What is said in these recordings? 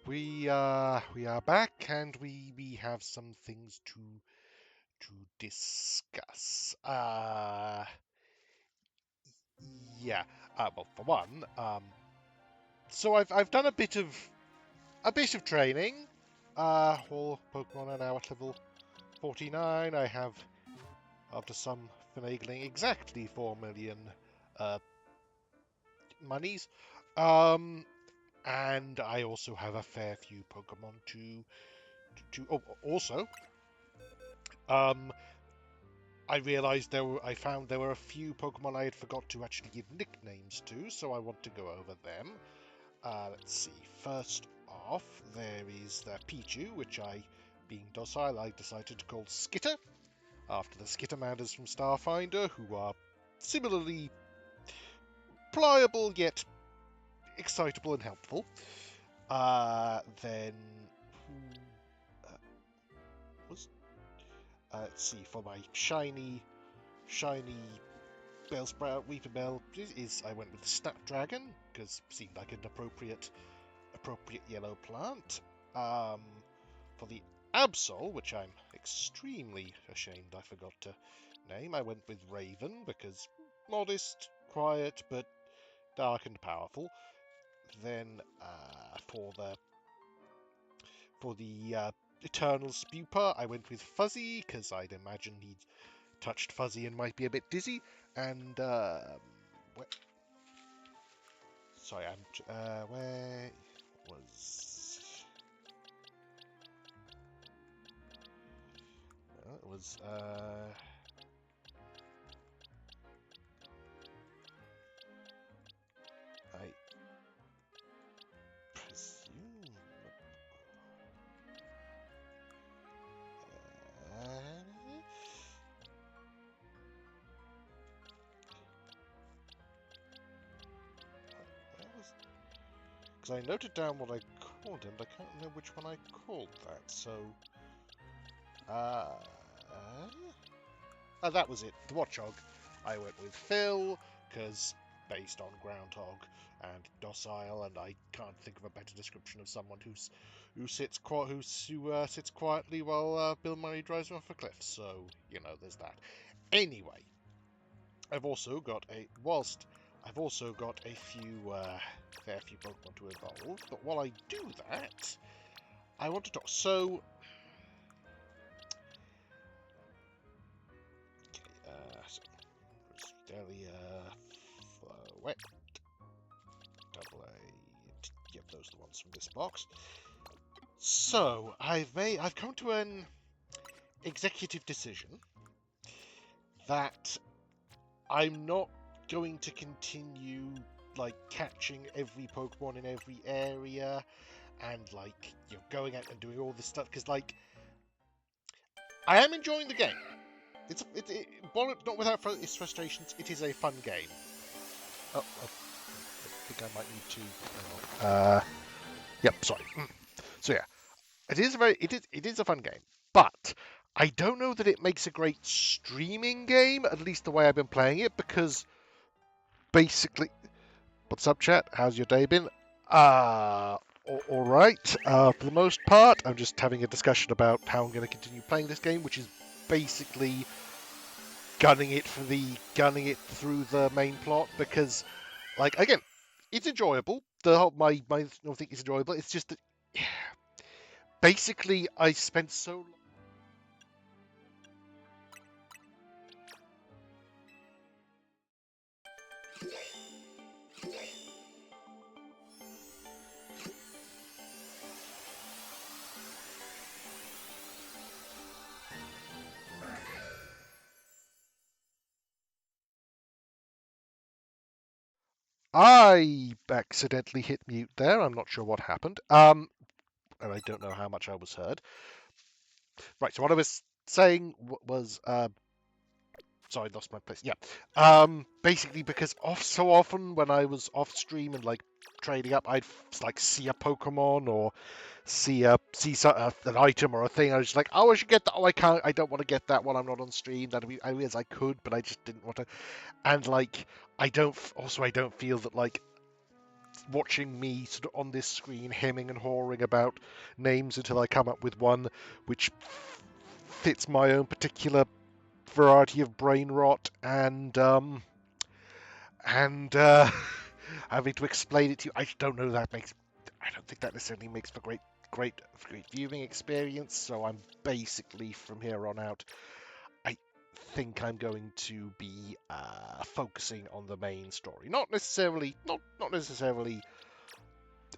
We are back, and we have some things to discuss. Yeah. Well, for one, so I've done a bit of training. All Pokemon are now at level 49. I have, after some finagling, exactly 4 million uh monies. Um, and I also have a fair few Pokemon to. Oh, also, um. I realized I found there were a few Pokemon I had forgot to actually give nicknames to, so I want to go over them. Let's see. First off, there is the Pichu, which being docile, I decided to call Skitter, after the Skittermanders from Starfinder, who are similarly pliable yet excitable and helpful. Then, who was? Let's see. For my shiny Bellsprout, Weepinbell is I went with the Snapdragon because seemed like an appropriate yellow plant. Um, for the Absol, which I'm extremely ashamed I forgot to name, I went with Raven because modest, quiet, but dark and powerful. Then for the Eternal Spuper, I went with Fuzzy because I'd imagine he'd touched Fuzzy and might be a bit dizzy. And sorry, where was? It was I presume. Because I noted down what I called him, but I can't remember which one I called that. So, uh, that was it. The Watchog. I went with Phil because based on Groundhog and docile, and I can't think of a better description of someone who sits quietly while Bill Murray drives him off a cliff. So there's that. Anyway, I've also got a fair few Pokemon to evolve. But while I do that, I want to talk. So, Delia, Wet, Double A. Yep, those are the ones from this box. So I've come to an executive decision that I'm not going to continue catching every Pokemon in every area and going out and doing all this stuff because I am enjoying the game. While not without its frustrations, it is a fun game. Oh, I think I might need to. Yep, sorry. So yeah, it is a fun game, but I don't know that it makes a great streaming game. At least the way I've been playing it, because basically, what's up, chat? How's your day been? All right. For the most part, I'm just having a discussion about how I'm going to continue playing this game, which is basically gunning it through the main plot because, again, it's enjoyable. My thing is enjoyable. It's just that basically I spent so long. I accidentally hit mute there. I'm not sure what happened. And I don't know how much I was heard. Right. So what I was saying was, sorry, I lost my place. Yeah. Basically, because so often when I was off stream and trading up, I'd see a Pokemon or see an item or a thing. I was just like, oh, I should get that. Oh, I can't. I don't want to get that while I'm not on stream. I realized I could, but I just didn't want to. And I don't feel that watching me sort of on this screen hemming and hawing about names until I come up with one which fits my own particular variety of brain rot, and having to explain it to you. I don't know that makes. I don't think that necessarily makes for great viewing experience. So I'm basically from here on out, I think I'm going to be focusing on the main story, not necessarily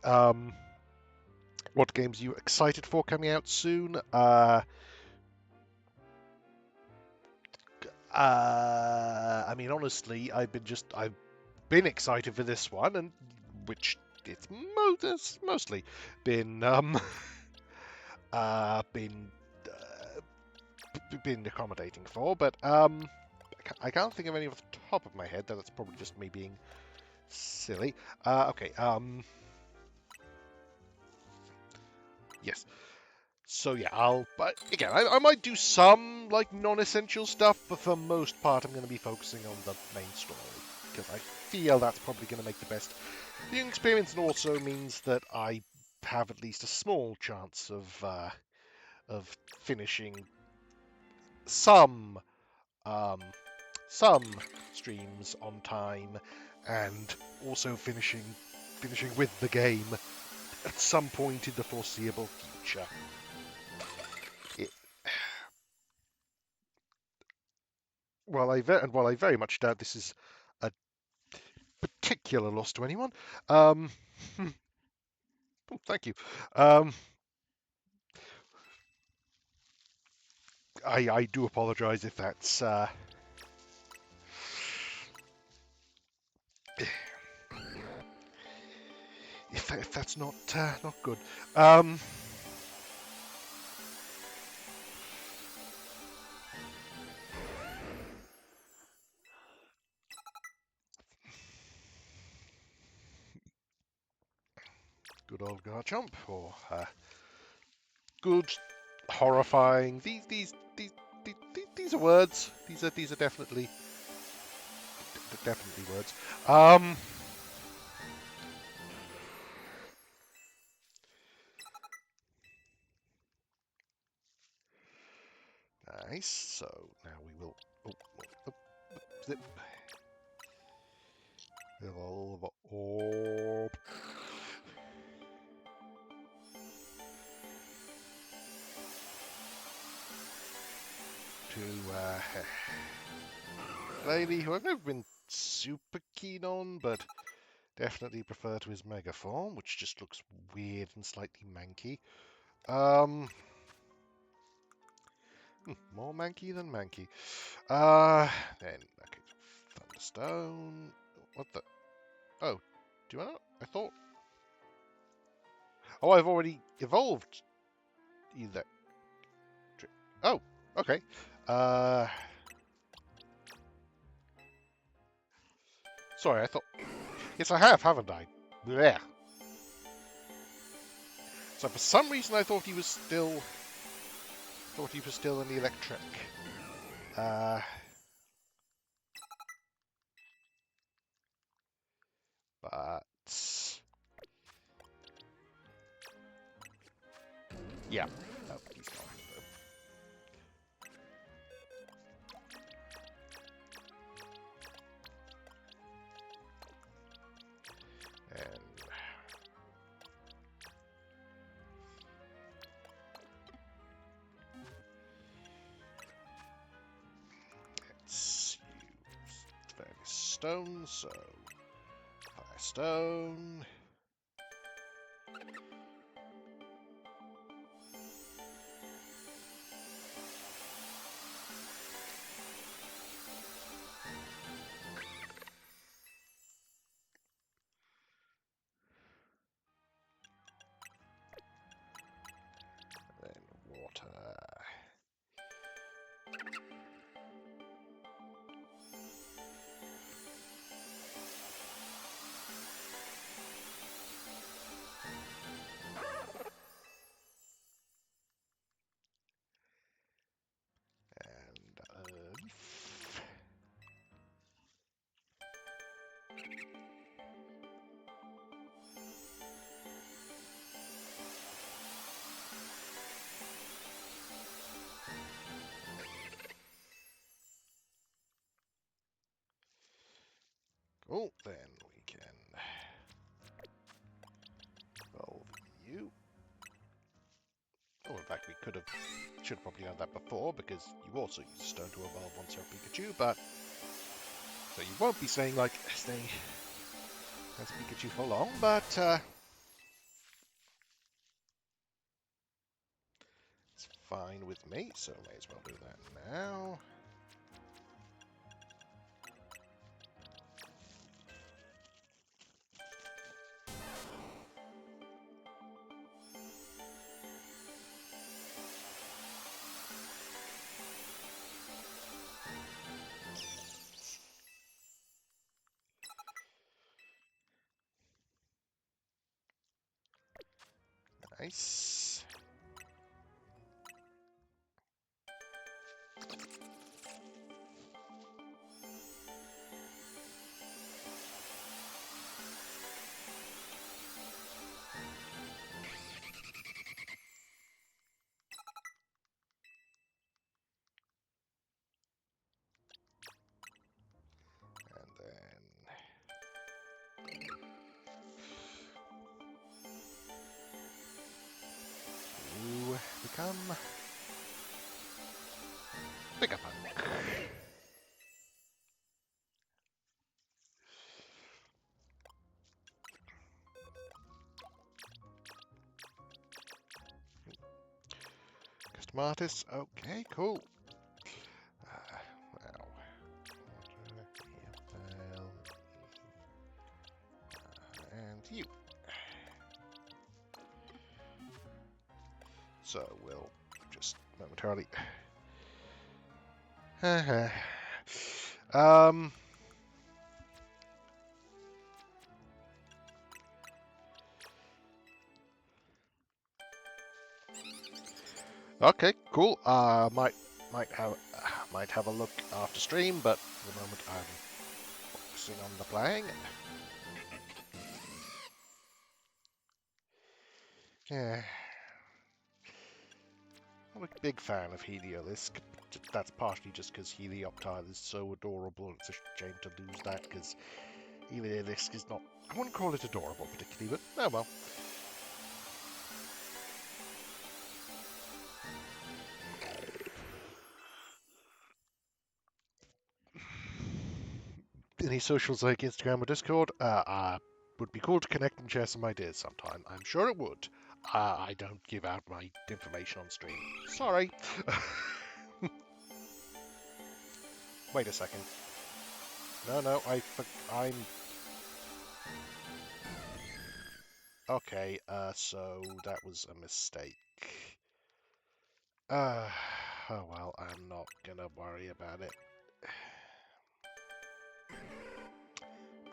um, what games you excited for coming out soon. I mean, honestly, I've been excited for this one, and which it's mostly been been been accommodating for, but I can't think of any off the top of my head. That's probably just me being silly. Okay. Yes. So yeah, but again, I might do some like non-essential stuff, but for the most part, I'm going to be focusing on the main story because I feel that's probably going to make the best viewing experience, and also means that I have at least a small chance of finishing some um, some streams on time, and also finishing with the game at some point in the foreseeable future. It, while I very much doubt this is a particular loss to anyone, um, oh, thank you. Um, I do apologise if that's if that's not good. Um, Good old Garchomp, or good, horrifying. These are words. These are definitely words. Nice. So now we will. Zip. Evolve orb. To lady who I've never been super keen on, but definitely prefer to his mega form, which just looks weird and slightly manky. More manky than manky. Then okay, Thunderstone. What the? Oh, do I not? I thought. Oh, I've already evolved. Either. Oh, okay. Sorry, I thought. Yes, I have, haven't I? Yeah. So for some reason, I thought he was still. Thought he was still in the electric. But yeah, no, he's not. And let's use various stones. So Firestone. Then water. And leaf. we should have probably done that before, because you also use Stone to evolve once you're Pikachu, but... So you won't be staying as Pikachu for long, but... it's fine with me, so may as well do that now. Nice. And then... you become... Bigger Punk. Custom artist, okay, cool. Wow. And you. So we'll just momentarily... Okay, cool. Might have a look after stream, but for the moment I'm focusing on the playing. Yeah. I'm a big fan of Heliolisk. That's partially just because Helioptile is so adorable. It's a shame to lose that, because Heliolisk is not... I wouldn't call it adorable particularly, but oh well. Any socials like Instagram or Discord? Would be cool to connect and share some ideas sometime. I'm sure it would. I don't give out my information on stream. Sorry. Wait a second. No, I'm... Okay, so that was a mistake. Oh well, I'm not gonna worry about it.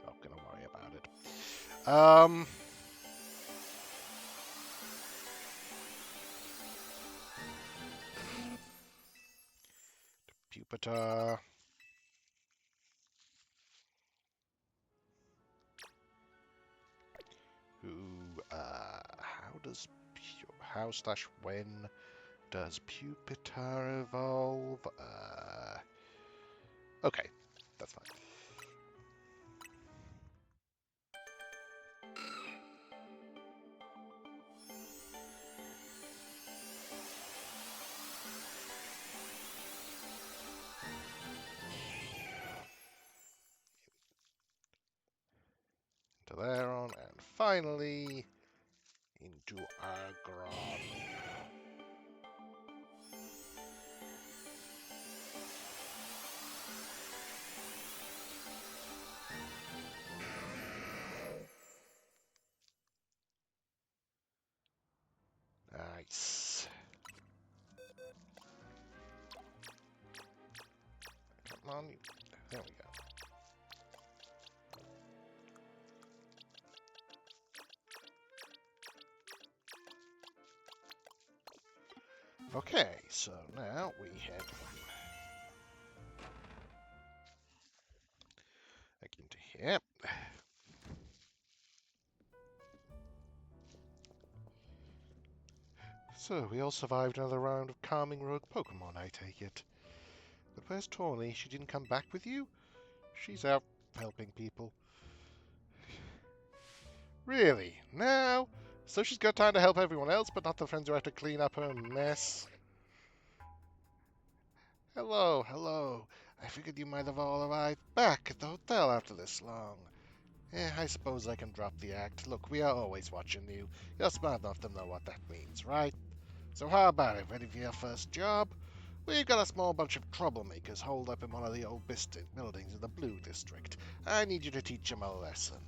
Not gonna worry about it. Pupitar. How slash when does Pupitar evolve? Okay, that's fine. To there on, and finally into Agron. Nice. Come on, there we go. Okay, so now we head back into here. So, we all survived another round of calming rogue Pokémon, I take it. But where's Tawny? She didn't come back with you? She's out helping people. Really? Now? So she's got time to help everyone else, but not the friends who have to clean up her mess. Hello, hello. I figured you might have all arrived back at the hotel after this long. I suppose I can drop the act. Look, we are always watching you. You're smart enough to know what that means, right? So how about it? Ready for your first job? We've got a small bunch of troublemakers holed up in one of the old buildings in the Blue District. I need you to teach them a lesson.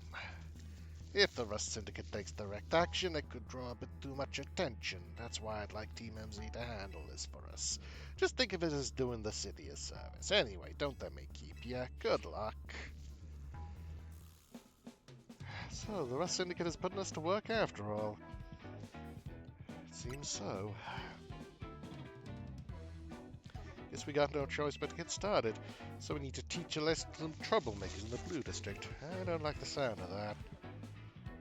If the Rust Syndicate takes direct action, it could draw a bit too much attention. That's why I'd like Team MZ to handle this for us. Just think of it as doing the city a service. Anyway, don't let me keep ya. Good luck. So, the Rust Syndicate is putting us to work after all. It seems so. Guess we got no choice but to get started. So we need to teach a lesson to some troublemakers in the Blue District. I don't like the sound of that.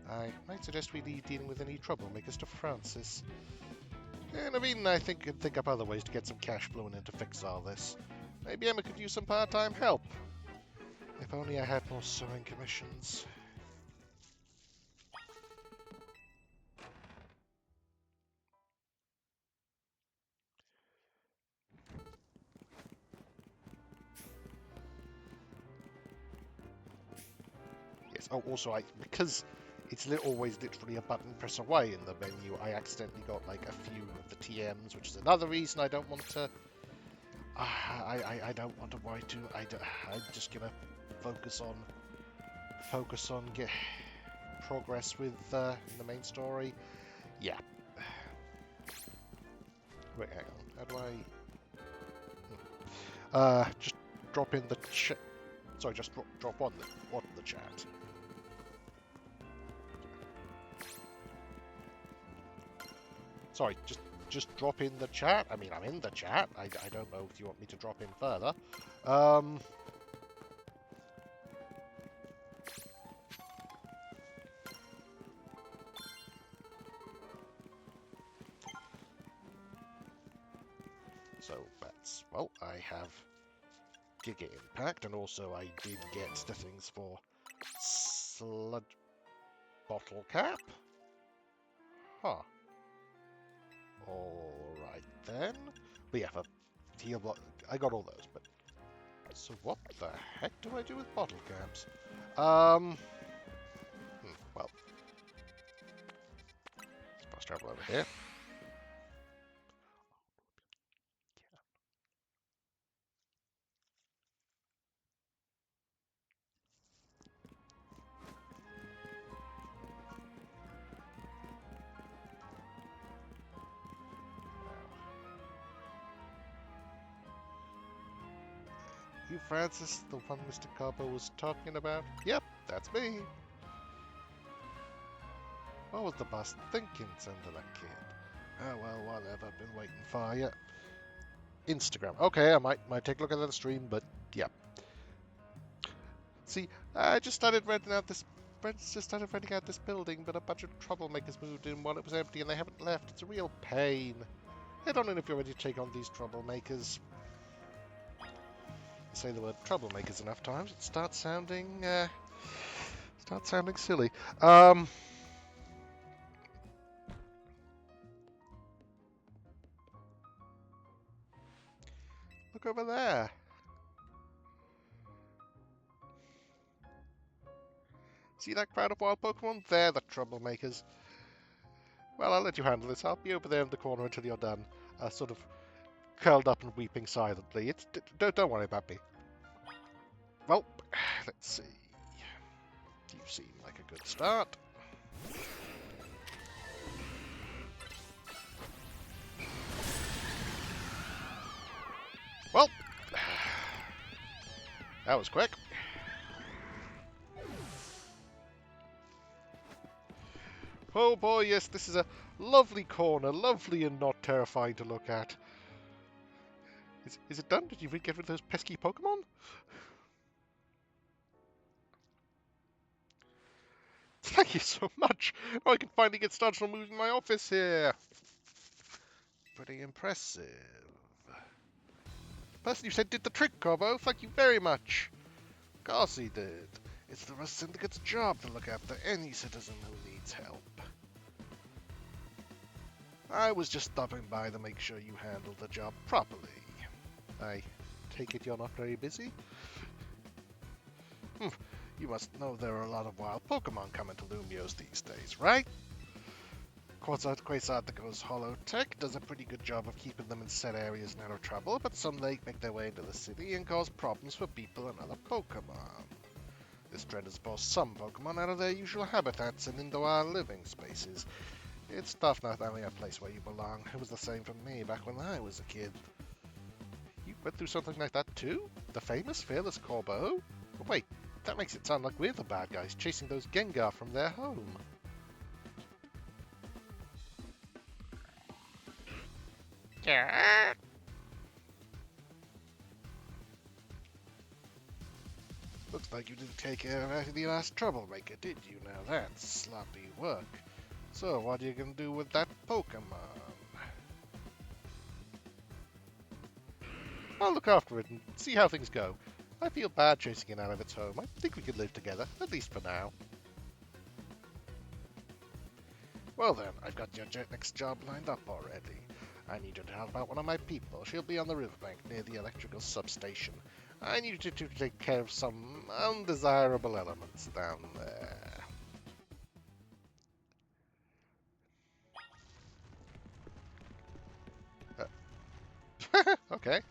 I might suggest we leave dealing with any troublemakers to Francis. And I mean, I think could think up other ways to get some cash flowing in to fix all this. Maybe Emma could use some part-time help. If only I had more sewing commissions. Yes, oh, also, because it's always literally a button press away in the menu, I accidentally got like a few of the TMs, which is another reason I don't want to... I don't want to worry too... I'm just gonna focus on get progress with the main story. Yeah. Wait, hang on. How do I... just drop in the chat. Sorry, just drop on the chat. Sorry, just drop in the chat. I mean, I'm in the chat. I don't know if you want me to drop in further. So that's, well, I have Giga Impact, and also I did get the things for Sludge Bottle Cap. Huh. Alright then. But yeah, for heal block, I got all those, but... So what the heck do I do with bottle caps? Well... Let's fast travel over here. You, Francis, the one Mr. Carbo was talking about? Yep, that's me. What was the boss thinking, sending that kid? Oh well, whatever. Been waiting for you. Instagram. Okay, I might take a look at the stream, but yeah. See, I just started renting out this. Friends just started renting out this building, but a bunch of troublemakers moved in while it was empty, and they haven't left. It's a real pain. I don't know if you're ready to take on these troublemakers. Say the word troublemakers enough times, it starts sounding silly. Look over there. See that crowd of wild Pokemon? They're the troublemakers. Well, I'll let you handle this. I'll be over there in the corner until you're done. Sort of curled up and weeping silently. Don't worry about me. Well, let's see. You seem like a good start. Well, that was quick. Oh boy, yes, this is a lovely corner, lovely and not terrifying to look at. Is it done? Did you get rid of those pesky Pokemon? Thank you so much. Oh, I can finally get started on moving my office here. Pretty impressive. The person you said did the trick, Corbo. Thank you very much. Of course he did. It's the Rust Syndicate's job to look after any citizen who needs help. I was just stopping by to make sure you handled the job properly. I take it you're not very busy? You must know there are a lot of wild Pokémon coming to Lumios these days, right? Quasartico's Holotech does a pretty good job of keeping them in set areas and out of trouble, but some make their way into the city and cause problems for people and other Pokémon. This trend has forced some Pokémon out of their usual habitats and into our living spaces. It's tough not having a place where you belong. It was the same for me back when I was a kid. You went through something like that too? The famous Fearless Corbeau? Oh, wait, that makes it sound like we're the bad guys chasing those Gengar from their home. Yeah. Looks like you didn't take care of the last troublemaker, did you? Now that's sloppy work. So what are you gonna do with that Pokemon? I'll look after it and see how things go. I feel bad chasing it out of its home. I think we could live together, at least for now. Well then, I've got your next job lined up already. I need you to help out one of my people. She'll be on the riverbank near the electrical substation. I need you to take care of some undesirable elements down there. Okay. Okay.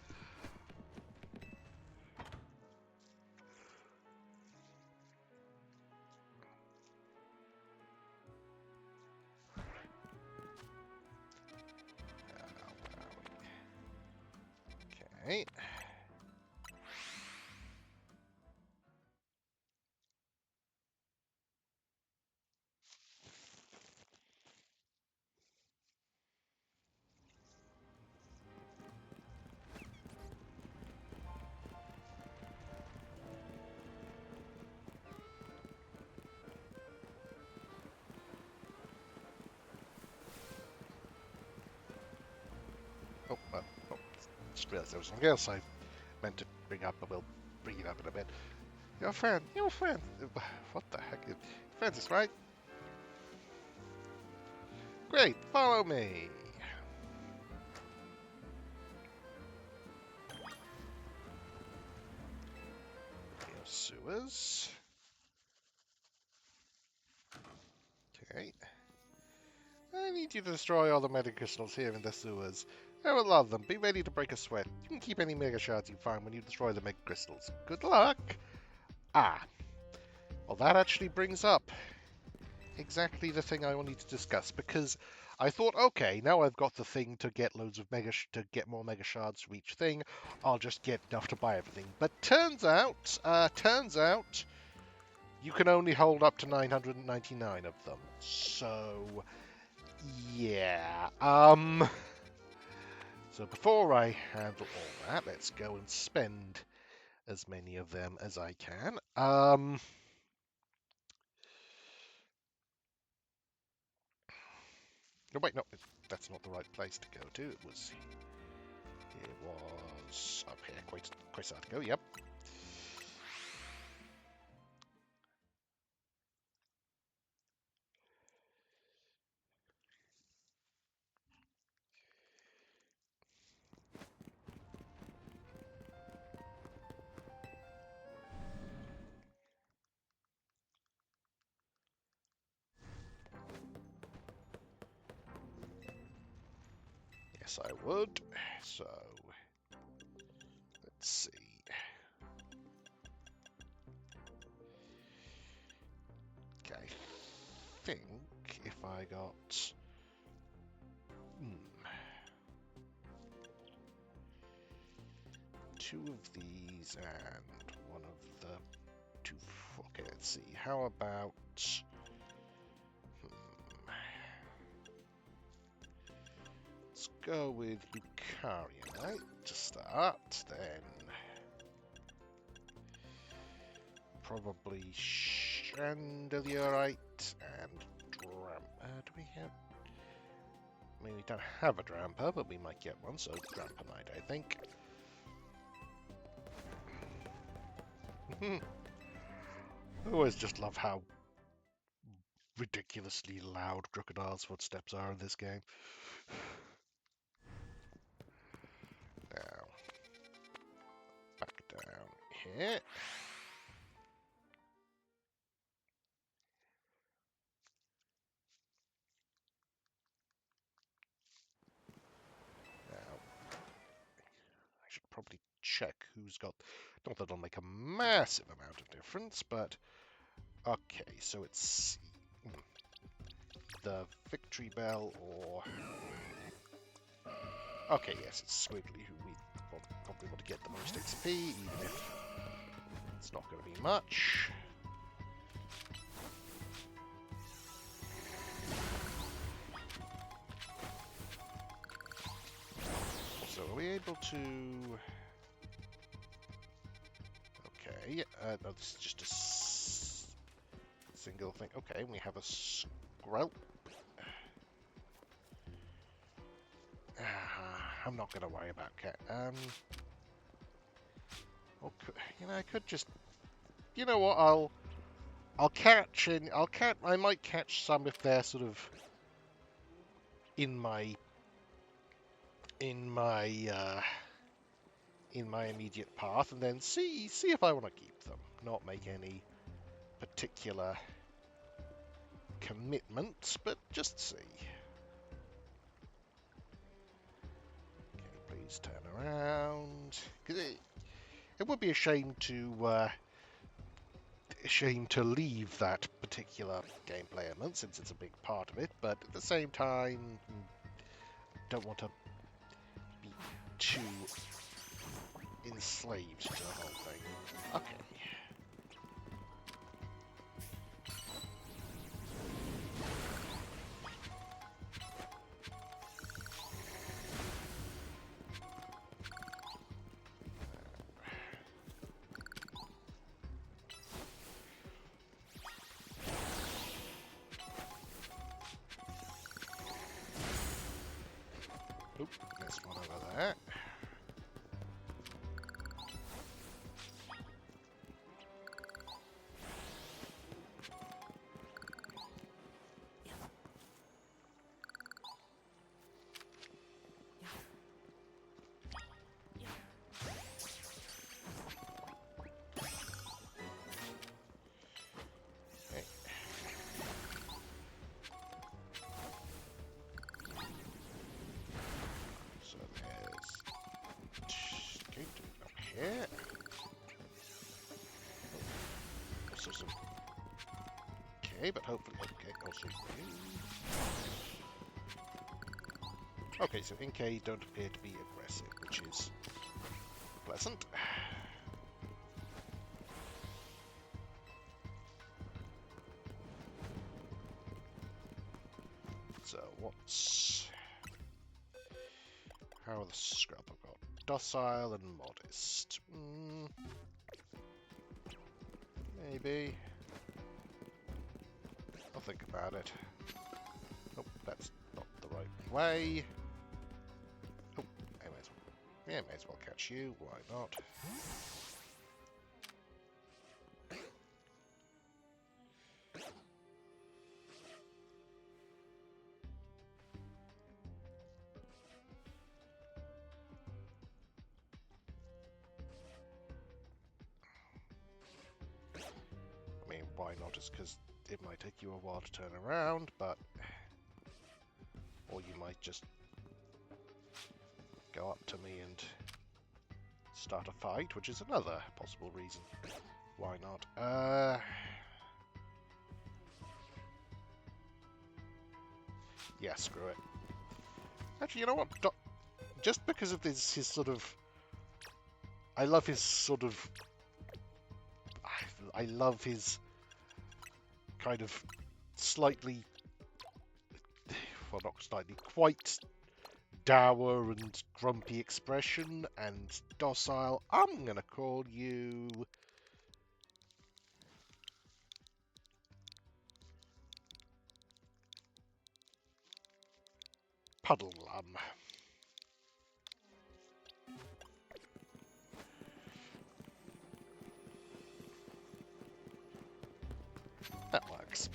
Oh, just realized there was something else I meant to bring up, but we'll bring it up in a bit. Your friend. What the heck? Francis, right? Great, follow me. Sewers. Okay. I need you to destroy all the mega crystals here in the sewers. There are a lot of them. Be ready to break a sweat. You can keep any mega shards you find when you destroy the mega crystals. Good luck! Ah. Well, that actually brings up exactly the thing I wanted to discuss, because I thought, okay, now I've got the thing to get loads of to get more mega shards for each thing. I'll just get enough to buy everything. But turns out, you can only hold up to 999 of them. So, yeah. So before I handle all that, let's go and spend as many of them as I can. No, wait, no, that's not the right place to go to. It was up here, quite a go. Yep. Yes, I would. So let's see. Okay, I think if I got two of these and one of the two. Okay, let's see. How about let's go with Lucaria to start, then probably Chandelierite and Drampa. Do we have? I mean, we don't have a Drampa, but we might get one, so Drampanite, I think. I always just love how ridiculously loud crocodile's footsteps are in this game. Now, back down here. Now, I should probably check who's got... Not that it'll make a massive amount of difference, but... Okay, so it's the victory bell or... Okay, yes, it's Squiggly who we probably want to get the most XP, even if it's not going to be much. So are we able to... Okay, no, this is just a single thing. Okay, we have a Squelp. I'm not going to worry about cat. I could just... You know what? I'll catch and I might catch some if they're sort of in my immediate path, and then see if I want to keep them. Not make any particular commitments, but just see. Okay, please turn around. 'Cause it would be a shame to leave that particular gameplay element, since it's a big part of it, but at the same time, don't want to be too enslaved to the whole thing. Okay. Oop, missed one over there. Yeah. Also some... Okay, but hopefully... Okay, also you. Okay, so Inkay don't appear to be aggressive, which is pleasant. So, what's... How are the scrub I've got? Docile and modest. Maybe. I'll think about it. Nope, that's not the right way. Oh, I may as well. Yeah, may as well catch you. Why not? I mean, why not? Just because it might take you a while to turn around, but... Or you might just go up to me and start a fight, which is another possible reason. Why not? Yeah, screw it. Actually, you know what? Just because of his sort of... I love his sort of... I love his kind of slightly... Well, not slightly, quite dour and grumpy expression and docile. I'm gonna call you... Puddlelum. That works.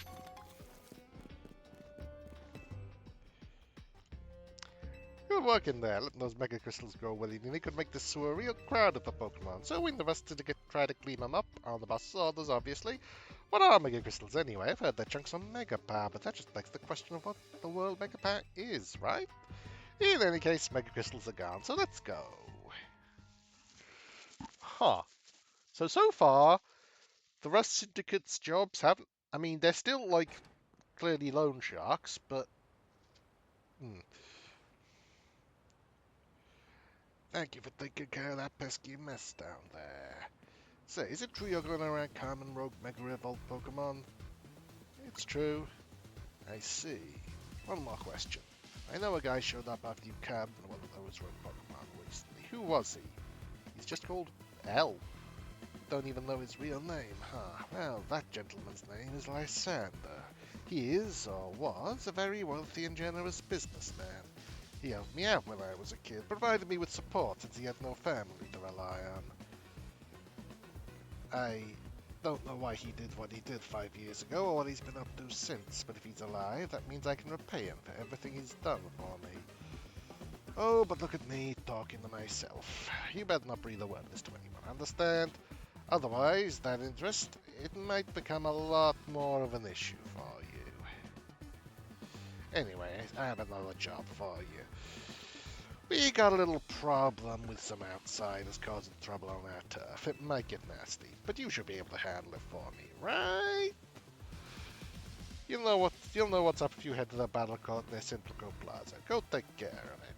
Good work in there, letting those mega crystals grow willy-nilly could make this sewer a real crowd for Pokemon. So we invested to try to clean them up, on the bus orders obviously. What are mega crystals anyway? I've heard they're chunks of mega power, but that just begs the question of what the world mega power is, right? In any case, mega crystals are gone, so let's go. Huh. So far, the Rust Syndicate's jobs haven't... I mean, they're still, like, clearly loan sharks, but... Hmm. Thank you for taking care of that pesky mess down there. Say, is it true you're going around common rogue Mega Revolt Pokemon? It's true. I see. One more question. I know a guy showed up after you cabbed one of those rogue Pokemon recently. Who was he? He's just called L. Don't even know his real name, huh? Well, that gentleman's name is Lysander. He is, or was, a very wealthy and generous businessman. He helped me out when I was a kid, provided me with support since he had no family to rely on. I don't know why he did what he did 5 years ago or what he's been up to since, but if he's alive, that means I can repay him for everything he's done for me. Oh, but look at me talking to myself. You better not breathe a word of this to anyone, understand? Otherwise, that interest, it might become a lot more of an issue for you. Anyway, I have another job for you. We got a little problem with some outsiders causing trouble on our turf. It might get nasty, but you should be able to handle it for me, right? You'll know what's up if you head to the battle court near Centrico Plaza. Go take care of it.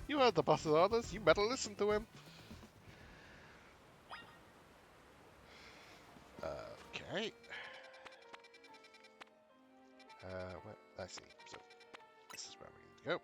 You heard the boss's orders. You better listen to him. Okay. Well, I see. So, this is where we need to go.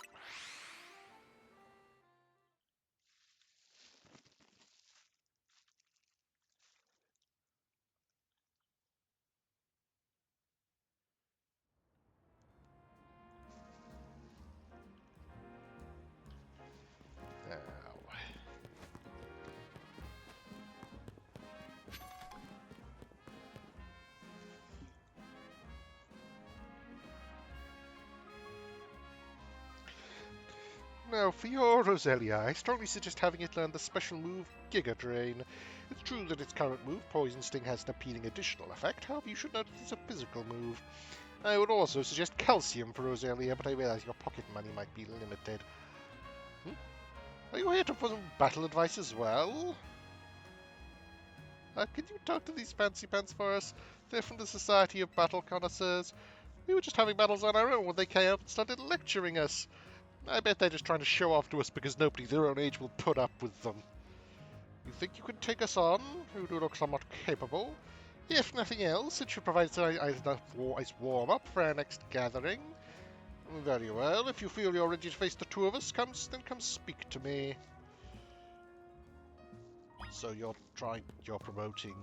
Now, for your Roselia, I strongly suggest having it learn the special move Giga Drain. It's true that its current move, Poison Sting, has an appealing additional effect, however you should note it's a physical move. I would also suggest Calcium for Roselia, but I realize your pocket money might be limited. Are you here for some battle advice as well? Can you talk to these fancy pants for us? They're from the Society of Battle Connoisseurs. We were just having battles on our own when they came up and started lecturing us. I bet they're just trying to show off to us because nobody their own age will put up with them. You think you could take us on? You do look somewhat capable. If nothing else, it should provide a nice warm-up for our next gathering. Very well. If you feel you're ready to face the two of us, come speak to me. So you're promoting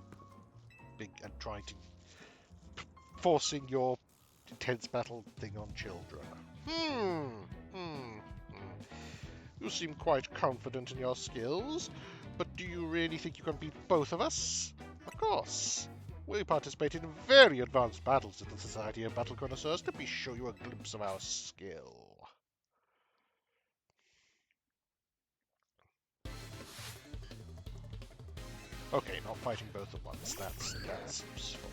big and trying to forcing your intense battle thing on children. You seem quite confident in your skills, but do you really think you can beat both of us? Of course. We participate in very advanced battles at the Society of Battle Connoisseurs. Let me show you a glimpse of our skill. Okay, not fighting both at once. That's useful.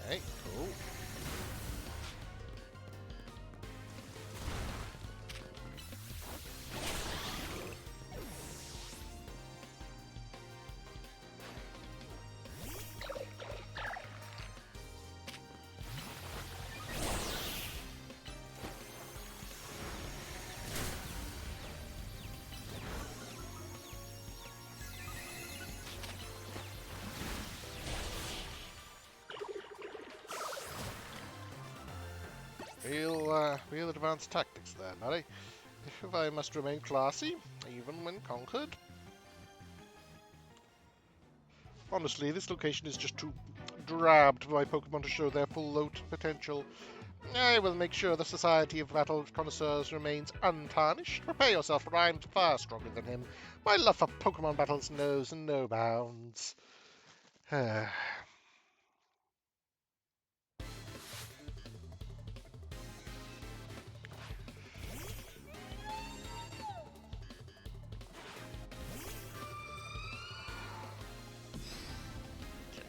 Okay, cool. Real advanced tactics there, Mary. If I must remain classy, even when conquered. Honestly, this location is just too drab for my Pokemon to show their full load potential. I will make sure the Society of Battle Connoisseurs remains untarnished. Prepare yourself, for I am far stronger than him. My love for Pokemon battles knows no bounds. Okay,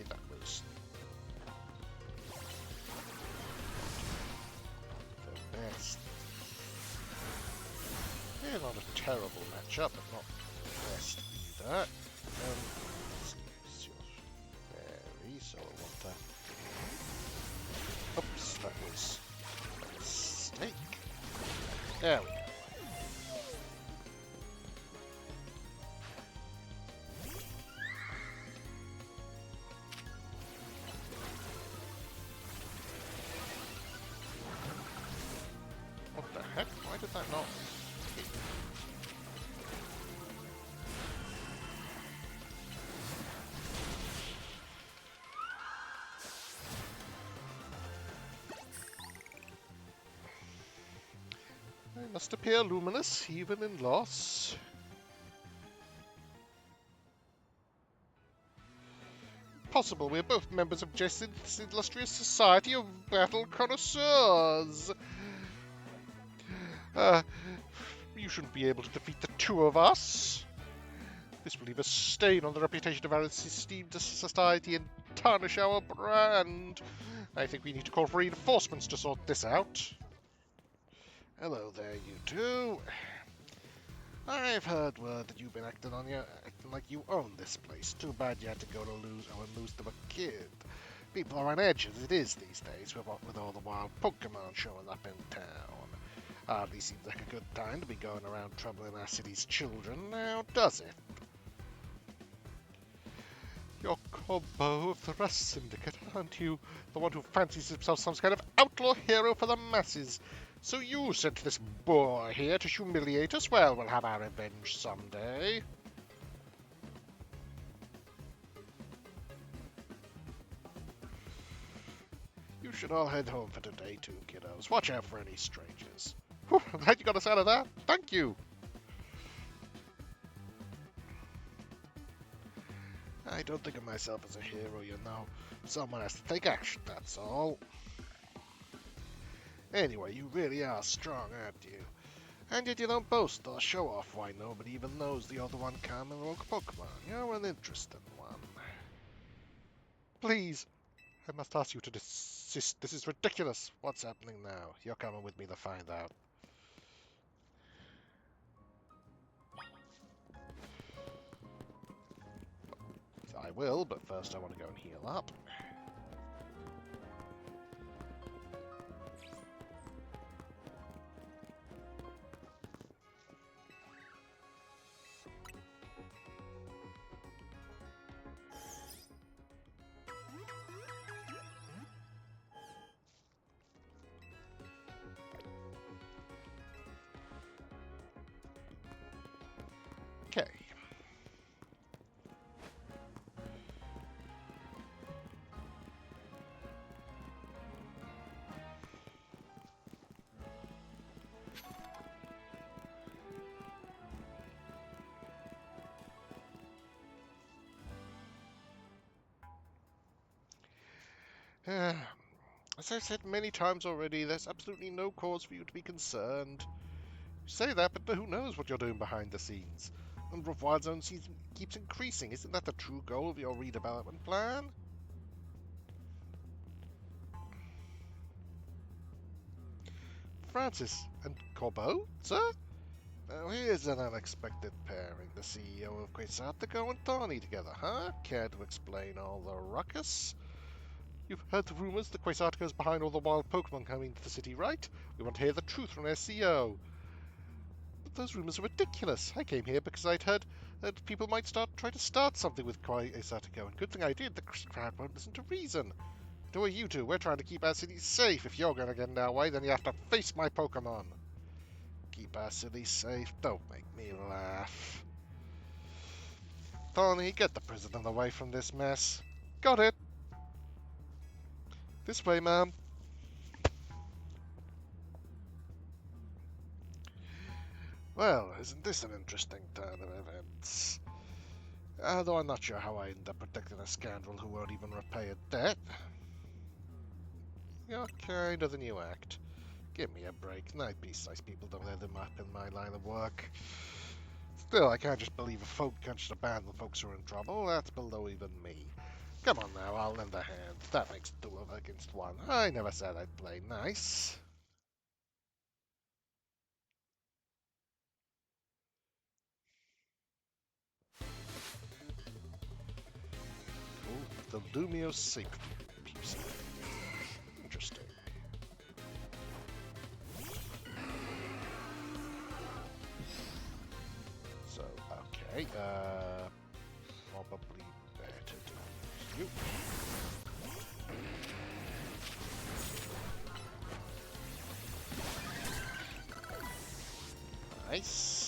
that was the best. Yeah, not a terrible matchup, but not the best either. Let's use your fairy, so I want to... Oops, that was a mistake. There we go. What the heck? Why did that not hit? I must appear luminous, even in loss. Possible we're both members of Jason's illustrious Society of Battle Connoisseurs. You shouldn't be able to defeat the two of us. This will leave a stain on the reputation of our esteemed society and tarnish our brand. I think we need to call for reinforcements to sort this out. Hello there, you two. I've heard word that you've been acting like you own this place. Too bad you had to go and lose to a kid. People are on edge as it is these days with all the wild Pokémon showing up in town. Hardly seems like a good time to be going around troubling our city's children now, does it? You're Corbo of the Rust Syndicate, aren't you? The one who fancies himself some kind of outlaw hero for the masses. So you sent this boor here to humiliate us? Well, we'll have our revenge someday. You should all head home for today too, kiddos. Watch out for any strangers. Whew, I'm glad you got us out of that. Thank you. I don't think of myself as a hero, you know. Someone has to take action, that's all. Anyway, you really are strong, aren't you? And yet you don't boast or show off why nobody even knows the other one common rogue Pokemon. You're an interesting one. Please, I must ask you to desist. This is ridiculous. What's happening now? You're coming with me to find out. I will, but first I want to go and heal up. Okay. As I've said many times already, there's absolutely no cause for you to be concerned. You say that, but who knows what you're doing behind the scenes? The number of wild zones keeps increasing. Isn't that the true goal of your redevelopment plan? Francis and Corbo, sir? Now here's an unexpected pairing. The CEO of Quasartico and Thorny together, huh? Care to explain all the ruckus? You've heard the rumors that Quasartico's behind all the wild Pokemon coming to the city, right? We want to hear the truth from their CEO. But those rumors are ridiculous. I came here because I'd heard that people might try to start something with Quasartico, and good thing I did. The crowd won't listen to reason. Who are you two? We're trying to keep our city safe. If you're going to get in our way, then you have to face my Pokemon. Keep our city safe? Don't make me laugh. Thorny, get the president away from this mess. Got it. This way, ma'am. Well, isn't this an interesting turn of events? Though I'm not sure how I end up protecting a scoundrel who won't even repay a debt. You're kinder than you act. Give me a break. Nice people don't let them up in my line of work. Still, I can't just believe a folk can't just abandon folks who are in trouble. That's below even me. Come on now, I'll lend a hand. That makes two of against one. I never said I'd play nice. Oh, the Lumio Safe piece. Interesting. So, okay, probably better to use you. Nice.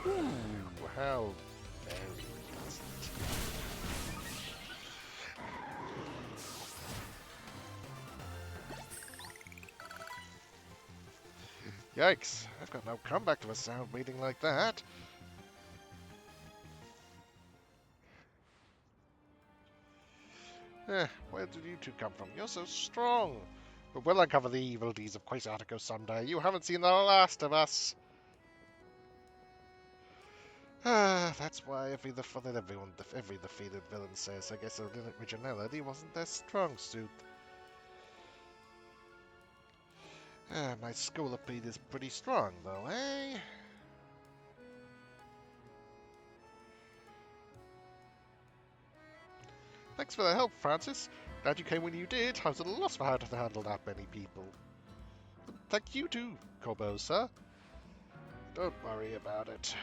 Ooh, how very pleasant. Yikes, I've got no comeback to a sound meeting like that. Where did you two come from? You're so strong. But we'll uncover the evil deeds of Quasartico someday. You haven't seen the last of us. That's why every defeated villain says, I guess originality wasn't their strong suit. My Scolipede is pretty strong, though, eh? Thanks for the help, Francis. Glad you came when you did. I was at a loss for how to handle that many people. Thank you too, Corbosa. Don't worry about it.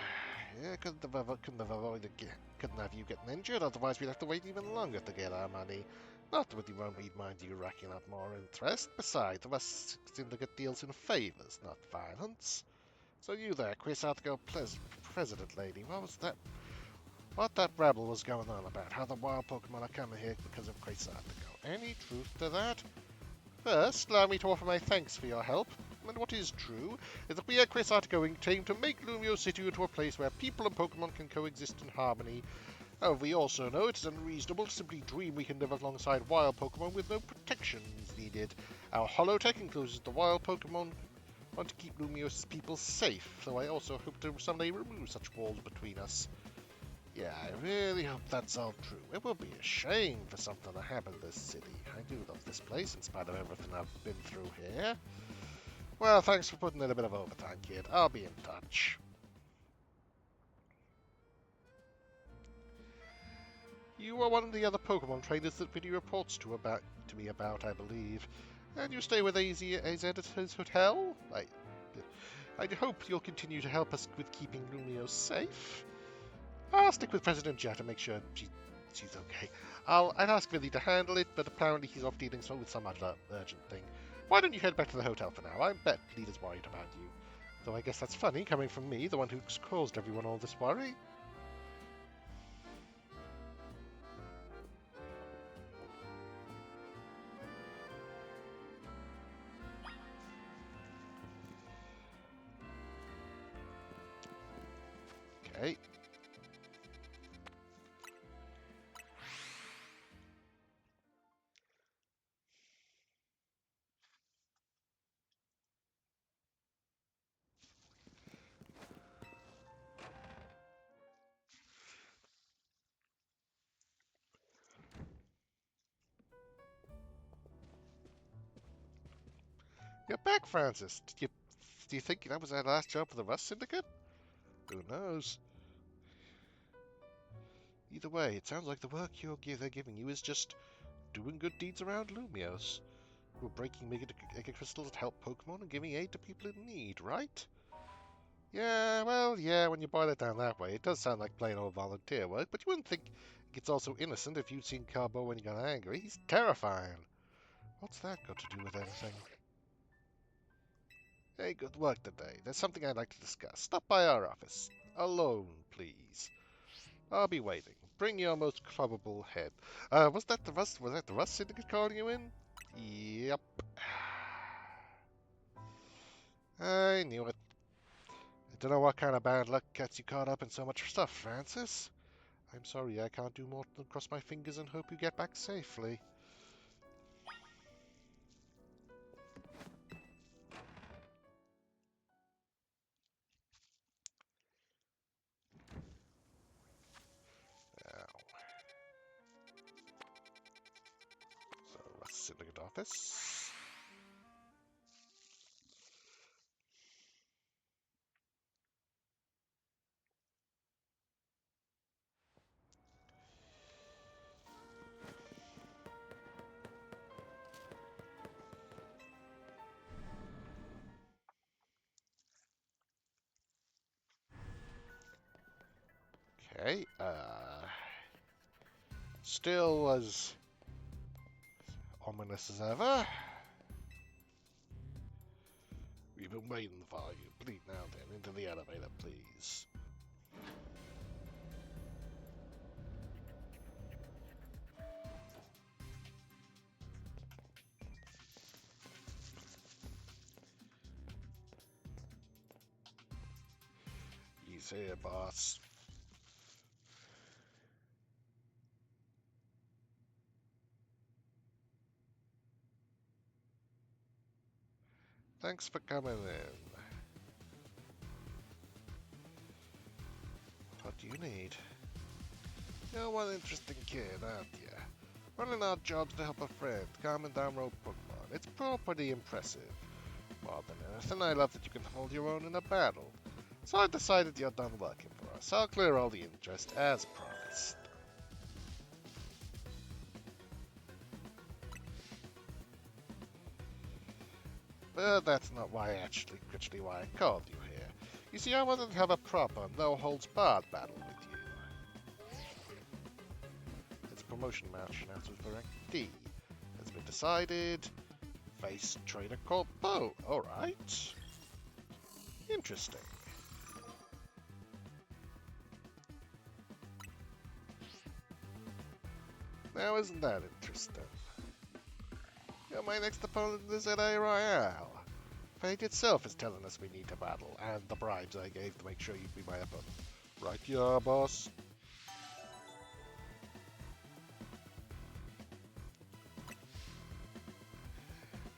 Yeah, couldn't have you getting injured, otherwise we'd have to wait even longer to get our money. Not that we won't mind you racking up more interest. Besides, the rest seem to get deals in favors, not violence. So you there, Quasartico President Lady, what was that? What that rabble was going on about? How the wild Pokemon are coming here because of Quasartico? Any truth to that? First, allow me to offer my thanks for your help. And what is true is that we at Quasartico aim to make Lumio City into a place where people and Pokemon can coexist in harmony. However, we also know it is unreasonable to simply dream we can live alongside wild Pokemon with no protections needed. Our holotech encloses the wild Pokemon want to keep Lumio's people safe, though I also hope to someday remove such walls between us. Yeah, I really hope that's all true. It will be a shame for something to happen to this city. I do love this place in spite of everything I've been through here. Well, thanks for putting in a bit of overtime, kid. I'll be in touch. You are one of the other Pokemon trainers that Vinny reports to me about, I believe. And you stay with AZ at his hotel? I hope you'll continue to help us with keeping Lumio safe. I'll stick with President Jet to make sure she's okay. I'd ask Vinny to handle it, but apparently he's off dealing with some other urgent thing. Why don't you head back to the hotel for now? I bet Leader's worried about you. Though I guess that's funny, coming from me, the one who's caused everyone all this worry. Okay. You're back, Francis. Do you think that was our last job for the Rust Syndicate? Who knows? Either way, it sounds like the work they're giving you is just doing good deeds around Lumios. We're breaking mega crystals to help Pokemon and giving aid to people in need, right? Yeah, well, yeah, when you boil it down that way, it does sound like plain old volunteer work, but you wouldn't think it's also innocent if you'd seen Carbo when he got angry. He's terrifying. What's that got to do with anything? Hey, good work today. There's something I'd like to discuss. Stop by our office. Alone, please. I'll be waiting. Bring your most probable head. Was that the Rust Syndicate calling you in? Yep. I knew it. I don't know what kind of bad luck gets you caught up in so much stuff, Francis. I'm sorry I can't do more than cross my fingers and hope you get back safely. Now, so Rust Syndicate office. Okay, still as ominous as ever. We've been waiting for you. Please, now then, into the elevator, please. He's here, boss. Thanks for coming in. What do you need? You're one interesting kid, aren't you? Running odd jobs to help a friend, calming down road Pokémon. It's pretty impressive. More than anything, I love that you can hold your own in a battle. So I decided you're done working for us. I'll clear all the interest as promised. But that's not actually why I called you here. You see, I wanted to have a proper, no-holds-barred battle with you. It's a promotion match, announcers for rank D. It's been decided. Face trainer called Bo. Alright. Interesting. Now isn't that interesting? Yeah, my next opponent is at A Royale. Fate itself is telling us we need to battle, and the bribes I gave to make sure you'd be my opponent. Right, yeah, boss.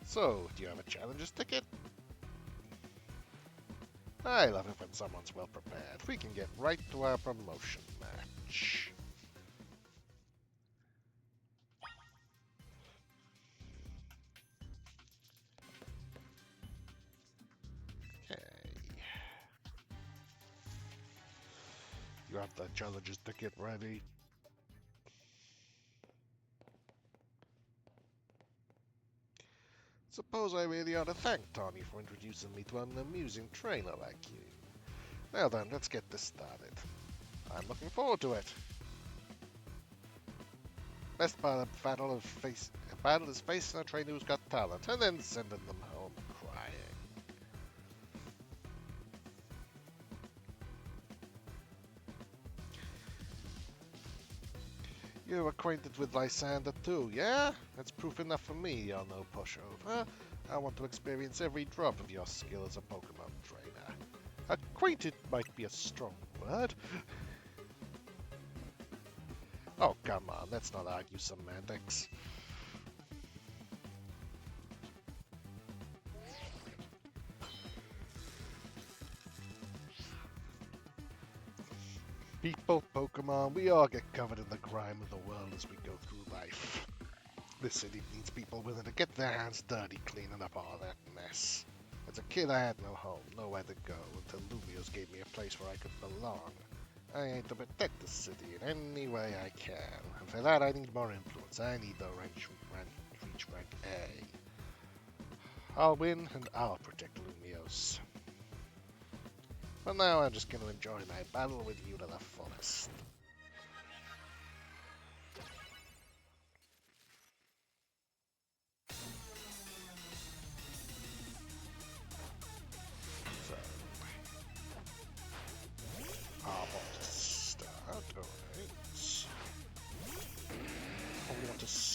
So, do you have a challenger's ticket? I love it when someone's well prepared. We can get right to our promotion match. Okay. You have the challenger's ticket ready? Suppose I really ought to thank Tawny for introducing me to an amusing trainer like you. Now then, let's get this started. I'm looking forward to it. Best part of battle is facing a trainer who's got talent, and then sending them home crying. You're acquainted with Lysander too, yeah? That's proof enough for me you're no pushover. I want to experience every drop of your skill as a Pokemon trainer. Acquainted might be a strong word. Oh, come on, let's not argue semantics. People, Pokemon, we all get covered in the grime of the world as we go through life. This city needs people willing to get their hands dirty cleaning up all that mess. As a kid, I had no home, nowhere to go, until Lumios gave me a place where I could belong. I aim to protect the city in any way I can, and for that I need more influence. I need to reach rank A. I'll win, and I'll protect Lumios. For now, I'm just going to enjoy my battle with you to the fullest.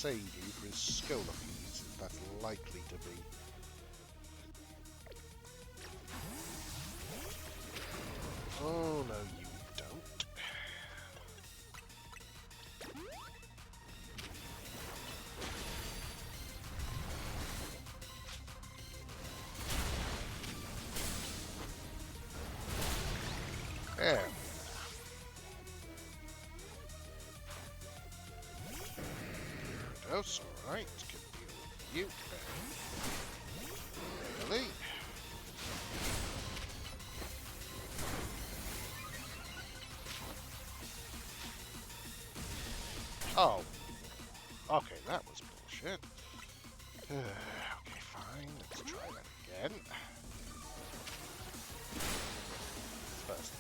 save you for his Scolipede, if that's likely to be. Oh, no, you don't. There. That's alright. Can deal with you. Really? Oh. Okay, that was bullshit. Okay, fine. Let's try that again. First.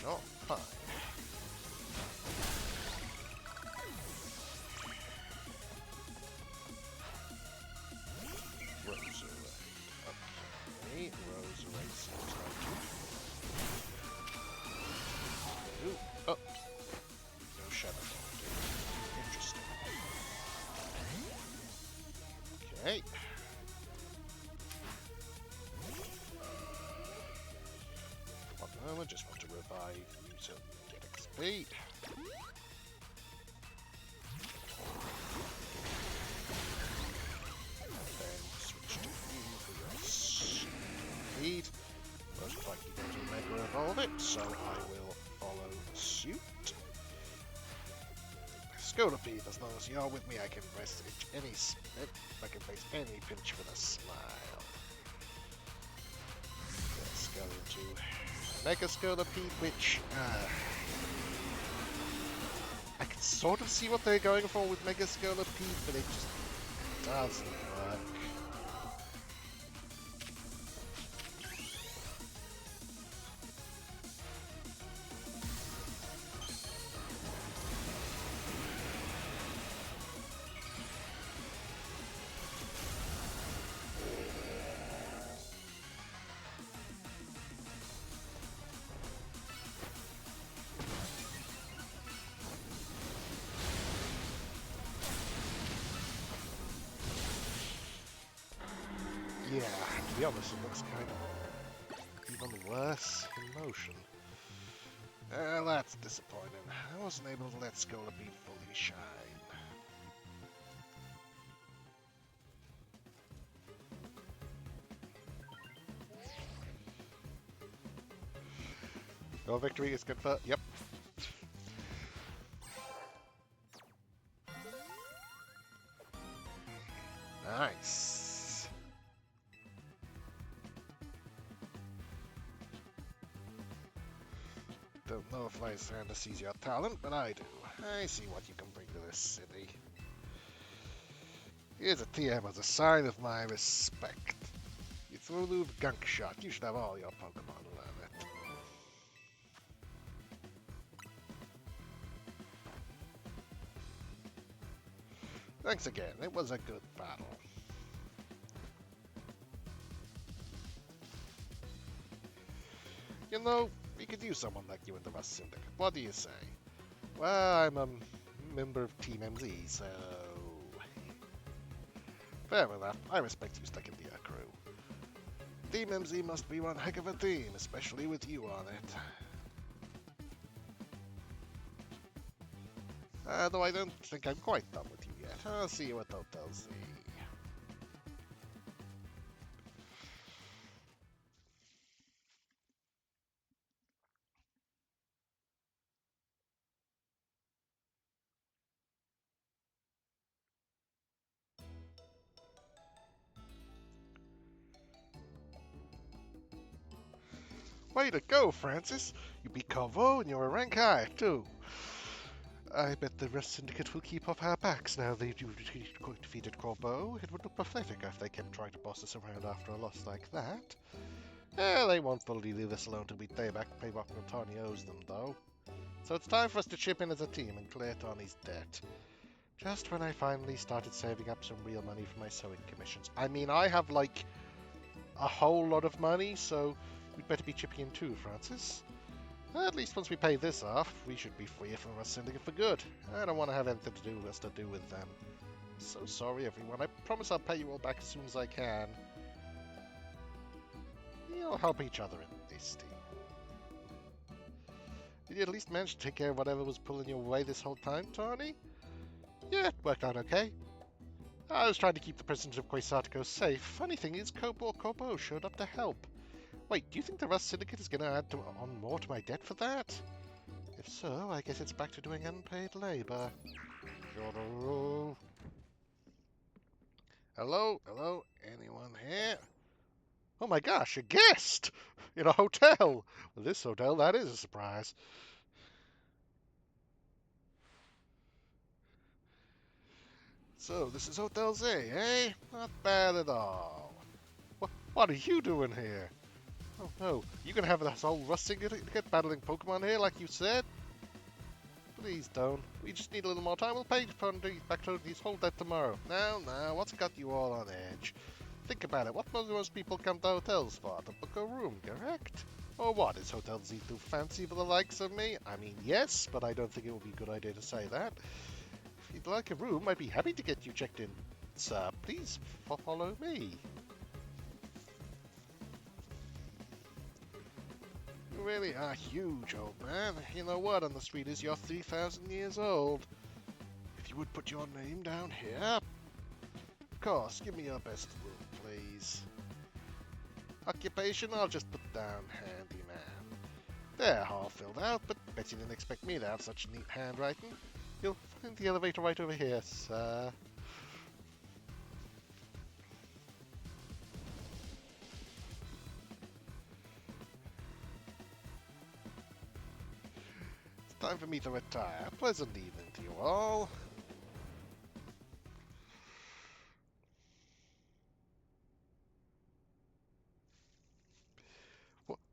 Not fine. Roserade. Okay, Roserade seems like it. Ooh, oh. No Shadow Ball. Interesting. Okay. One moment, just want to revive you so you get XP. Then switch to you for your speed. Most likely going to Mega Evolve it, so I will follow suit. Scolipede, as long as you're with me, I can face any pinch with a smile. Let's go into Mega Scolipede, which I can sort of see what they're going for with Mega Scolipede, but it just doesn't work. Yeah, to be honest, it looks kind of even worse in motion. That's disappointing. I wasn't able to let Scolipede fully shine. Your victory is confirmed. Yep. Nice. Don't know if Lysander sees your talent, but I do. I see what you can bring to this city. Here's a TM as a sign of my respect. You threw the gunk shot. You should have all your Pokémon learn it. Thanks again. It was a good battle. You know, we could use someone like you in the Rust Syndicate. What do you say? Well, I'm a member of Team MZ, so... Fair enough. I respect you sticking to your crew. Team MZ must be one heck of a team, especially with you on it. Though I don't think I'm quite done with you yet. I'll see you at Hotel Z. Way to go, Francis! You beat Corvo and you're a rank high, too. I bet the Rust Syndicate will keep off our backs now that you've defeated Corvo. It would look pathetic if they kept trying to boss us around after a loss like that. They won't fully leave us alone till we pay back what Tawny owes them, though. So it's time for us to chip in as a team and clear Tawny's debt. Just when I finally started saving up some real money for my sewing commissions. I mean, I have, like, a whole lot of money, so we'd better be chipping in too, Francis. At least once we pay this off, we should be free from our syndicate for good. I don't want to have anything to do with them. So sorry, everyone. I promise I'll pay you all back as soon as I can. You'll help each other in this team. Did you at least manage to take care of whatever was pulling you away this whole time, Tawny? Yeah, it worked out okay. I was trying to keep the president of Quasartico safe. Funny thing is, Kobo showed up to help. Wait, do you think the Rust Syndicate is going to add on more to my debt for that? If so, I guess it's back to doing unpaid labor. Hello, anyone here? Oh my gosh, a guest! In a hotel! Well, this hotel, that is a surprise. So, this is Hotel Z, eh? Not bad at all. What are you doing here? Oh no, you gonna have this whole Rust Syndicate battling Pokemon here like you said? Please don't. We just need a little more time. We'll pay back to these whole debt tomorrow. Now, what's got you all on edge? Think about it. What most people come to hotels for? To book a room, correct? Or what? Is Hotel Z too fancy for the likes of me? I mean, yes, but I don't think it would be a good idea to say that. If you'd like a room, I'd be happy to get you checked in. Sir, please follow me. You really are huge, old man. You know what on the street is you're 3,000 years old. If you would put your name down here. Of course, give me your best room, please. Occupation, I'll just put down handyman. They're all filled out, but bet you didn't expect me to have such neat handwriting. You'll find the elevator right over here, sir. It's time for me to retire. Pleasant evening to you all.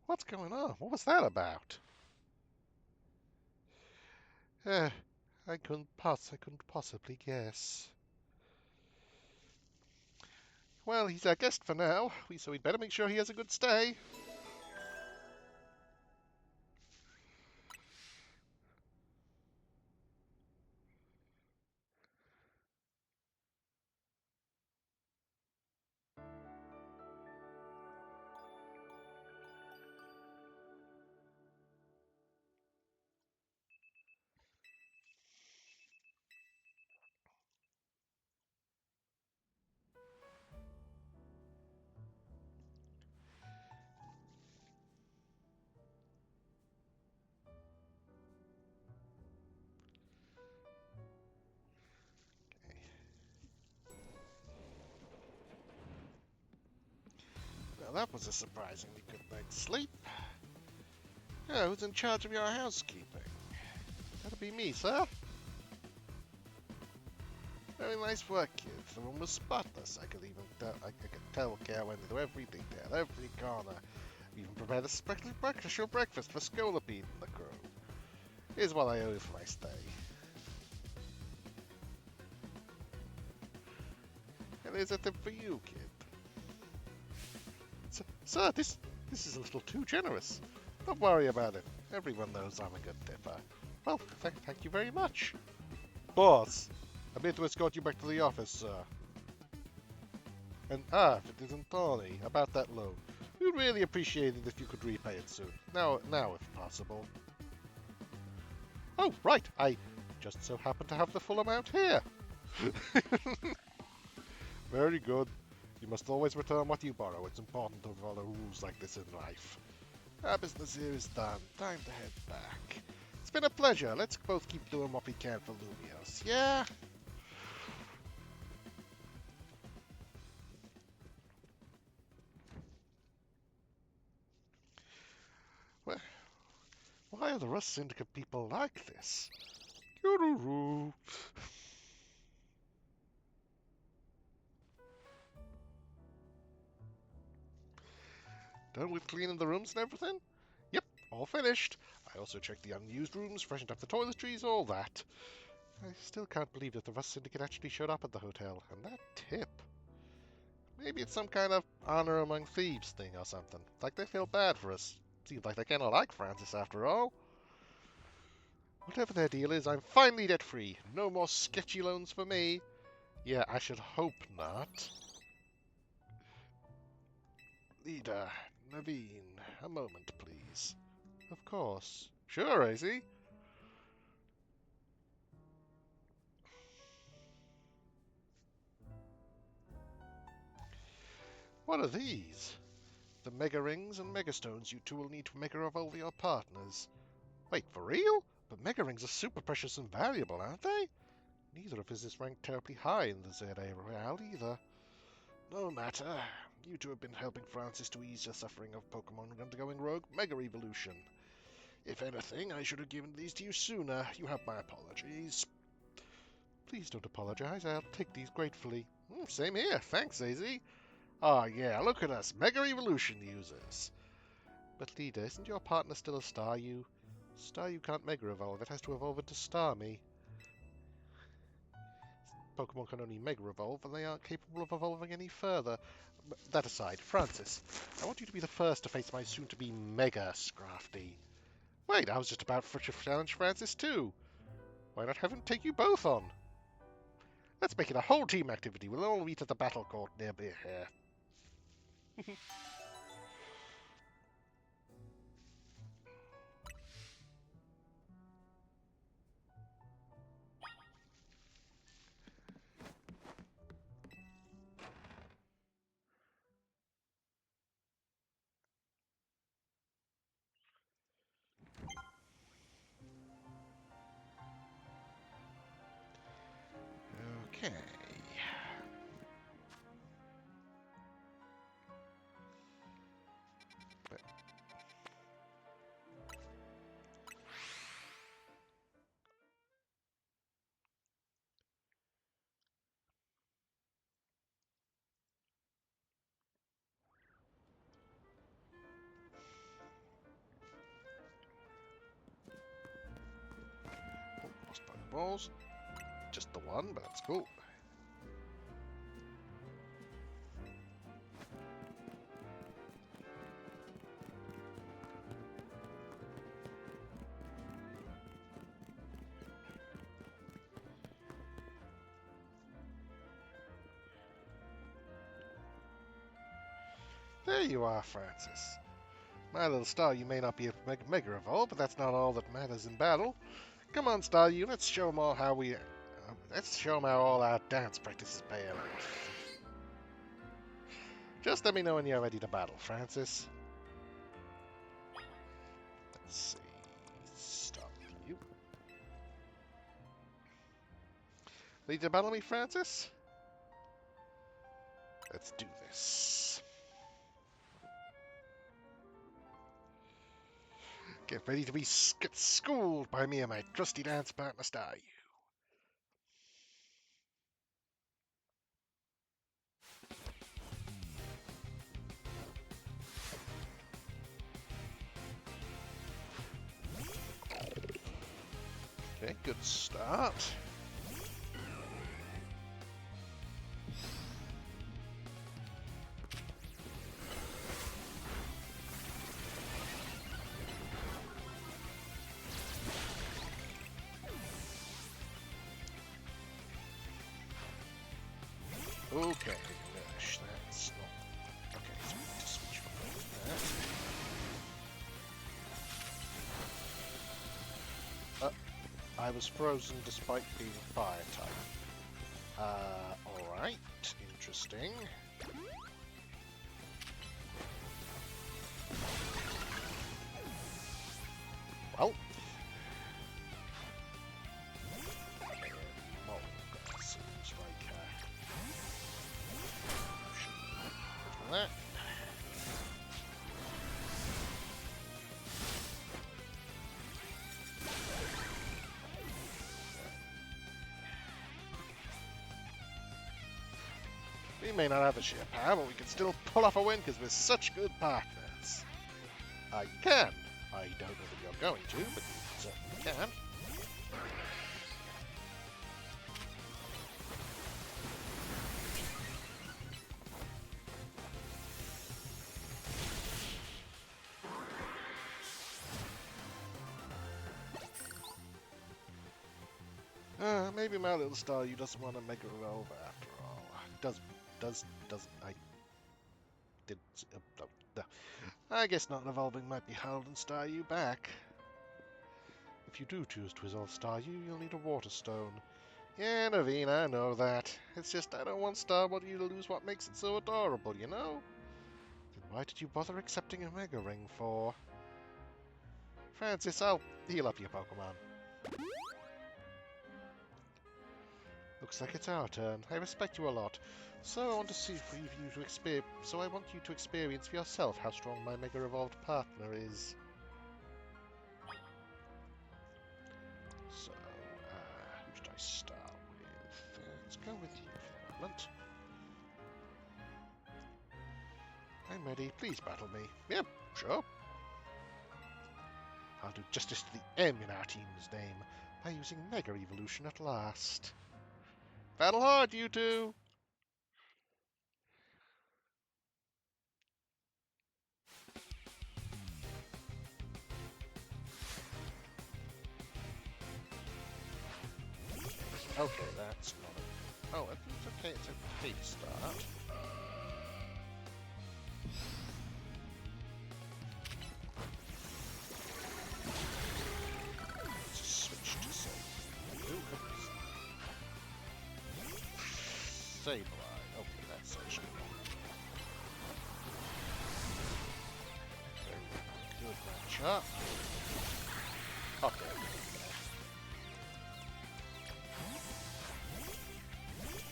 What's going on? What was that about? I couldn't possibly guess. Well, he's our guest for now, so we'd better make sure he has a good stay. Now that was a surprisingly good night's sleep. Yeah, who's in charge of your housekeeping? That'll be me, sir. Very nice work, kids. The room was spotless. I could even I could tell care went into every detail, every corner. We even prepared a special breakfast for Scolopede and the crew. Here's what I owe you for my stay. And here's a tip for you, kid. Sir, this is a little too generous. Don't worry about it. Everyone knows I'm a good tipper. Well, thank you very much. Boss, I'm here to escort you back to the office, sir. And if it isn't Tawny, about that loan. We'd really appreciate it if you could repay it soon. Now if possible. Oh, right, I just so happen to have the full amount here. Very good. You must always return what you borrow. It's important to follow rules like this in life. Our business here is done. Time to head back. It's been a pleasure. Let's both keep doing what we can for Lumios, yeah? Well, why are the Rust Syndicate people like this? Yoo-roo-roo. Done with cleaning the rooms and everything? Yep, all finished. I also checked the unused rooms, freshened up the toiletries, all that. I still can't believe that the Rust Syndicate actually showed up at the hotel. And that tip. Maybe it's some kind of honor among thieves thing or something. Like they feel bad for us. Seems like they kind of like Francis after all. Whatever their deal is, I'm finally debt-free. No more sketchy loans for me. Yeah, I should hope not. Leader, Naveen, a moment, please. Of course. Sure, AZ. What are these? The Mega Rings and Mega Stones you two will need to Mega Evolve your partners. Wait, for real? But Mega Rings are super precious and valuable, aren't they? Neither of us is ranked terribly high in the ZA Royale either. No matter. You two have been helping Francis to ease the suffering of Pokémon undergoing Rogue Mega Evolution. If anything, I should have given these to you sooner. You have my apologies. Please don't apologize. I'll take these gratefully. Same here. Thanks, AZ. Ah, yeah, look at us. Mega Evolution users. But, Leader, isn't your partner still a Staryu? Staryu can't Mega Evolve. It has to evolve into Starmie. Pokemon can only Mega Evolve, and they aren't capable of evolving any further. But that aside, Francis, I want you to be the first to face my soon-to-be Mega Scrafty. Wait, I was just about to challenge Francis too. Why not have him take you both on? Let's make it a whole team activity. We'll all meet at the battle court nearby here. Okay. Lost Pokeballs. Just the one, but that's cool. There you are, Francis. My little star, you may not be a Mega Evolve, but that's not all that matters in battle. Come on, Staryu, let's show 'em all how let's show 'em how all our dance practices pay off. Just let me know when you're ready to battle, Francis. Let's see. Stop you. Ready to battle me, Francis? Let's do this. Get ready to be get schooled by me and my trusty dance partner, Staryu. Okay, good start. Okay, gosh, that's not... Okay, so we need to switch from that. I was frozen despite being fire type. Alright, interesting. Well. Seems like, that. We may not have the sheer power, but we can still pull off a win because we're such good partners. You can. I don't know that you're going to, but you certainly can. maybe my little Staryu doesn't want to Mega Evolve after all. I did. No. I guess not evolving might be holding Staryu back. If you do choose to evolve Staryu, you'll need a Water Stone. Yeah, Naveen, I know that. It's just I don't want Staryu to lose what makes it so adorable, you know? Then why did you bother accepting a Mega Ring for? Francis, I'll heal up your Pokemon. Looks like it's our turn. I respect you a lot. So I want to see if you to experience. So I want you to experience for yourself how strong my Mega Evolved partner is. So, who should I start with? Let's go with you for the moment. I'm ready. Please battle me. Yep, sure. I'll do justice to the M in our team's name by using Mega Evolution at last. Battle hard, you two! Okay, that's not a... Oh, it's okay, it's okay to start. Sableye. Okay, that's actually very good matchup. Okay.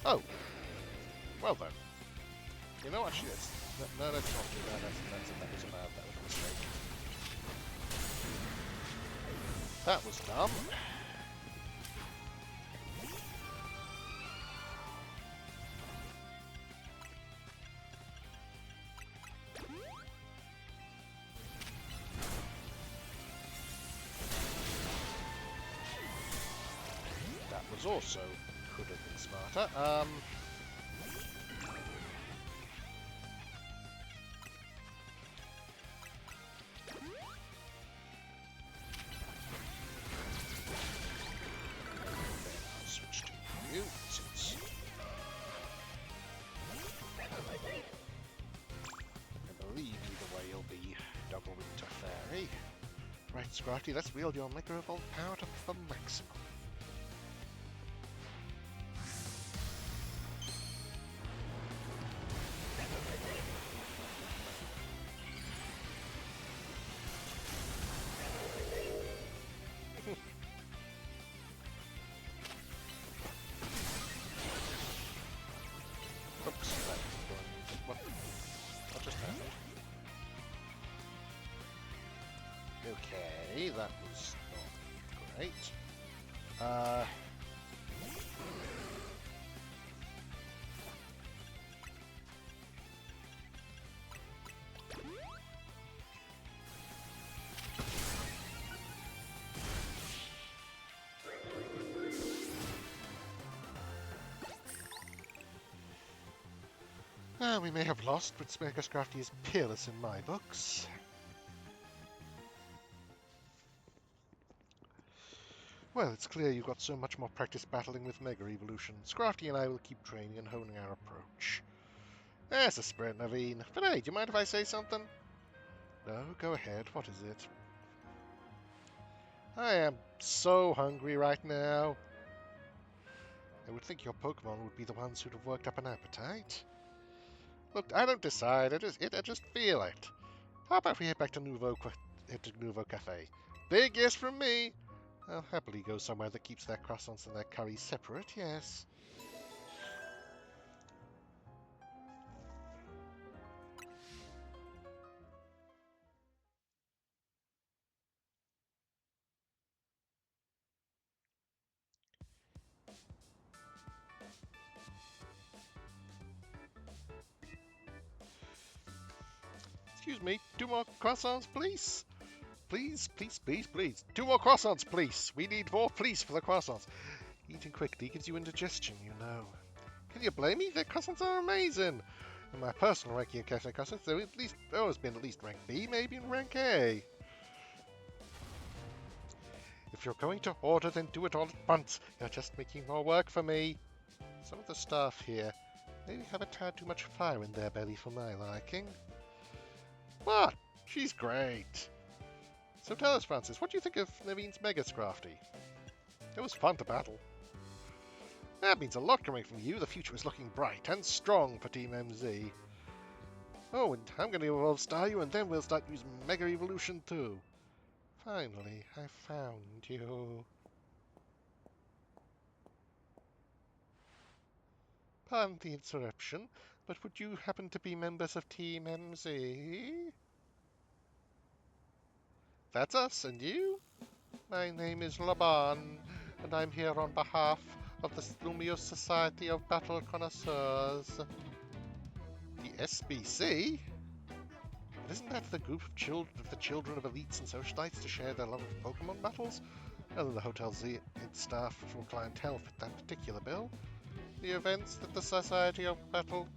Oh! Well then. You know, actually, no, let's not do that. That was a mistake. That was dumb. Also could have been smarter. I'll switch to you since I believe either way you'll be Double Winter Fairy. Right, Scrafty, let's wield your Mega Evolved power to the maximum. Okay, that was not great. We may have lost, but Smirker Scrafty is peerless in my books. Well, it's clear you've got so much more practice battling with Mega Evolution. Scrafty and I will keep training and honing our approach. There's a spirit, Naveen. But hey, do you mind if I say something? No, go ahead. What is it? I am so hungry right now. I would think your Pokemon would be the ones who'd have worked up an appetite. Look, I don't decide. I just feel it. How about we head back to Nouveau Cafe? Big yes from me. I'll happily go somewhere that keeps their croissants and their curries separate, yes. Excuse me, 2 more croissants, please? Please, please, please, please. 2 more croissants, please. We need more, please, for the croissants. Eating quickly gives you indigestion, you know. Can you blame me? The croissants are amazing. In my personal ranking of cafe croissants, they've always been at least rank B, maybe in rank A. If you're going to order, then do it all at once. You're just making more work for me. Some of the staff here maybe have a tad too much fire in their belly for my liking. But she's great. So tell us, Francis, what do you think of Naveen's Mega Scrafty? It was fun to battle. That means a lot coming from you. The future is looking bright and strong for Team MZ. Oh, and I'm going to evolve Staryu, and then we'll start using Mega Evolution too. Finally, I found you. Pardon the interruption, but would you happen to be members of Team MZ? That's us, and you? My name is Laban, and I'm here on behalf of the Lumio Society of Battle Connoisseurs. The SBC? But isn't that the group of the children of elites and socialites to share their love of Pokemon battles? Rather, the Hotel Z staff for clientele fit that particular bill. The events that the Society of Battle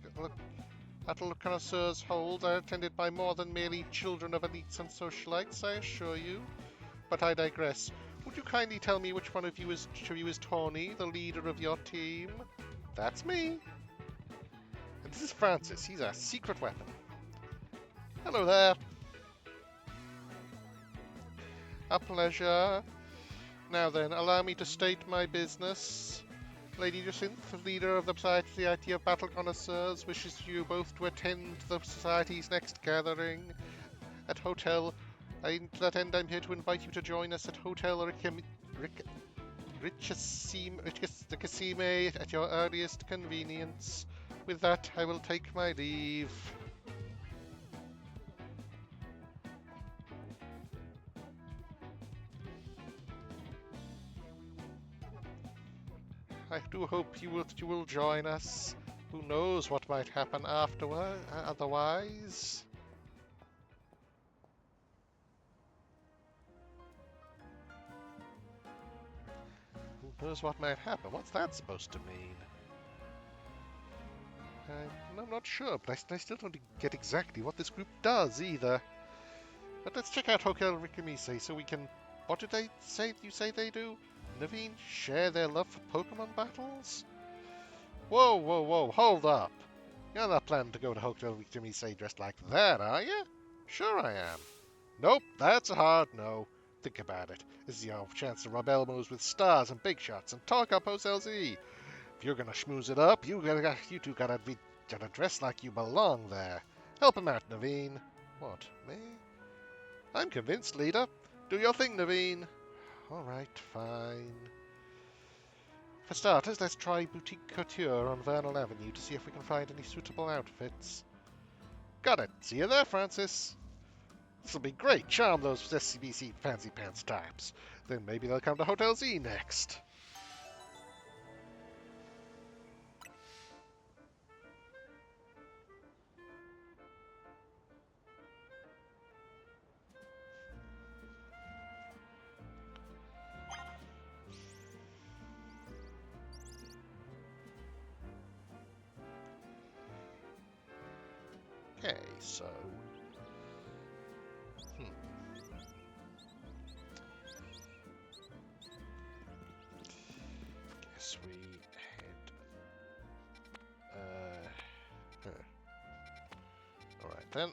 Connoisseurs holds are attended by more than merely children of elites and socialites, I assure you. But I digress. Would you kindly tell me which one of you is Tawny, the leader of your team? That's me. And this is Francis. He's our secret weapon. Hello there. A pleasure. Now then, allow me to state my business. Lady Jacinth, leader of the Society of Battle Connoisseurs, wishes you both to attend the Society's next gathering at Hotel. To that end, I'm here to invite you to join us at Hotel Ricasime at your earliest convenience. With that, I will take my leave. I do hope you will join us. Who knows what might happen afterward, otherwise? Who knows what might happen? What's that supposed to mean? I'm not sure, but I still don't get exactly what this group does either. But let's check out Hotel Rikamise so we can... What did they say? You say they do? Naveen, share their love for Pokemon battles? Whoa, whoa, whoa, hold up. You're not planning to go to Hotel Rikamise dressed like that, are you? Sure I am. Nope, that's a hard no. Think about it. This is your chance to rub elbows with stars and big shots and talk up Hotel Z. If you're gonna schmooze it up, you two gotta dress like you belong there. Help him out, Naveen. What, me? I'm convinced, leader. Do your thing, Naveen. Alright, fine. For starters, let's try Boutique Couture on Vernal Avenue to see if we can find any suitable outfits. Got it. See you there, Francis. This'll be great. Charm those SCBC fancy pants types. Then maybe they'll come to Hotel Z next. Okay, so... Guess we head... Alright then.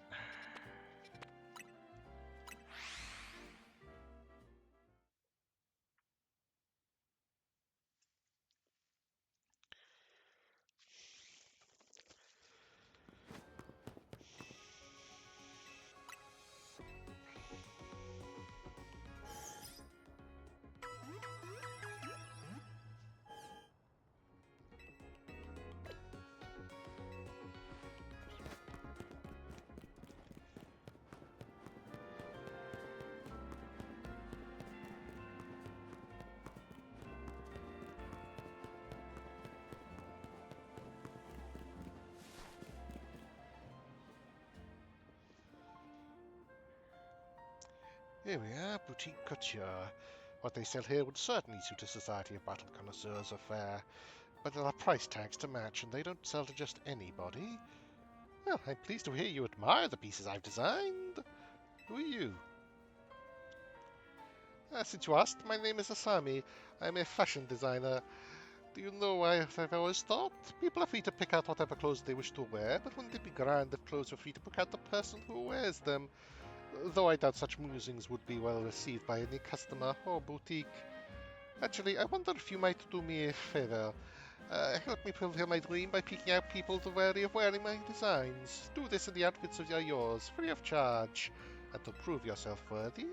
Here we are, Boutique Couture. What they sell here would certainly suit a Society of Battle Connoisseurs affair, but there are price tags to match, and they don't sell to just anybody. Well, I'm pleased to hear you admire the pieces I've designed. Who are you? Since you asked, my name is Asami. I'm a fashion designer. Do you know why I've always thought? People are free to pick out whatever clothes they wish to wear, but wouldn't it be grand if clothes were free to pick out the person who wears them? Though I doubt such musings would be well received by any customer or boutique. Actually, I wonder if you might do me a favor. Help me fulfill my dream by picking out people to wearing my designs. Do this in the outfits of yours, free of charge. And to prove yourself worthy,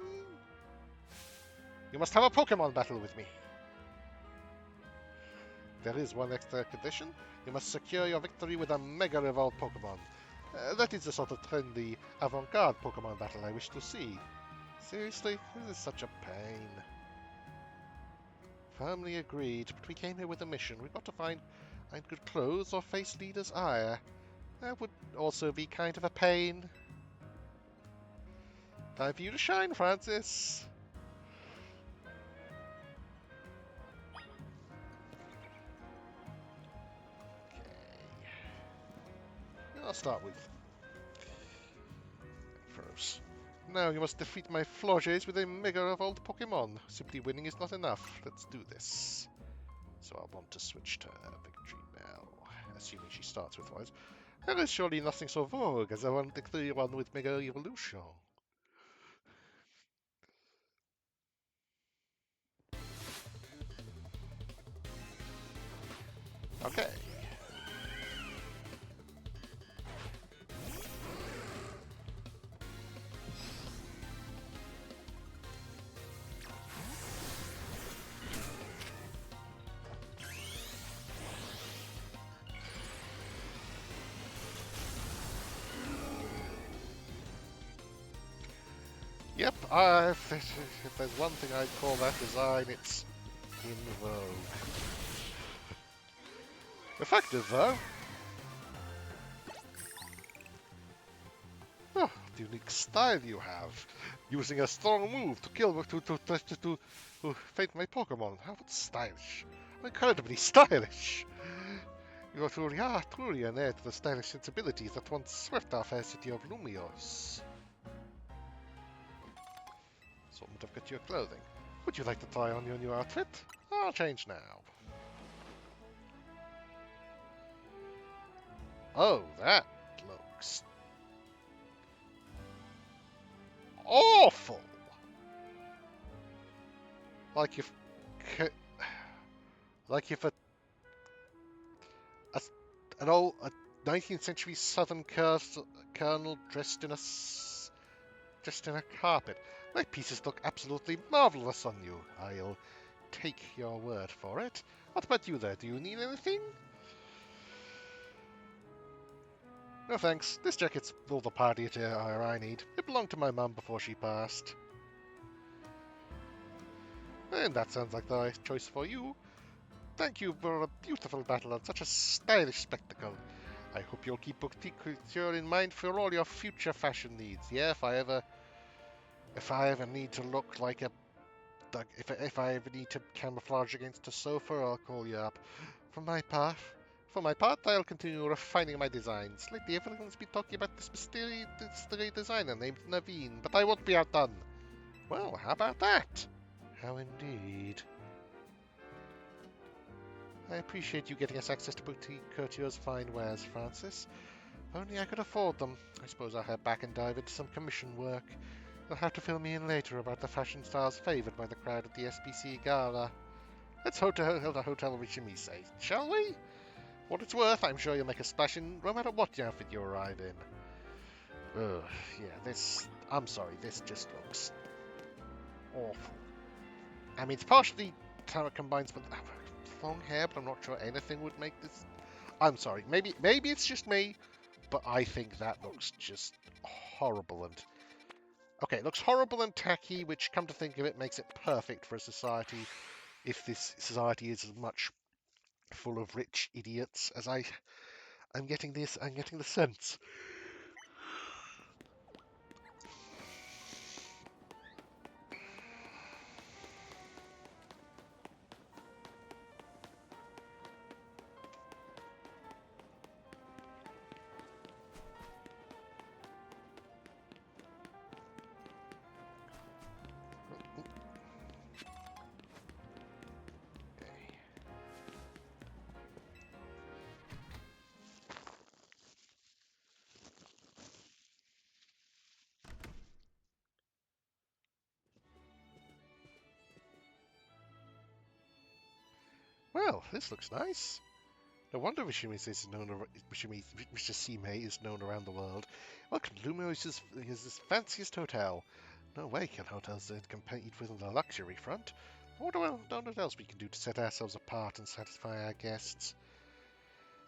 you must have a Pokémon battle with me. There is one extra condition. You must secure your victory with a Mega Evolved Pokémon. That is the sort of trendy, avant-garde Pokémon battle I wish to see. Seriously, this is such a pain. Firmly agreed, but we came here with a mission. We've got to find good clothes or face leader's ire. That would also be kind of a pain. Time for you to shine, Francis. Okay. I'll start with first. Now you must defeat my Florges with a Mega Evolved Pokemon. Simply winning is not enough. Let's do this. So I want to switch to Victory Bell, assuming she starts with words. There is surely nothing so vogue as a victory one with Mega Evolution. Okay. Yep, if there's one thing I'd call that design, it's in vogue. Effective, though. Oh, the unique style you have. Using a strong move to kill to faint my Pokemon. How stylish. Incredibly stylish. You are truly an heir to the stylish sensibilities that once swept our fair city of Lumios. Assortment of couture clothing. Would you like to try on your new outfit? I'll change now. Oh, that looks awful. Like if a 19th century Southern colonel dressed in a carpet. My pieces look absolutely marvelous on you. I'll take your word for it. What about you there? Do you need anything? No thanks. This jacket's all the party attire I need. It belonged to my mum before she passed. And that sounds like the right choice for you. Thank you for a beautiful battle and such a stylish spectacle. I hope you'll keep boutique couture in mind for all your future fashion needs. Yeah, if I ever need to look like a, if I ever need to camouflage against a sofa, I'll call you up. For my part, I'll continue refining my designs. Lately, everyone's been talking about this mysterious designer named Naveen, but I won't be outdone. Well, how about that? How indeed. I appreciate you getting us access to boutique couture's fine wares, Francis. If only I could afford them. I suppose I'll head back and dive into some commission work. You'll have to fill me in later about the fashion styles favoured by the crowd at the SBC Gala. Let's hotel Richimise, shall we? What it's worth, I'm sure you'll make a splash in no matter what outfit you arrive in. Ugh, yeah, I'm sorry, this just looks awful. I mean, it's partially how it combines with long hair, but I'm not sure anything would make this. I'm sorry, maybe it's just me, but I think that looks just horrible and. Okay, it looks horrible and tacky, which, come to think of it, makes it perfect for a society if this society is as much full of rich idiots as I'm getting the sense. Well, this looks nice. No wonder Mr. Sime is known around the world. Welcome to Lumo is his fanciest hotel. No way can hotels compete with the luxury front. I wonder what else we can do to set ourselves apart and satisfy our guests.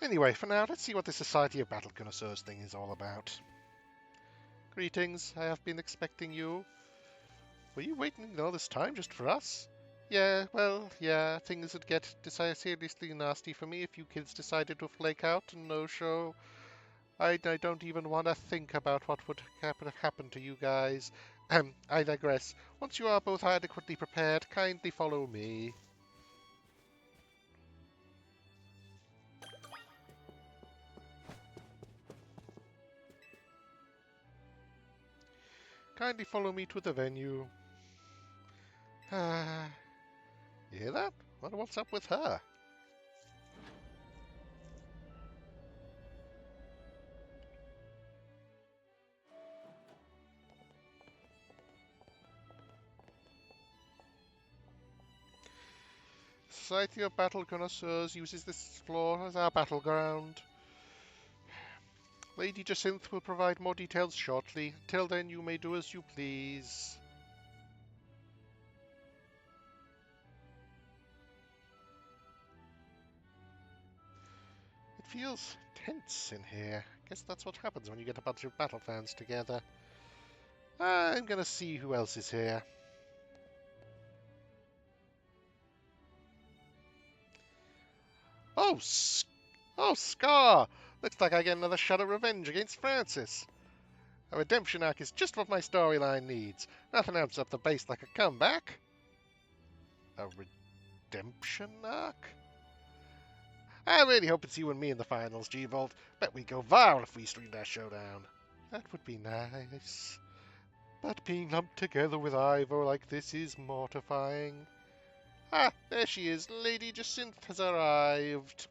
Anyway, for now, let's see what the Society of Battle Connoisseurs thing is all about. Greetings, I have been expecting you. Were you waiting all this time just for us? Yeah, well, yeah, things would get seriously nasty for me if you kids decided to flake out and no-show. I don't even want to think about what would happen to you guys. I digress. Once you are both adequately prepared, kindly follow me. Kindly follow me to the venue. You hear that? Wonder what's up with her? Society of Battle Connoisseurs uses this floor as our battleground. Lady Jacinthe will provide more details shortly. Till then, you may do as you please. It feels tense in here. Guess that's what happens when you get a bunch of battle fans together. I'm gonna see who else is here. Oh, Scar! Looks like I get another shot at revenge against Francis. A redemption arc is just what my storyline needs. Nothing amps up the base like a comeback. A redemption arc? I really hope it's you and me in the finals, G-Volt. Bet we go viral if we stream that showdown. That would be nice. But being lumped together with Ivor like this is mortifying. Ah, there she is. Lady Jacinthe has arrived.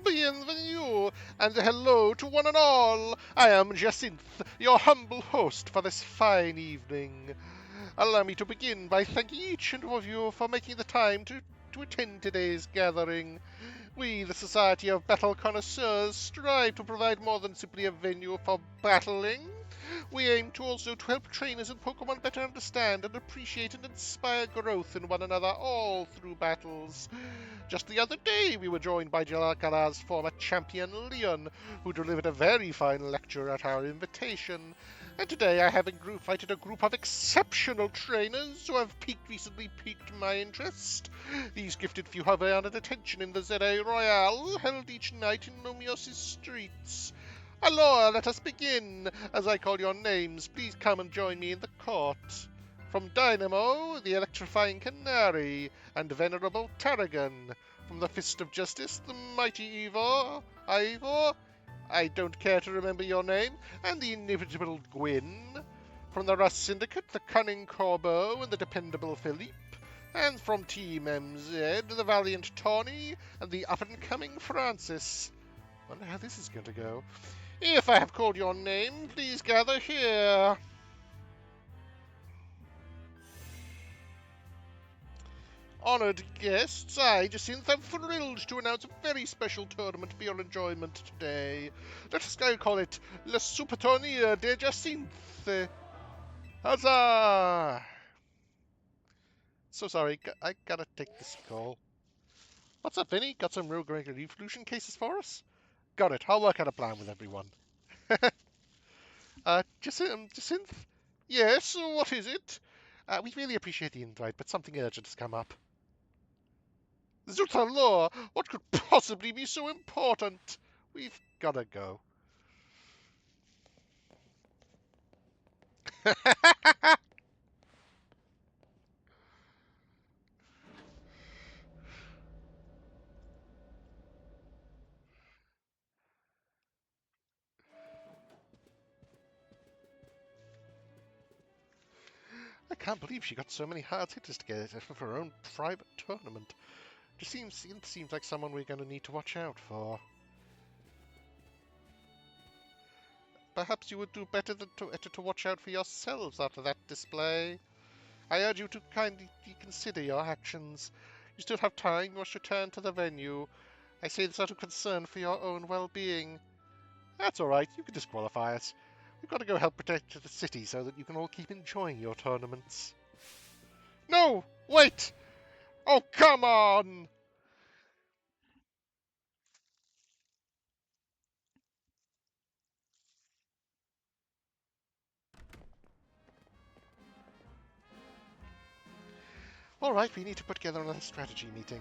Bienvenue, and hello to one and all. I am Jacinthe, your humble host for this fine evening. Allow me to begin by thanking each and all of you for making the time to attend today's gathering. We, the Society of Battle Connoisseurs, strive to provide more than simply a venue for battling. We aim to also to help trainers in Pokémon better understand and appreciate and inspire growth in one another all through battles. Just the other day, we were joined by Jalakala's former champion, Leon, who delivered a very fine lecture at our invitation. And today I have invited a group of exceptional trainers who have recently piqued my interest. These gifted few have earned attention in the ZA Royale, held each night in Nomios' streets. Allora, let us begin. As I call your names, please come and join me in the court. From Dynamo, the electrifying Canary, and venerable Tarragon. From the Fist of Justice, the mighty Ivor, I don't care to remember your name, and the inimitable Gwyn. From the Rust Syndicate, the cunning Corbeau and the dependable Philippe. And from Team MZ, the valiant Tawny and the up-and-coming Francis. Wonder how this is going to go. If I have called your name, please gather here. Honoured guests, I, Jacinthe, am thrilled to announce a very special tournament for your enjoyment today. Let us call it Le Super Tourneur de Jacinthe. Huzzah! So sorry, I gotta take this call. What's up, Vinny? Got some real great evolution cases for us? Got it. I'll work out a plan with everyone. Jacinthe? Yes, what is it? We really appreciate the invite, but something urgent has come up. Zutalor, what could possibly be so important? We've gotta go. I can't believe she got so many hard hitters together for her own private tournament. It seems like someone we're going to need to watch out for. Perhaps you would do better than to watch out for yourselves after that display. I urge you to kindly reconsider your actions. You still have time. You must return to the venue. I say this out of concern for your own well-being. That's all right. You can disqualify us. We've got to go help protect the city so that you can all keep enjoying your tournaments. No! Wait! Oh, come on! All right, we need to put together another strategy meeting.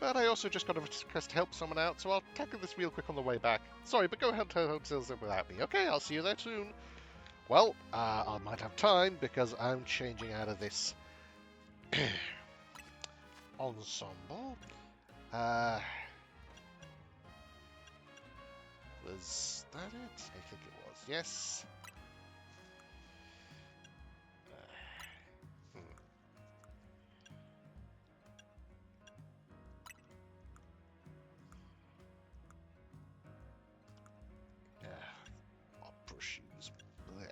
But I also just got a request to help someone out, so I'll tackle this real quick on the way back. Sorry, but go ahead to hotels without me. Okay, I'll see you there soon. Well, I might have time because I'm changing out of this ensemble. Was that it? I think it was. Yes. Hmm. Opera shoes. Blech.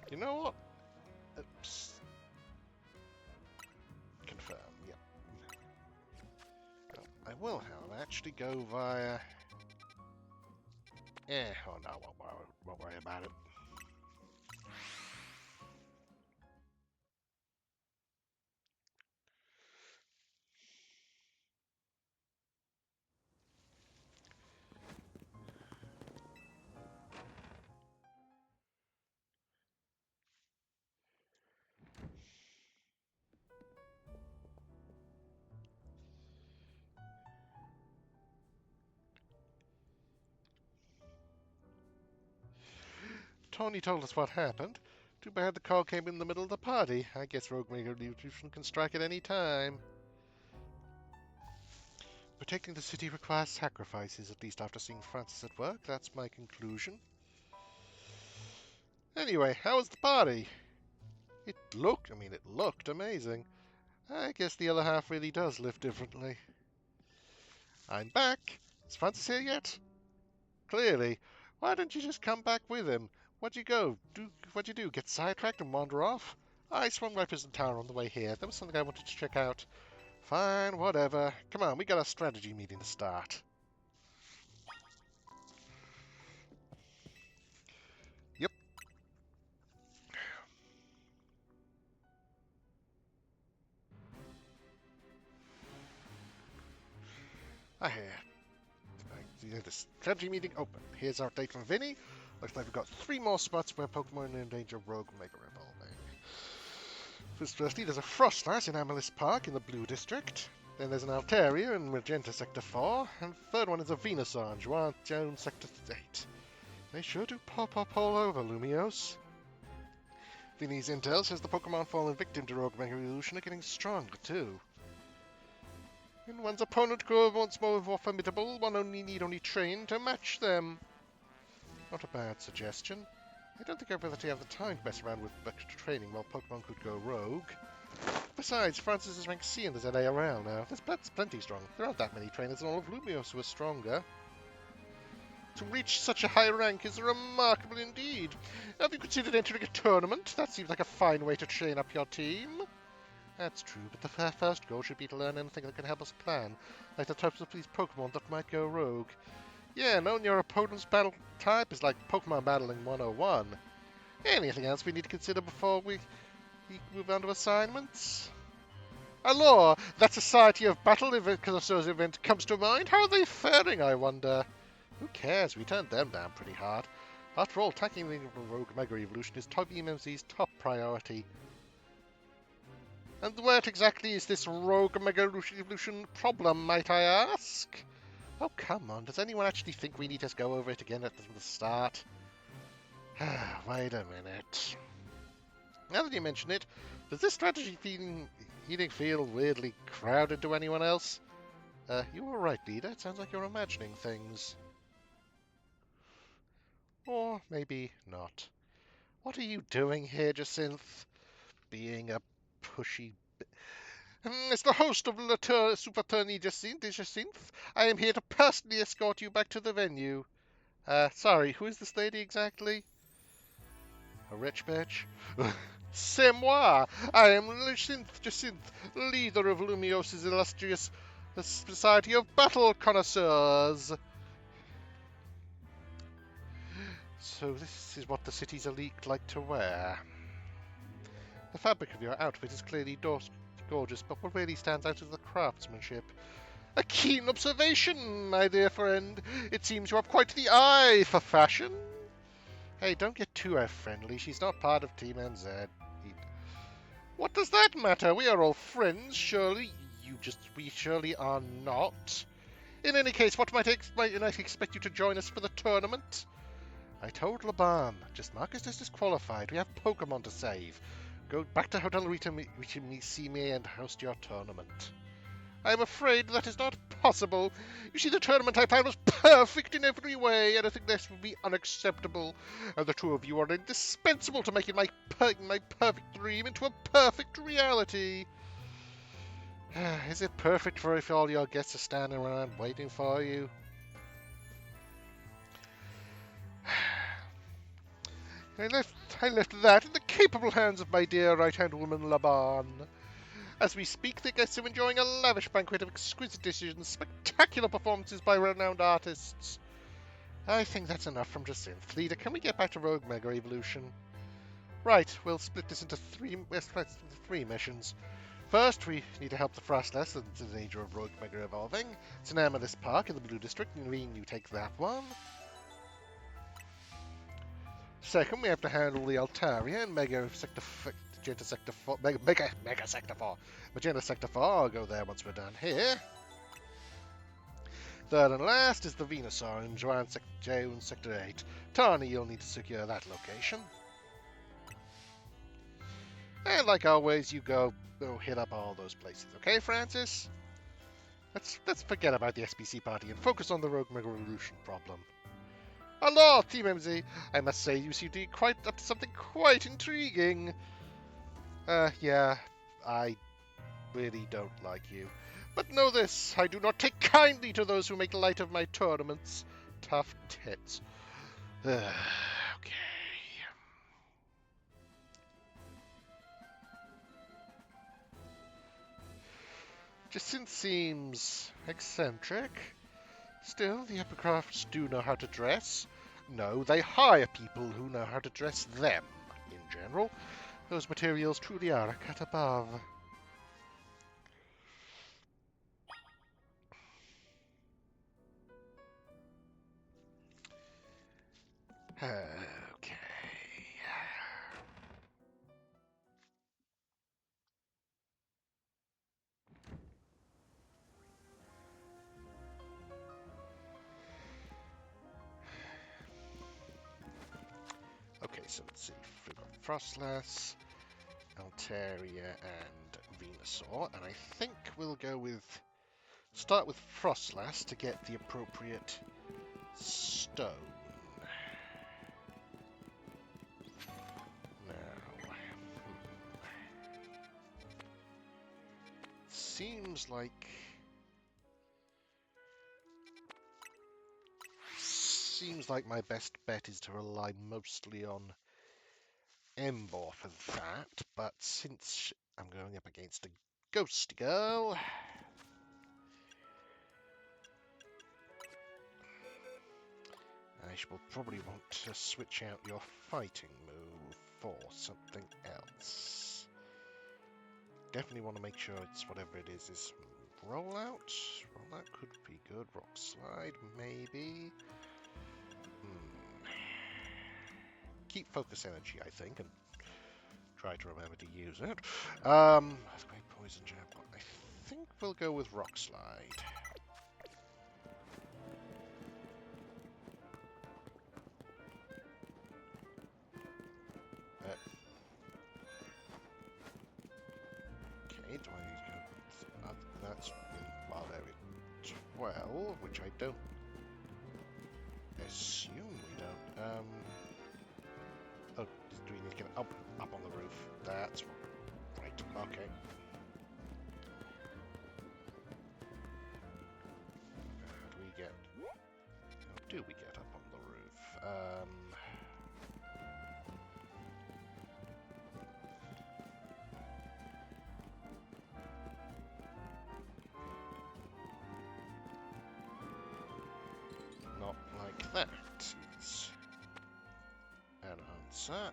You know what? Oops. Confirm. Yep. I will, however, actually go via. Oh no, won't worry about it. Tony told us what happened. Too bad the call came in the middle of the party. I guess Rogue Revolution can strike at any time. Protecting the city requires sacrifices, at least after seeing Francis at work. That's my conclusion. Anyway, how was the party? It looked amazing. I guess the other half really does live differently. I'm back. Is Francis here yet? Clearly. Why don't you just come back with him? What'd you do? Get sidetracked and wander off? I swung right past the tower on the way here. There was something I wanted to check out. Fine, whatever. Come on, we got a strategy meeting to start. Yep. I hear. The strategy meeting open. Here's our update from Vinny. Looks like we've got 3 more spots where Pokemon in danger Rogue Mega Evolving. Firstly, there's a Frostlass in Amethyst Park in the Blue District. Then there's an Altaria in Magenta Sector 4. And the third one is a Venusaur in Juan Jones Sector 8. They sure do pop up all over, Lumios. Vinny's intel says the Pokemon fallen victim to Rogue Mega Evolution are getting stronger, too. When one's opponent grows once more formidable, one need only train to match them. Not a bad suggestion. I don't think I really have the time to mess around with extra training while Pokemon could go rogue. Besides, Francis is ranked C in the ZARL now. That's plenty strong. There aren't that many trainers in all of Lumios who are stronger. To reach such a high rank is remarkable indeed. Have you considered entering a tournament? That seems like a fine way to train up your team. That's true, but the first goal should be to learn anything that can help us plan, like the types of these Pokemon that might go rogue. Yeah, knowing your opponent's battle type is like Pokemon battling 101. Anything else we need to consider before we move on to assignments? Allure, that Society of Battle event comes to mind. How are they faring, I wonder? Who cares? We turned them down pretty hard. After all, tackling the Rogue Mega Evolution is TMZ's top priority. And what exactly is this Rogue Mega Evolution problem, might I ask? Oh, come on. Does anyone actually think we need to go over it again at the start? Wait a minute. Now that you mention it, does this strategy meeting feel weirdly crowded to anyone else? You were right, leader. It sounds like you're imagining things. Or maybe not. What are you doing here, Jacinth? Being a pushy... As the host of Super Tourney Jacinth, I am here to personally escort you back to the venue. Sorry, who is this lady exactly? A rich bitch? C'est moi! I am Jacinth, leader of Lumios's illustrious Society of Battle Connoisseurs. So this is what the city's elite like to wear. The fabric of your outfit is clearly gorgeous, but what really stands out is the craftsmanship. A keen observation, my dear friend. It seems you have quite the eye for fashion. Hey, don't get too friendly. She's not part of Team NZ. What does that matter? We are all friends, surely. We surely are not. In any case, what might I expect you to join us for the tournament? I told Laban, just mark us as disqualified. We have Pokémon to save. Go back to Hotel Rita, see me and host your tournament. I am afraid that is not possible. You see, the tournament I planned was perfect in every way. Anything less would be unacceptable. And the two of you are indispensable to making my perfect dream into a perfect reality. Is it perfect for if all your guests are standing around waiting for you? I left that in the capable hands of my dear right-hand woman, Laban. As we speak, the guests are enjoying a lavish banquet of exquisite dishes and spectacular performances by renowned artists. I think that's enough from Jacinth. Leader, can we get back to Rogue Mega Evolution? Right, we'll split this into three missions. First, we need to help the Frostless in the danger of Rogue Mega evolving. It's an Amethyst Park in the Blue District, and you take that one. Second, we have to handle the Altaria and Mega Sector 4. Magenta Sector 4. I'll go there once we're done here. Third and last is the Venusaur in Joan Sector 8. Tani, you'll need to secure that location. And like always, you go hit up all those places. Okay, Francis? Let's forget about the SBC party and focus on the Rogue Mega Evolution problem. Hello, Team MZ. I must say, you seem to be up to something quite intriguing. Yeah, I really don't like you. But know this, I do not take kindly to those who make light of my tournaments. Tough tits. Okay. Jacinth seems eccentric. Still, the upper crafts do know how to dress. No, they hire people who know how to dress them, in general. Those materials truly are a cut above. Okay. Okay, so let's see. We've got Frostless, Altaria, and Venusaur, and I think we'll go with... Start with Frostless to get the appropriate stone. Now, seems like my best bet is to rely mostly on Embor for that, but since I'm going up against a ghost girl, I will probably want to switch out your fighting move for something else. Definitely want to make sure it's whatever it is rollout. Rollout could be good. Rock slide, maybe. Keep focus energy, I think, and try to remember to use it. Earthquake, poison jab. I think we'll go with rock slide. Okay, do I need to go? That's while there is 12, which I don't assume we don't. Oh, do we need to get up on the roof? That's right. Okay. sir.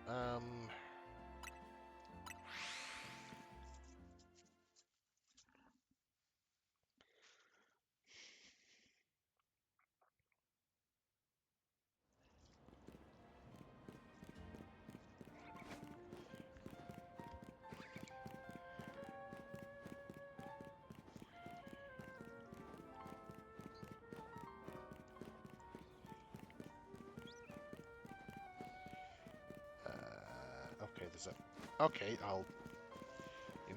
Okay, there's a... Okay,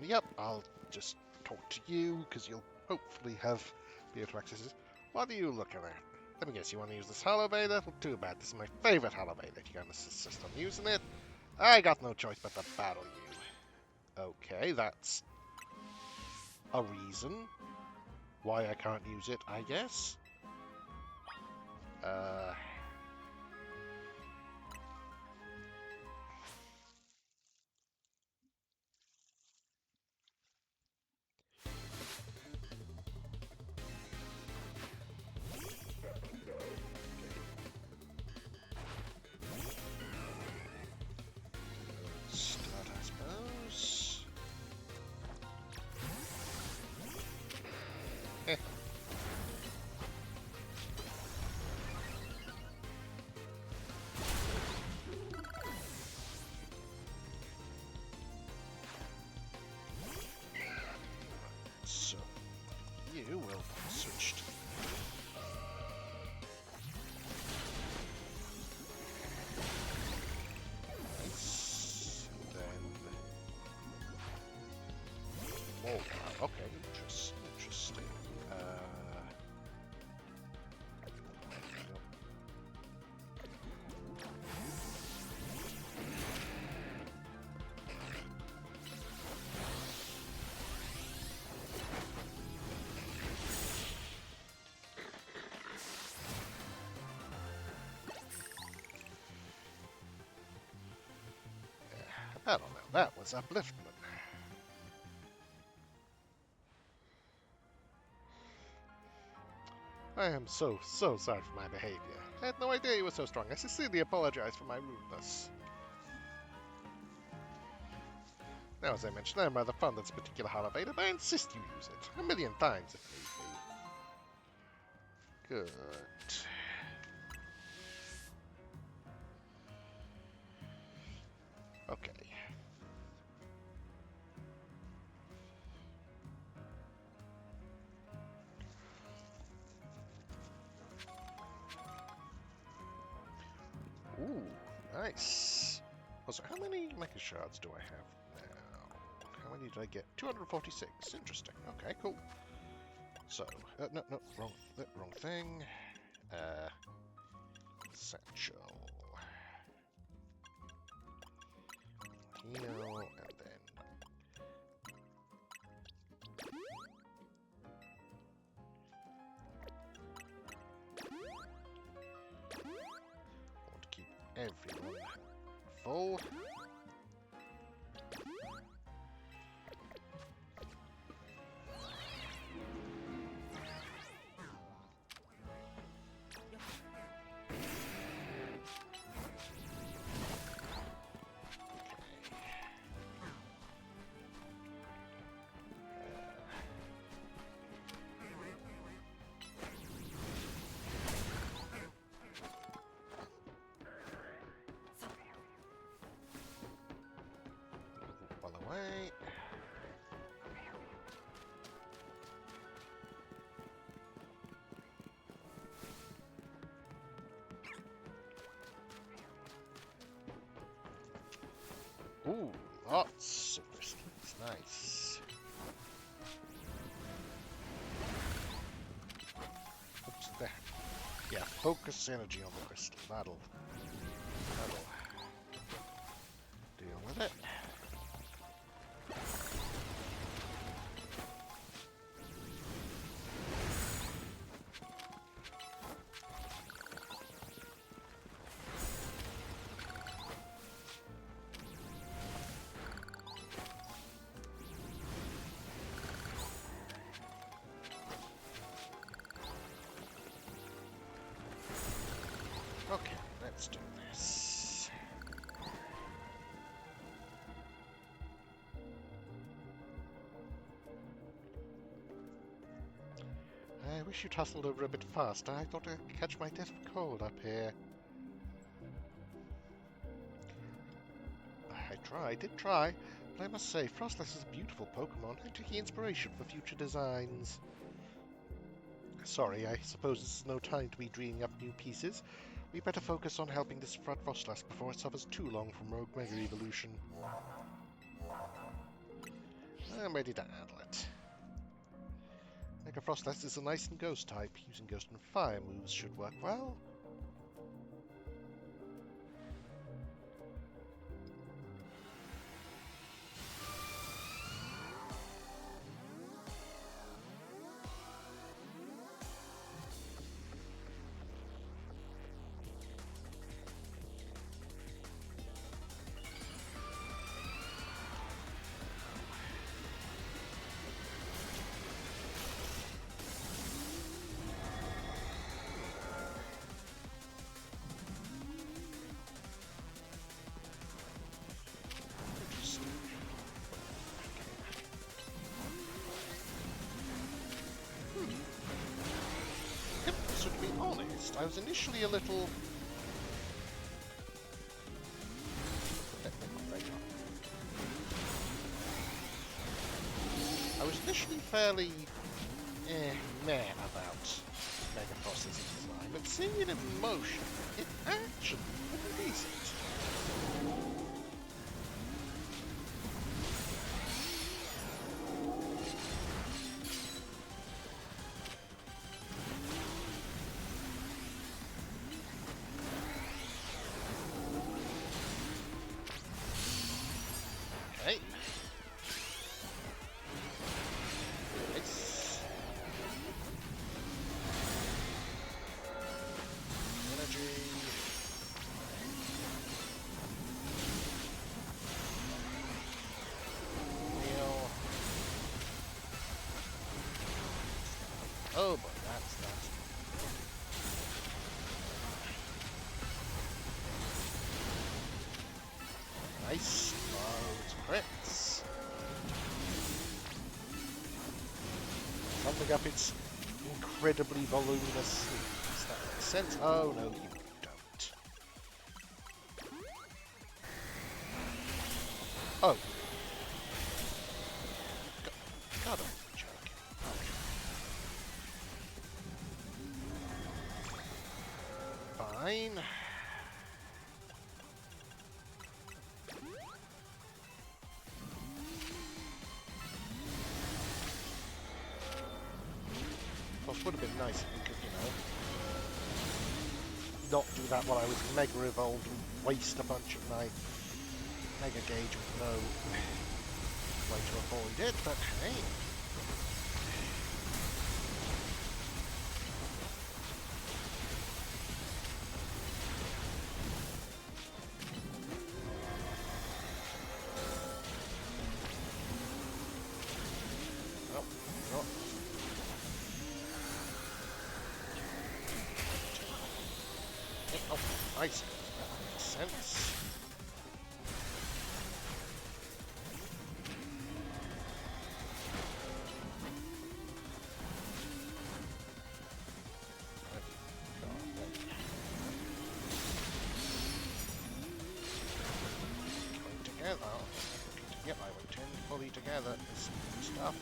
Yep, I'll just talk to you, because you'll hopefully be able to access this. What are you looking at? Let me guess, you want to use this hollow beta? Well, too bad, this is my favorite hollow beta. If you're going to insist on using it, I got no choice but to battle you. Okay, that's a reason why I can't use it, I guess. Start, I suppose. Eh. So, you will switch to... Nice. And then... Oh, okay, interesting. I don't know, that was upliftment. I am so sorry for my behavior. I had no idea you were so strong. I sincerely apologize for my rudeness. Now, as I mentioned, I'm rather fond of this particular hollow beta, but I insist you use it. 1,000,000 times if need be. Good. Okay. Ooh, nice. Also, how many mecha shards do I have now? How many did I get? 246. Interesting. Okay, cool. So, no, wrong thing. Satchel. Heal, and then... I want to keep everyone full. Well away. Ooh, lots of crystals. Nice. Oops, there. Yeah, focus energy on the crystal. That'll deal with it. Okay, let's do this. I wish you'd hustled over a bit faster. I thought I'd catch my death of cold up here. I did try, but I must say, Frostless is a beautiful Pokémon. I'm taking inspiration for future designs. Sorry, I suppose this is no time to be dreaming up new pieces. We better focus on helping this Frostless before it suffers too long from Rogue Mega Evolution. I'm ready to handle it. Mega Frostless is an Ice and Ghost type. Using Ghost and Fire moves should work well. So to be honest, I was initially a little... I was initially fairly meh about Mega Frost's design, but seeing it in motion, it actually pretty decent. Okay. Nice. Energy. Heal. Oh boy, that's nasty. Nice. Loads of crits. Summing up its incredibly voluminous sleeve. Does that make sense? Oh, no, you don't. Oh. God, I'm a joke. Fine. Would have been nice if we could, not do that while I was Mega Evolved and waste a bunch of my Mega Gauge with no way to avoid it, but hey. Oh, no. Oh, nice. That makes sense. Going together. Looking to get my way 10 fully together is good stuff.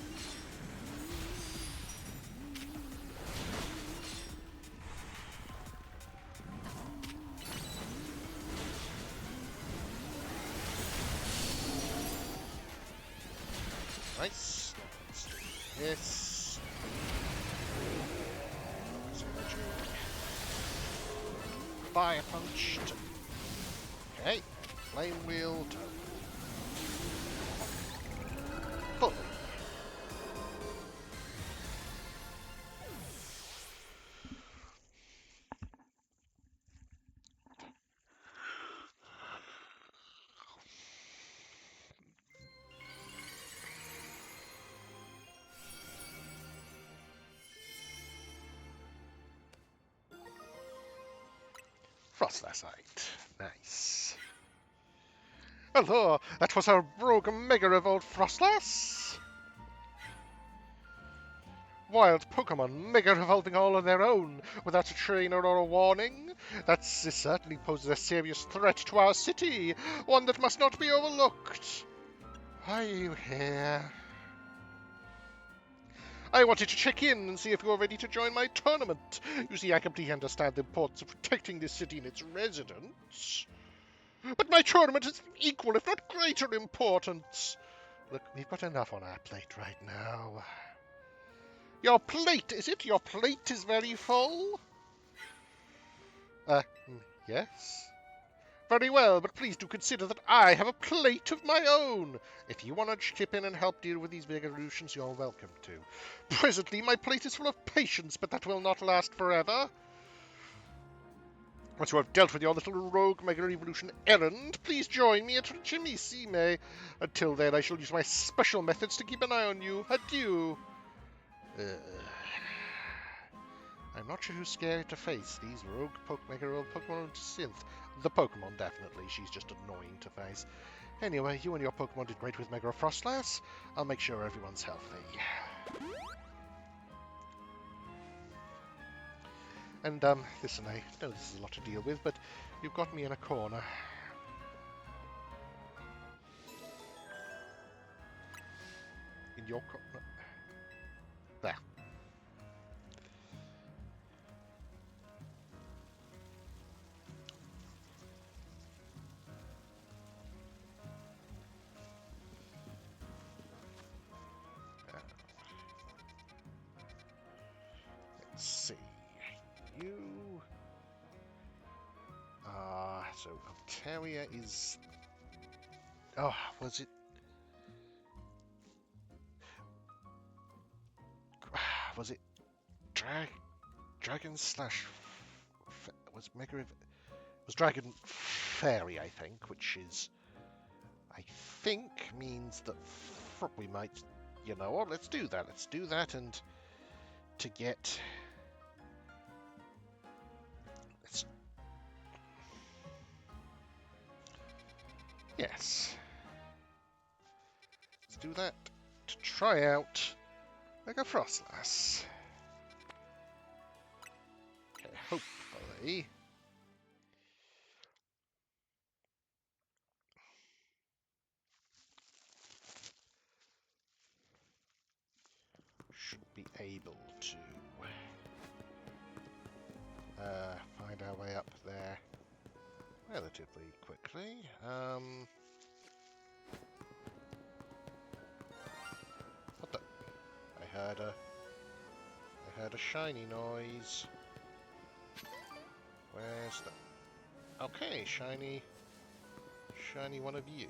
Nice. Let's do this. Fire punched. Okay. Flame wheel. Fully. Frostlasite. Nice. Hello, that was our rogue Mega Revolt Frostlass. wild Pokémon mega-evolving all on their own without a trainer or a warning. This certainly poses a serious threat to our city, one that must not be overlooked. Are you here? I wanted to check in and see if you were ready to join my tournament. You see, I completely understand the importance of protecting this city and its residents. But my tournament is equal, if not greater importance. Look, we've got enough on our plate right now. Your plate, is it? Your plate is very full? Yes? Very well, but please do consider that I have a plate of my own. If you want to chip in and help deal with these big evolutions, you're welcome to. Presently, my plate is full of patience, but that will not last forever. Once you have dealt with your little rogue mega-evolution errand, please join me at Chimmy. Until then, I shall use my special methods to keep an eye on you. Adieu. I'm not sure who's scary to face, these rogue mega-evolved Pokemon or Synth. The Pokemon, definitely. She's just annoying to face. Anyway, you and your Pokemon did great with Mega Frostlass. I'll make sure everyone's healthy. And, listen, I know this is a lot to deal with, but you've got me in a corner. In your corner. There. Let's see. You... so Altaria is... Oh, was it... Was it... Dragon slash... Was Mega... Was Dragon Fairy, I think, which is... I think means that we might... You know what, let's do that. Let's do that, and to get... Yes. Let's do that to try out Mega Frostlass. Okay, hopefully. Should be able to find our way up there relatively quickly. What the? I heard a shiny noise. Where's the? Okay, shiny one of you.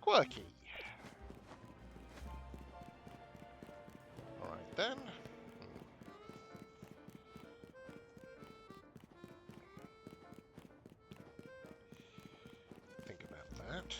Quirky. Alright then. Think about that.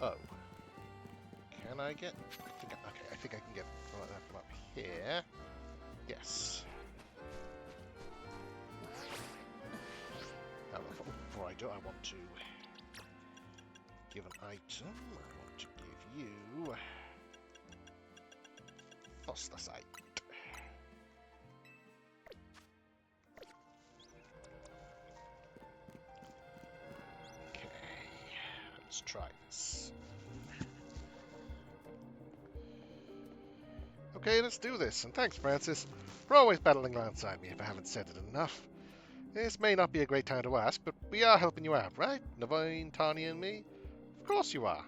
Oh. Can I get... I think I can get from up here. Yes. Now, before I do, I want to give an item. I want to give you... Phosphorite. Okay. Let's try this. Okay, let's do this. And thanks, Francis, for always battling alongside me if I haven't said it enough. This may not be a great time to ask, but we are helping you out, right? Navine, Tanya, and me? Of course you are.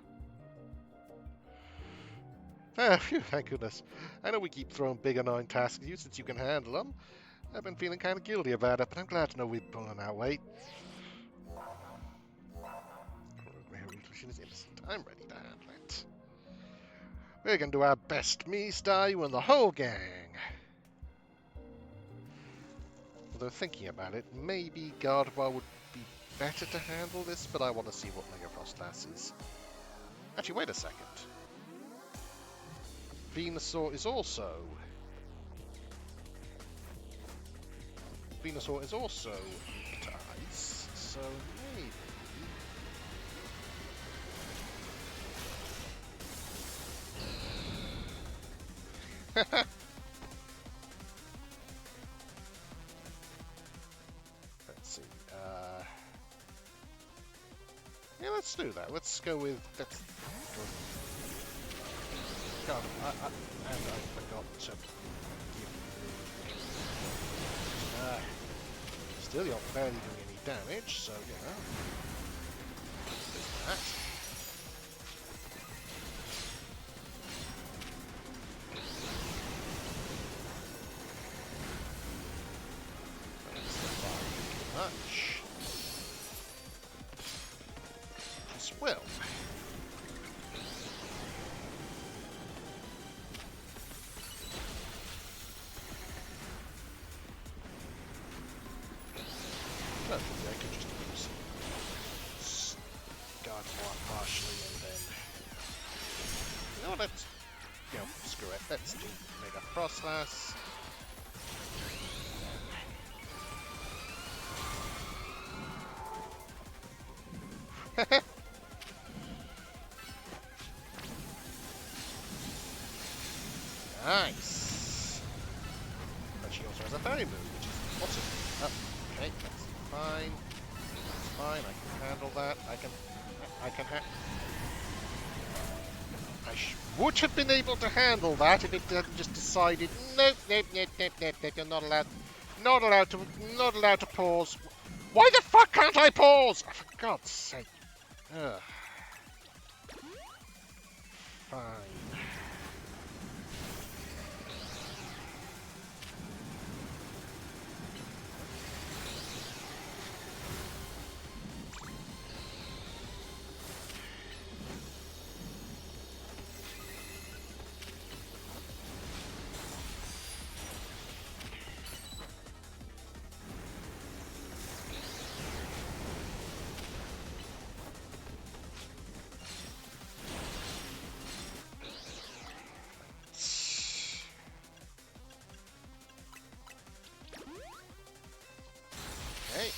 Ah, phew, thank goodness. I know we keep throwing big annoying tasks at you since you can handle them. I've been feeling kind of guilty about it, but I'm glad to know we're pulling our weight. suspicion is innocent. I'm ready to handle it. We're going to do our best. Me, Star, you, and the whole gang. Although thinking about it, maybe Gardevoir would be better to handle this, but I want to see what Mega Frostlass is. Actually, wait a second. Venusaur is also... Venusaur is also weak to ice, so maybe... Let's see. Yeah, let's do that. Let's go with... God, and I forgot to give still, you're barely doing any damage, so, you know. There's that. Much. As well. No, I could just use Gardevoir partially and then... You know what, let's... You know, screw it. Let's do Mega Frostlass. Nice! But she also has a fairy move, which is awesome. Oh, okay, that's fine. That's fine, I can handle that. I would have been able to handle that if it hadn't just decided, nope, you're not allowed to pause. Why the fuck can't I pause? Oh, for God's sake. Ugh. Fine. Okay.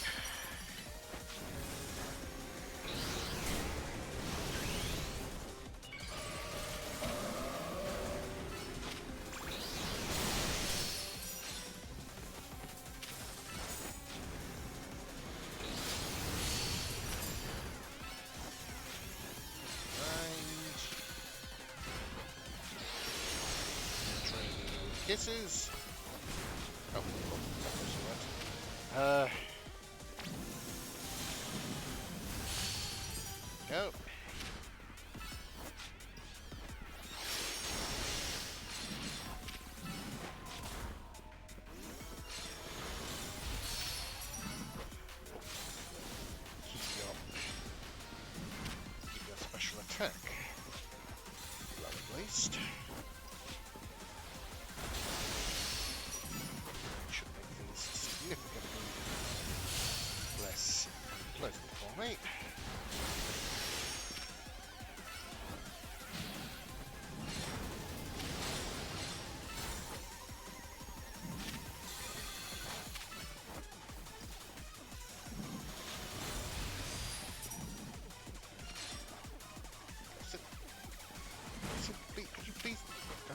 Kisses. Oh, go. Keep your special attack. Low at least. Should make things significantly less unpleasant for me. Could you please? Oh.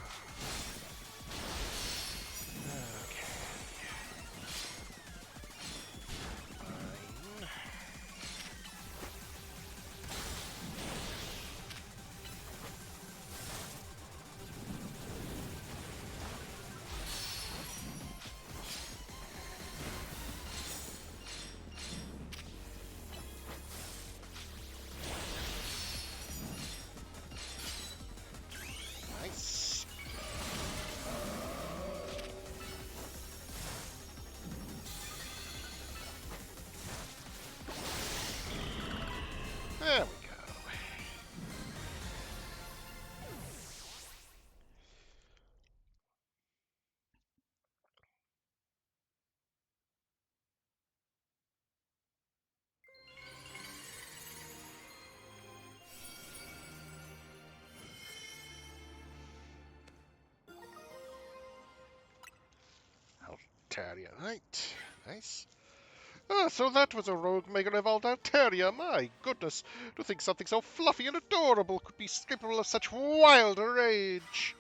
Okay. Fine. Terrier. Right. Nice. Ah, so that was a rogue Mega Evolved out Terrier. My goodness. To think something so fluffy and adorable could be capable of such wild rage.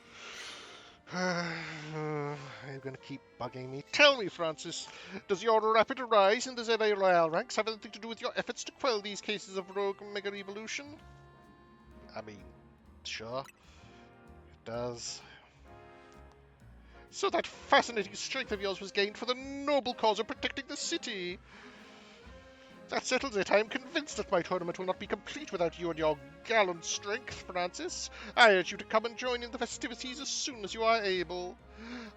You're going to keep bugging me. Tell me, Francis, does your rapid rise in the ZA Royale ranks have anything to do with your efforts to quell these cases of rogue Mega Evolution? I mean, sure, it does. So that fascinating strength of yours was gained for the noble cause of protecting the city. That settles it. I am convinced that my tournament will not be complete without you and your gallant strength, Francis. I urge you to come and join in the festivities as soon as you are able.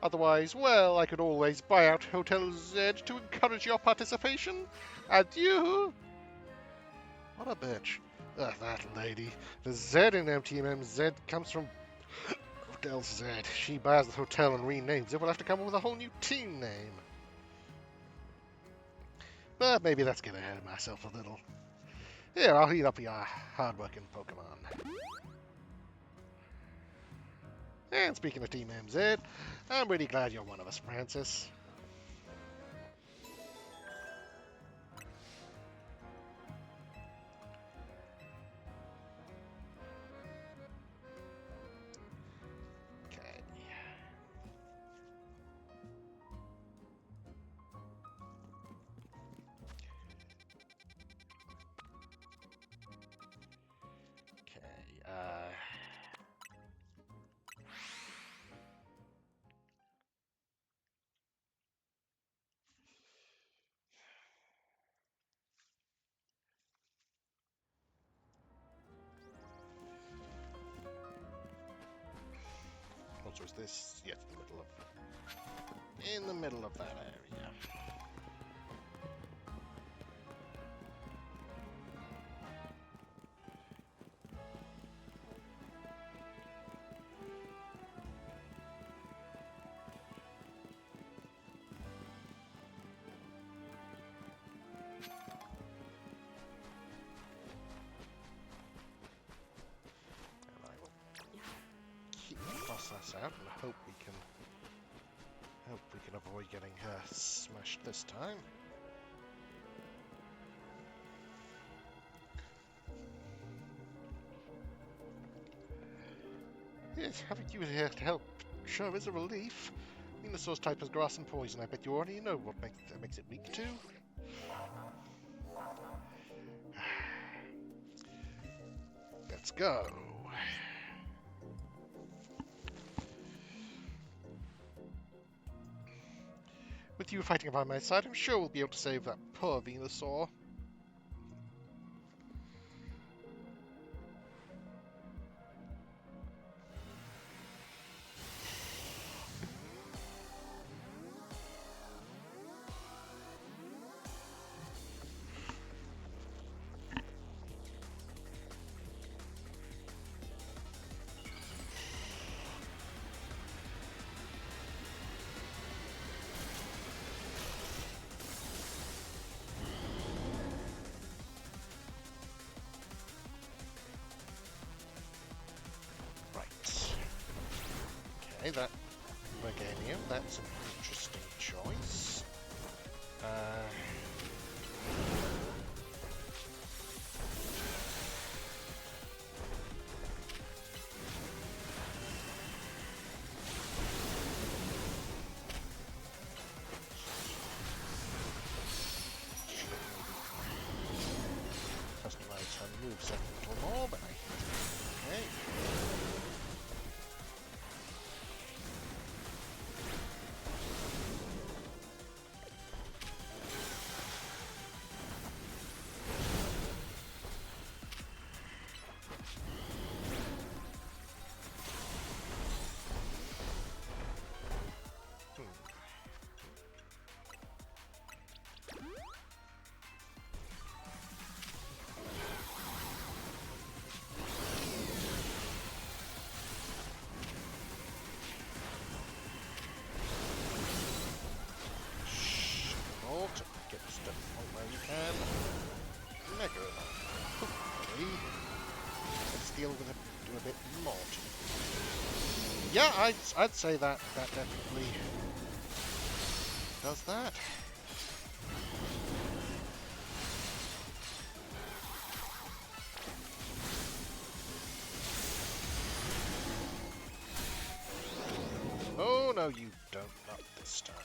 Otherwise, well, I could always buy out Hotel Z to encourage your participation. Adieu. What a bitch. That lady. The Z in MTMMZ comes from Hotel Z. She buys the hotel and renames it. We'll have to come up with a whole new team name. But maybe that's getting ahead of myself a little. Here, I'll heat up your hard-working Pokemon. And speaking of Team MZ, I'm really glad you're one of us, Francis. Okay. Okay, also is this? Yes, in the middle of that area. And I will keep the process out and hope we can avoid getting her smashed this time. Yes, having you here to help sure is a relief. Venusaur's type is grass and poison. I bet you already know what makes it weak to. Let's go. With you fighting by my side, I'm sure we'll be able to save that poor Venusaur. Okay, that Meganium, that's an interesting choice. Customize her moveset a little more, but okay. Get this to the point where you can. Mega hopefully let's deal with it, do a bit more. Yeah, I'd say that definitely does that. Oh, no, you don't. Not this time.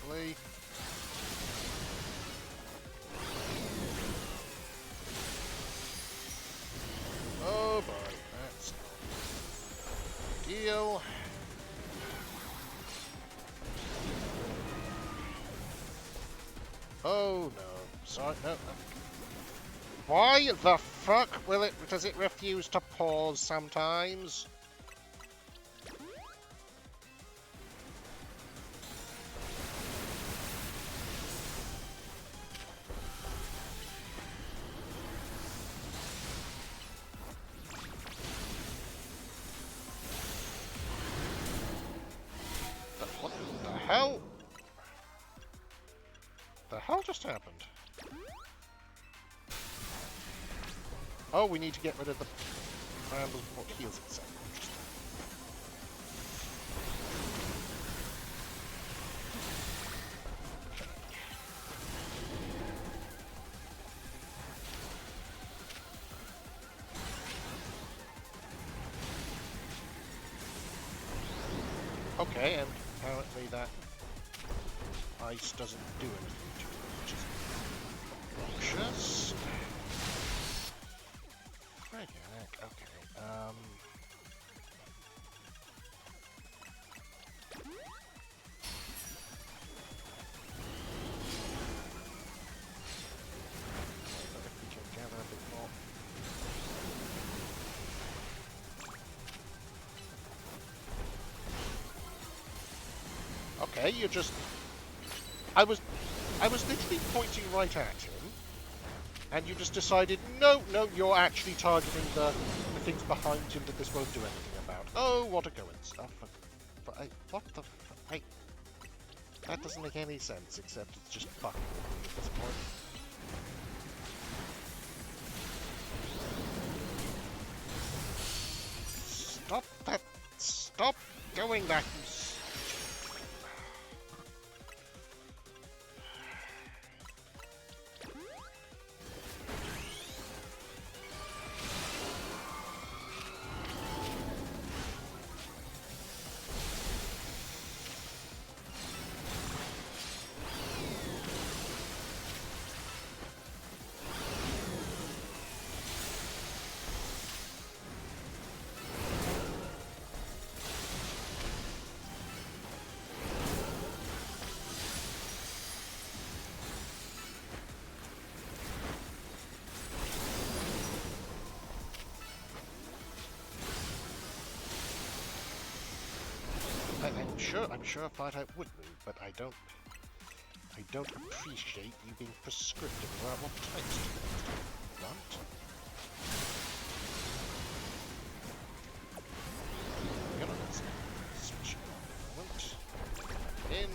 Hopefully. Oh boy, that's no deal. Oh no, sorry, no. Why the fuck does it refuse to pause sometimes? What the hell? The hell just happened? Oh, we need to get rid of the bramble what heals itself. Okay, and apparently that ice doesn't do anything to it, which is obnoxious. Frick, okay, if we can gather a bit more. Okay, you're just... I was literally pointing right at him, and you just decided, no, you're actually targeting the things behind him that this won't do anything about. Oh, what a coincidence. What the... that doesn't make any sense, except it's just fucking at this point. Stop that! Stop doing that, you I'm sure a fight type would move, but I don't appreciate you being prescriptive about what types to use. Blunt. You're not gonna switch for a moment. In.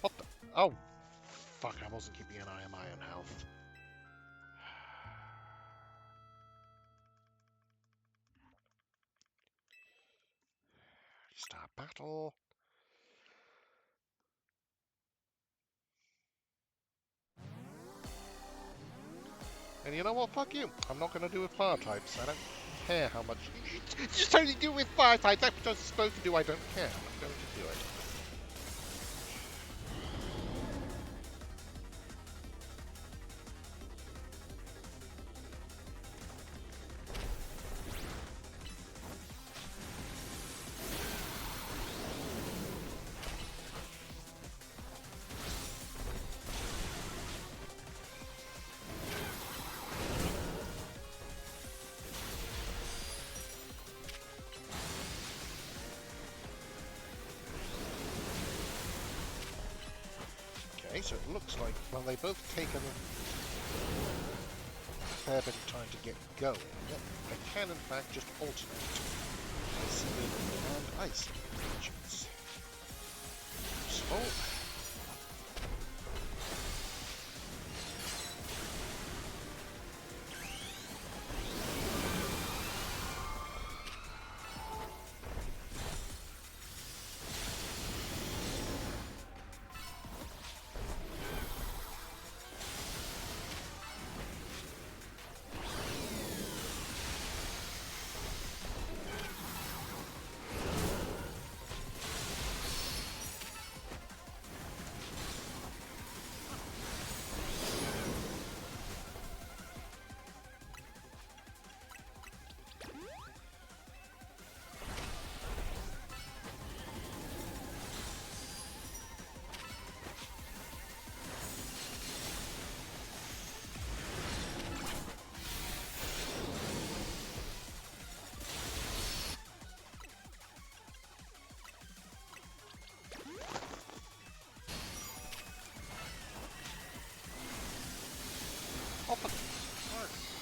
What the? Oh, fuck! I wasn't keeping an eye on my own health. Start battle. And you know what? Fuck you. I'm not going to do with fire types. I don't care how much. You just only do with fire types. That's what I'm supposed to do. I don't care. I'm going to do it. Okay, so it looks like, well, they both take a fair bit of time to get going. I can, in fact, just alternate ice and ice conditions. Useful. Often,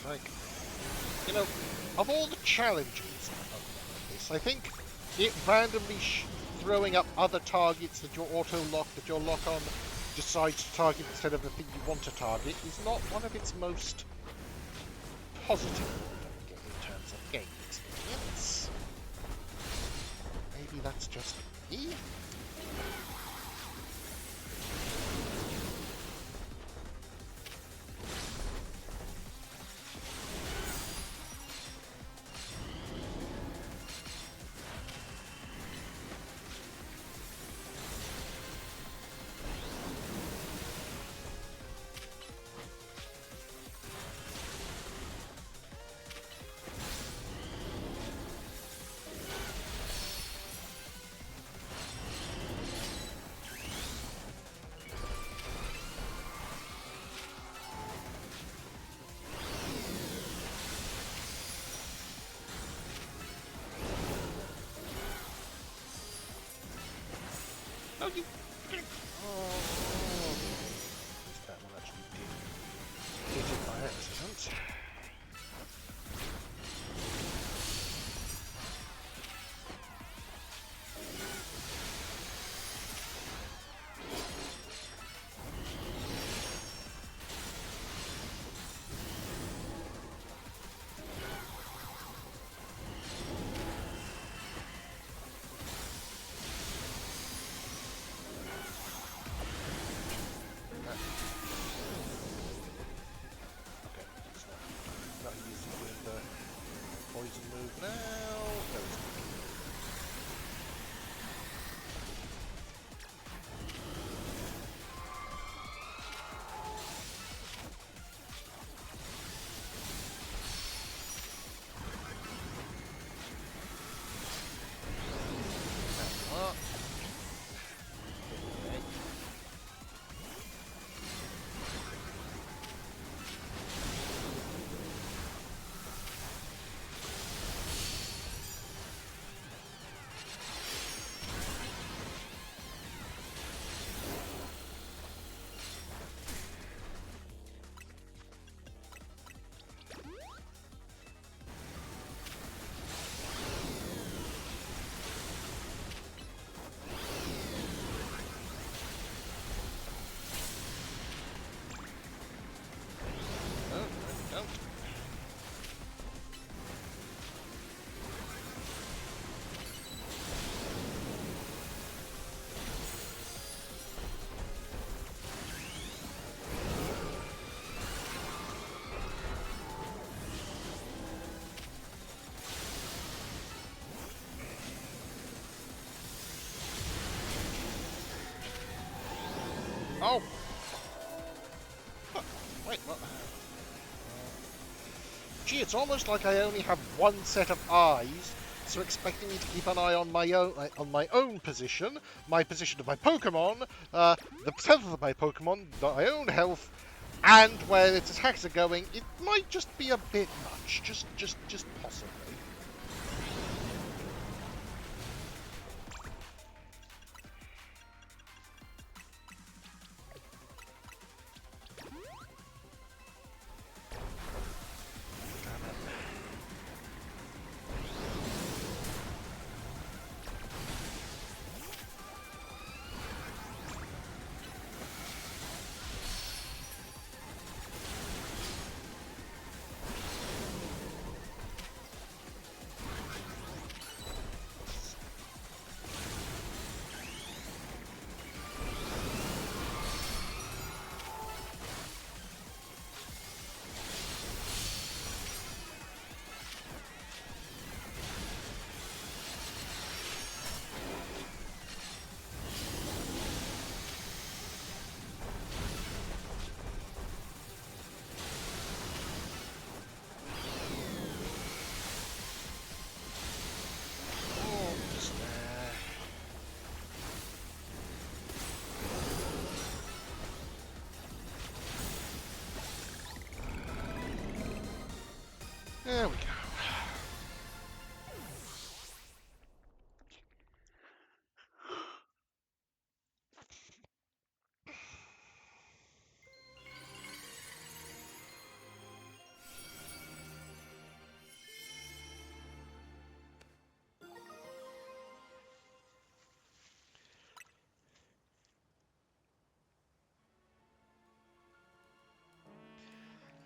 like, you know, of all the challenges of this, I think it randomly throwing up other targets that your auto-lock, that your lock-on decides to target instead of the thing you want to target is not one of its most positive in terms of game experience. Maybe that's just me? Oh, you... Oh, that one actually did hit it by accident. Oh! Wait, what? Gee, it's almost like I only have one set of eyes, so expecting me to keep an eye on my own position, my position of my Pokémon, the health of my Pokémon, my own health, and where its attacks are going, it might just be a bit much. Just possibly.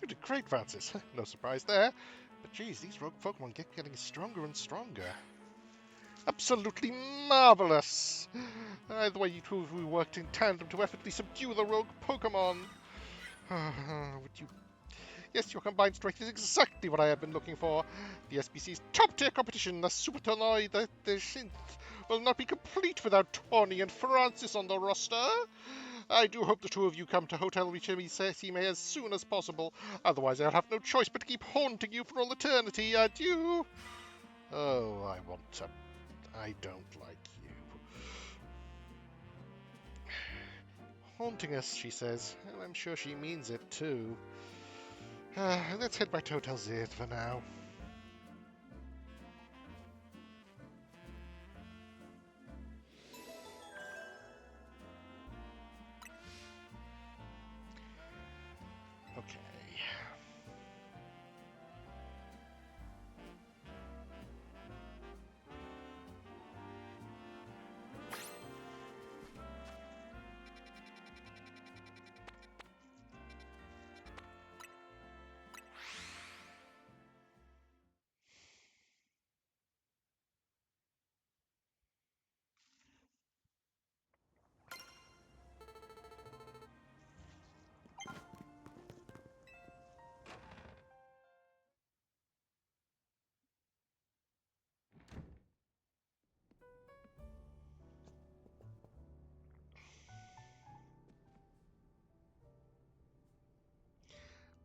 did great, Francis. No surprise there. But geez, these rogue Pokemon keep getting stronger and stronger. Absolutely marvelous! The way you two worked in tandem to effortlessly subdue the rogue Pokemon. Would you... Yes, your combined strength is exactly what I have been looking for. The SBC's top-tier competition, the Super Tournoi, the Synth, will not be complete without Tawny and Francis on the roster. I do hope the two of you come to Hotel Richemi as soon as possible. Otherwise, I'll have no choice but to keep haunting you for all eternity. Adieu. Oh, I want to... I don't like you. Haunting us, she says, and I'm sure she means it too. Let's head back to Hotel Zith for now. Okay.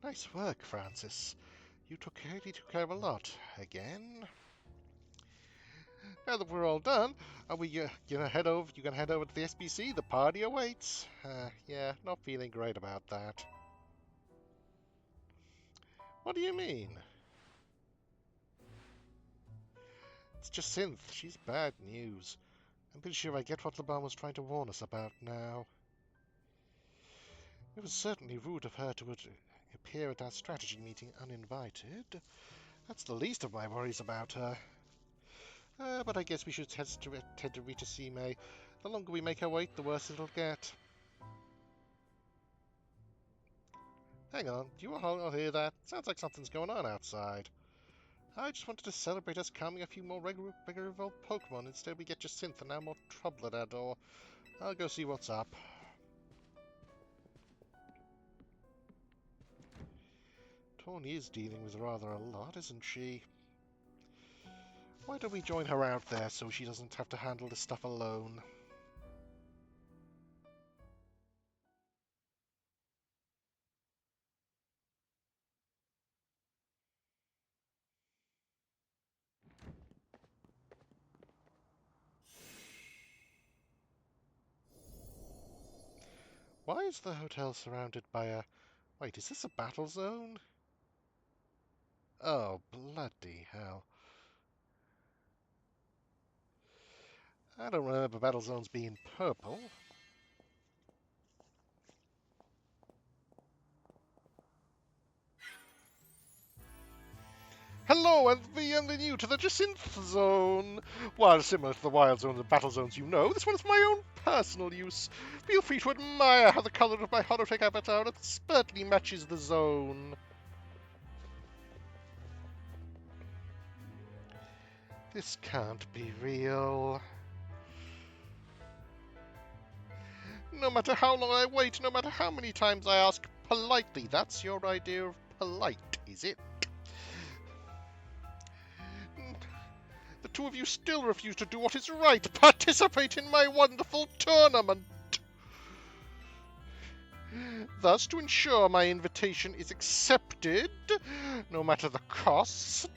Nice work, Francis. You really took care of a lot. Again? Now that we're all done, are we gonna head over? You gonna head over to the SBC? The party awaits. Yeah, not feeling great about that. What do you mean? It's just Synth. She's bad news. I'm pretty sure I get what the bomb was trying to warn us about now. It was certainly rude of her to appear at our strategy meeting uninvited. That's the least of my worries about her. But I guess we should head to Rita Sime. The longer we make our wait, the worse it'll get. Hang on, do you all hear that? Sounds like something's going on outside. I just wanted to celebrate us calming a few more regular evolved Pokemon. Instead, we get Jacintha and now more trouble at our door. I'll go see what's up. Tawny is dealing with rather a lot, isn't she? Why don't we join her out there so she doesn't have to handle this stuff alone? Why is the hotel surrounded by a... Wait, is this a battle zone? Oh, bloody hell. I don't remember battle zones being purple. Hello, and bienvenue to the Jacinth Zone! While similar to the Wild Zones and Battle Zones you know, this one is my own personal use. Feel free to admire how the colour of my holotech avatar expertly matches the zone. This can't be real. No matter how long I wait, no matter how many times I ask politely, that's your idea of polite, is it? The two of you still refuse to do what is right. Participate in my wonderful tournament. Thus, to ensure my invitation is accepted, no matter the cost,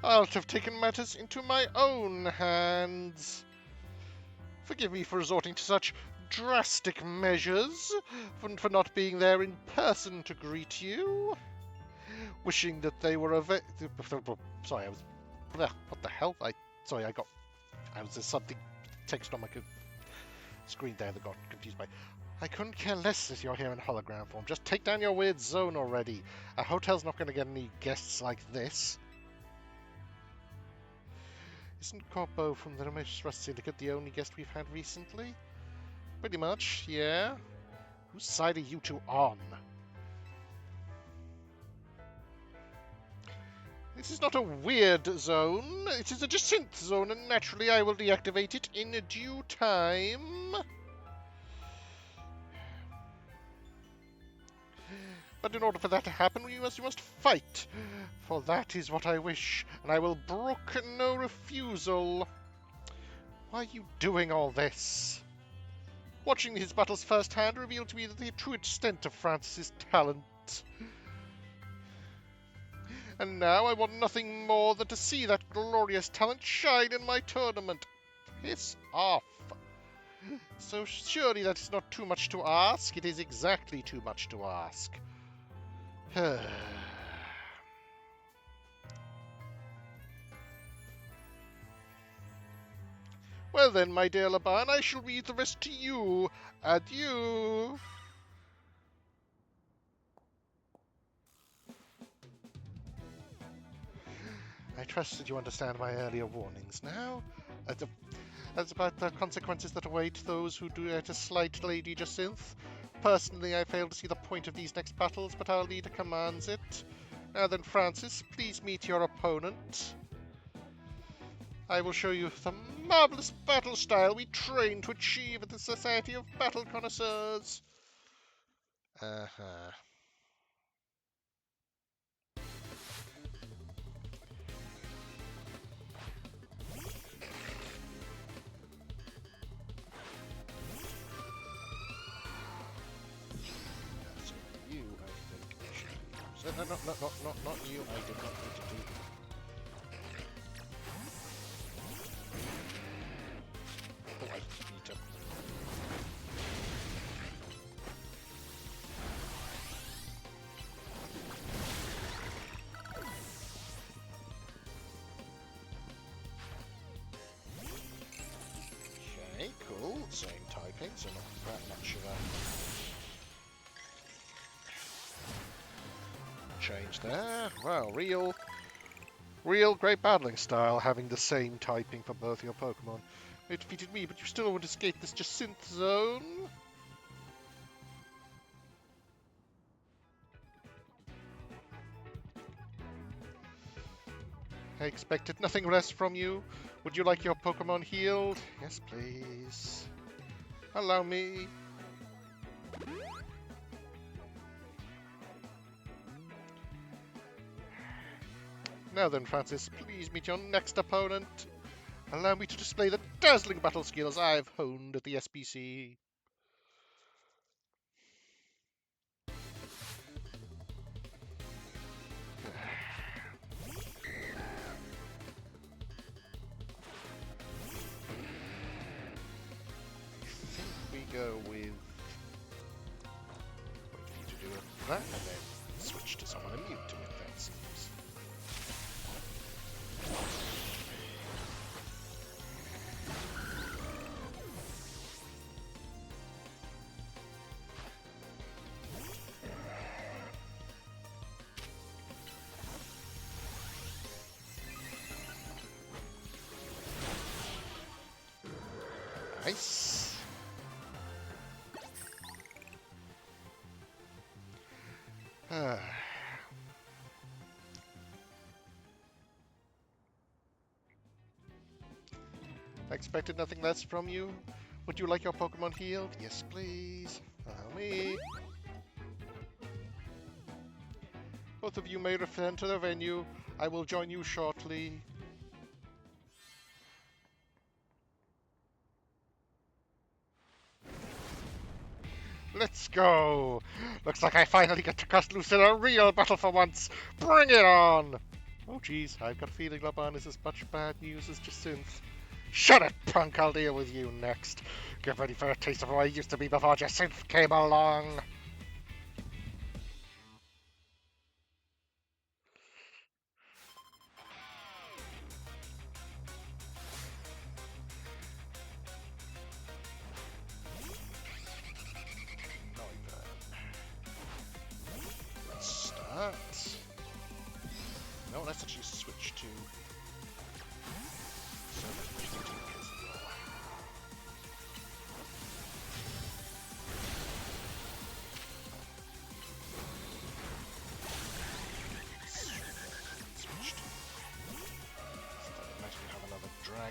I'll have taken matters into my own hands. Forgive me for resorting to such drastic measures, for not being there in person to greet you. Wishing that they were Sorry, I was... What the hell? Sorry, there's something text on my screen there that got confused by... I couldn't care less if you're here in hologram form. Just take down your weird zone already. A hotel's not going to get any guests like this. Isn't Corpo from the Ramesh Trust Syndicate the only guest we've had recently? Pretty much, yeah. Whose side are you two on? This is not a weird zone. It is a Jacinth zone, and naturally I will deactivate it in due time. But in order for that to happen, you must fight. For that is what I wish, and I will brook no refusal. Why are you doing all this? Watching his battles firsthand revealed to me the true extent of Francis's talent. And now I want nothing more than to see that glorious talent shine in my tournament. Piss off. So surely that is not too much to ask. It is exactly too much to ask. Well then, my dear Laban, I shall leave the rest to you. Adieu. I trust that you understand my earlier warnings now. As about the consequences that await those who dare to slight Lady Jacinth. Personally, I fail to see the point of these next battles, but our leader commands it. Now then, Francis, please meet your opponent. I will show you the marvelous battle style we train to achieve at the Society of Battle Connoisseurs. Uh-huh. You, I think, should use. Not you. I did not need to do. Oh, I need to. Okay, cool. Same typing, so not that much of a change there. Well, real great battling style, having the same typing for both your Pokemon. You defeated me, but you still won't escape this Jacinth zone. I expected nothing less from you. Would you like your Pokemon healed? Yes, please. Allow me. Now then, Francis, please meet your next opponent. Allow me to display the dazzling battle skills I've honed at the SBC. Go with wait for you to do that and then switch to someone immune to it, that seems. Nice. I expected nothing less from you. Would you like your Pokemon healed? Yes, please. Allow me. Both of you may return to the venue. I will join you shortly. Let's go! Looks like I finally get to cast loose in a real battle for once. Bring it on! Oh geez, I've got a feeling Laban is as much bad news as Jacinth. Shut it, punk! I'll deal with you next. Get ready for a taste of who I used to be before Jacinth came along. Let's start. No, let's actually switch to...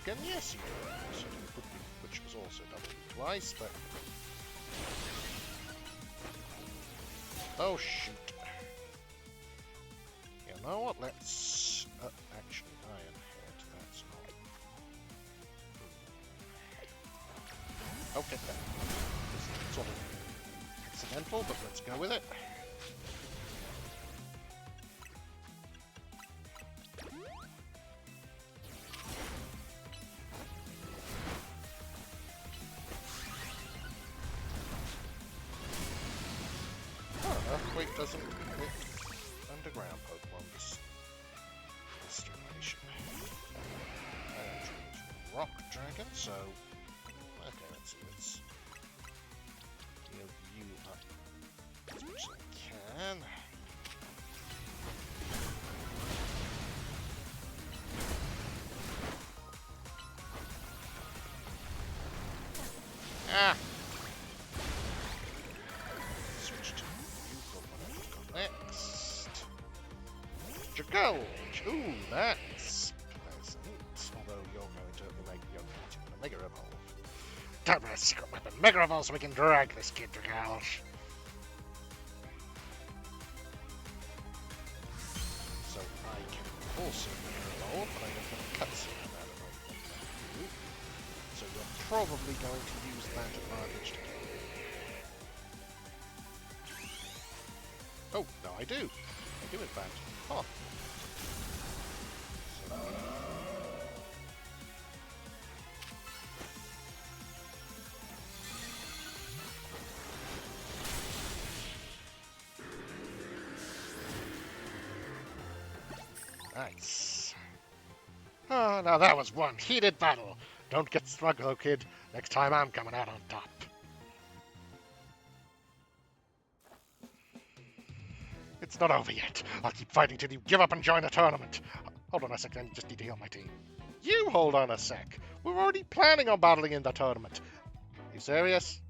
dragon? Yes, you do. So you could be, which was also doubled twice, but... Oh, shoot. You know what? Let's... actually, Iron Head. That's not... Okay, then. It's sort of accidental, but let's go with it. Earthquake doesn't hit underground Pokemon this generation. I choose Rock Dragon, so... Okay, let's see, let's heal you up as much as I can. Ah! Switch to you for what I've got next. Gulch! Ooh, that's pleasant. Although you're going to a Mega Evolve. Time for a secret weapon. Mega Evolve so we can drag this kid to Gulch. So I can also Mega Evolve, but I don't have a cutscene on that at all. So you're probably going to use that advantage to kill me. Oh, no, I do. I do, in fact. Huh. So, nice. Oh, now that was one heated battle. Don't get smug though, kid. Next time I'm coming out on top. It's not over yet. I'll keep fighting till you give up and join the tournament. Hold on a second, I just need to heal my team. You hold on a sec. We're already planning on battling in the tournament. You serious?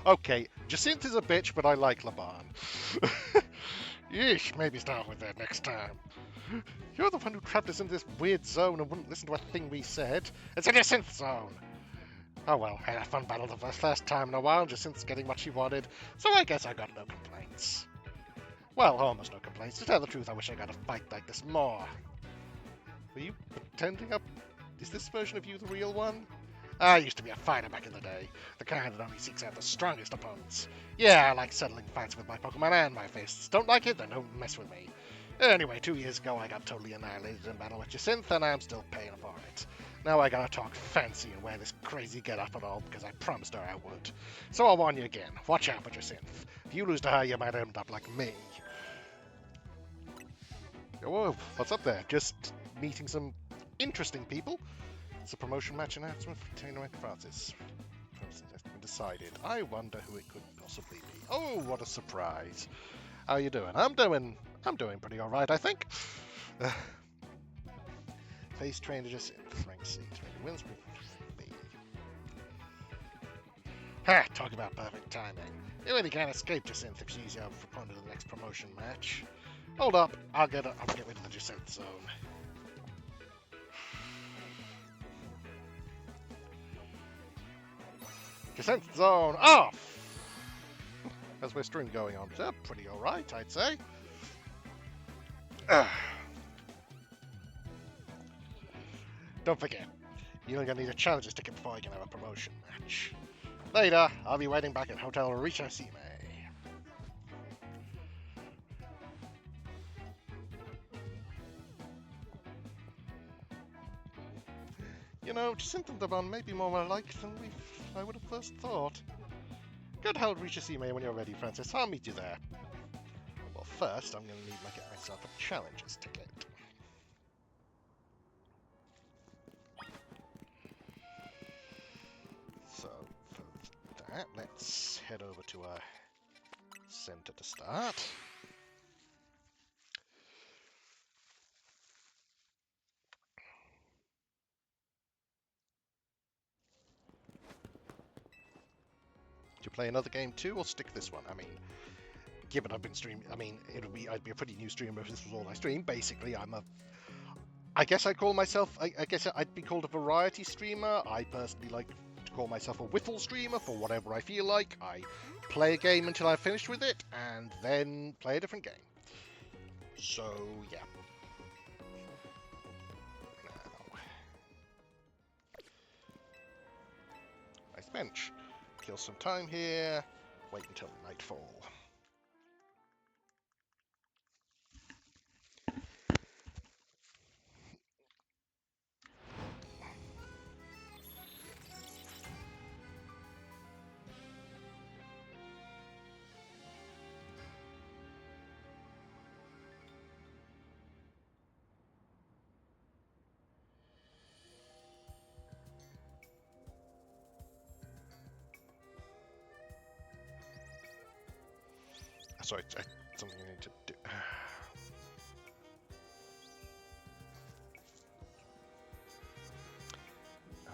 Okay, Jacinth is a bitch, but I like Laban. Yeesh, maybe start with that next time. You're the one who trapped us in this weird zone and wouldn't listen to a thing we said. It's a Jacinth zone. Oh well, I had a fun battle the first time in a while. Jacinth's getting what she wanted, so I guess I got no complaints. Well, almost no complaints. To tell the truth, I wish I got a fight like this more. Were you pretending up? Is this version of you the real one? I used to be a fighter back in the day. The kind that only seeks out the strongest opponents. Yeah, I like settling fights with my Pokemon and my fists. Don't like it? Then don't mess with me. Anyway, 2 years ago I got totally annihilated in battle with Jacinth, and I'm still paying for it. Now I gotta talk fancy and wear this crazy get-up and all because I promised her I would. So I'll warn you again, watch out for Jacinth. If you lose to her, you might end up like me. Whoa, what's up there? Just meeting some interesting people. It's a promotion match announcement for Taylor and Francis. Francis has been decided. I wonder who it could possibly be. Oh, what a surprise. How are you doing? I'm doing pretty alright, I think. Face trainer Jacinth, rank C, trainer wins B. Ha! Talk about perfect timing. You really can't escape Jacinth if she's your opponent in the next promotion match. Hold up, I'll get rid of the Jacinth zone. Jacinth zone off! How's my stream going on? Pretty alright, I'd say. Don't forget, you're gonna need a challenger's ticket before you can have a promotion match. Later, I'll be waiting back at Hotel Richasime. You know, Jacinth and Daban may be more alike than I would have first thought. Go to Hotel Richasime when you're ready, Francis. I'll meet you there. Well, first, I'm gonna need to get myself a challenger's ticket. So, for that, let's head over to our center to start. Do you play another game too, or stick this one? I mean, given I've been streaming, I mean, I'd be a pretty new streamer if this was all I stream. Basically, I'm I guess I call myself. I guess I'd be called a variety streamer. I personally like to call myself a whittle streamer for whatever I feel like. I play a game until I've finished with it, and then play a different game. So yeah. Now, nice bench. Kill some time here. Wait until nightfall. Sorry, something I need to do.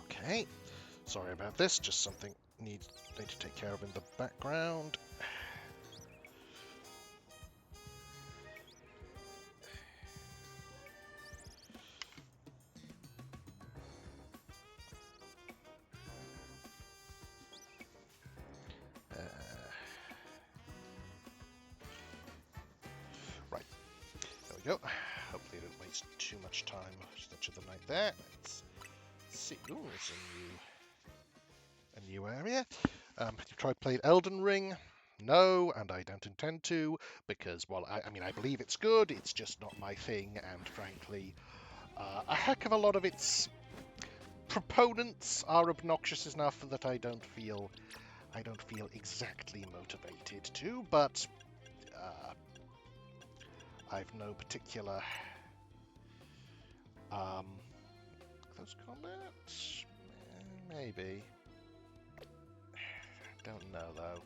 Okay. Sorry about this. Just something need to take care of in the background. Right. There we go. Hopefully I didn't waste too much time much of the night there. Let's see. Ooh, it's a new area. Have you tried playing Elden Ring? No, and I don't intend to, because, well, I mean, I believe it's good, it's just not my thing, and frankly, a heck of a lot of its proponents are obnoxious enough that I don't feel exactly motivated to, but I've no particular close combat? Maybe. Don't know though.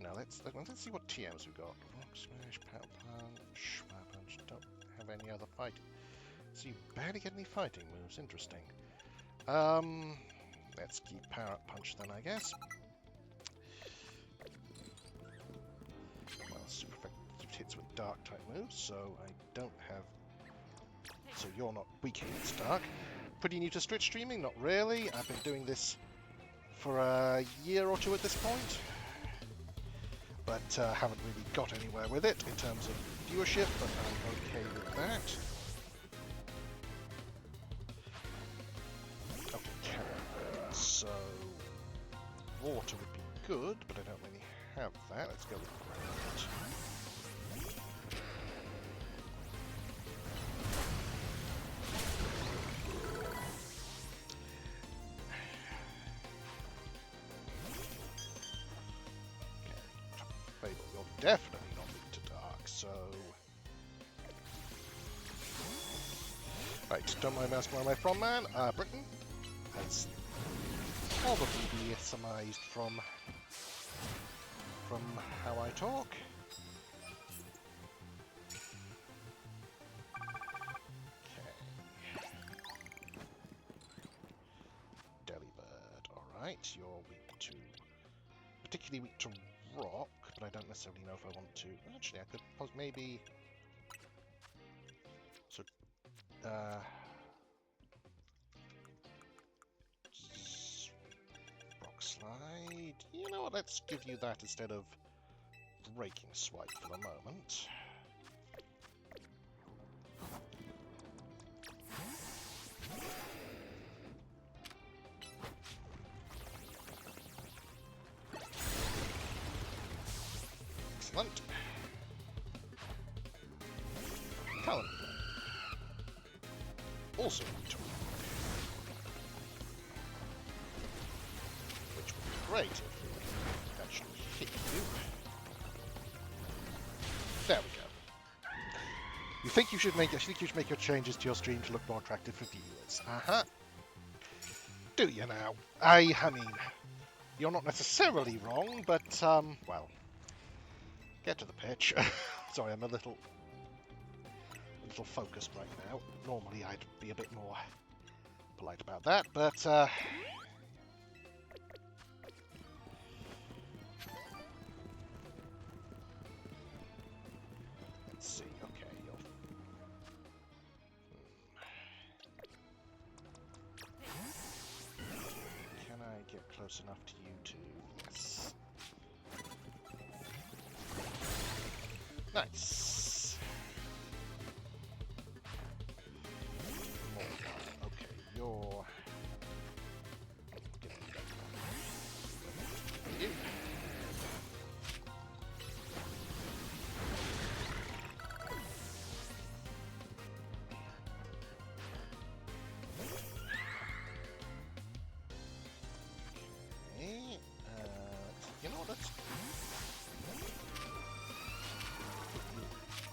No, let's see what TMs we've got. Rock Smash, Power Punch, Fire Punch. Don't have any other fighting. So you barely get any fighting moves. Interesting. Let's keep Power Up Punch then, I guess. Well, super effective hits with Dark type moves, so I don't have. So you're not weak against Dark. Pretty new to Twitch streaming? Not really. I've been doing this for a year or two at this point, but haven't really got anywhere with it in terms of viewership, but I'm okay with that. Okay, so water would be good, but I don't really have that. Let's go with ground. You're definitely not weak to Dark, so... Right, don't mind asking where am I from, man? Britain. That's probably be surmised from how I talk. Okay. Delibird, alright, you're weak to... particularly weak to rock, but I don't necessarily know if I want to... Actually, I could maybe... So, rock slide... You know what, let's give you that instead of Breaking Swipe for the moment. Excellent. Talon also weak to rock, which would be great if it actually hit you. There we go. You think you should make your changes to your stream to look more attractive for viewers? Uh-huh. Do you now? I mean, you're not necessarily wrong, but well, get to the pitch. Sorry, I'm a little focused right now. Normally I'd be a bit more polite about that, but let's see. Okay, get close enough to you to... Yes. Nice. More fire. Okay, you're... You. Okay, you know what, let's...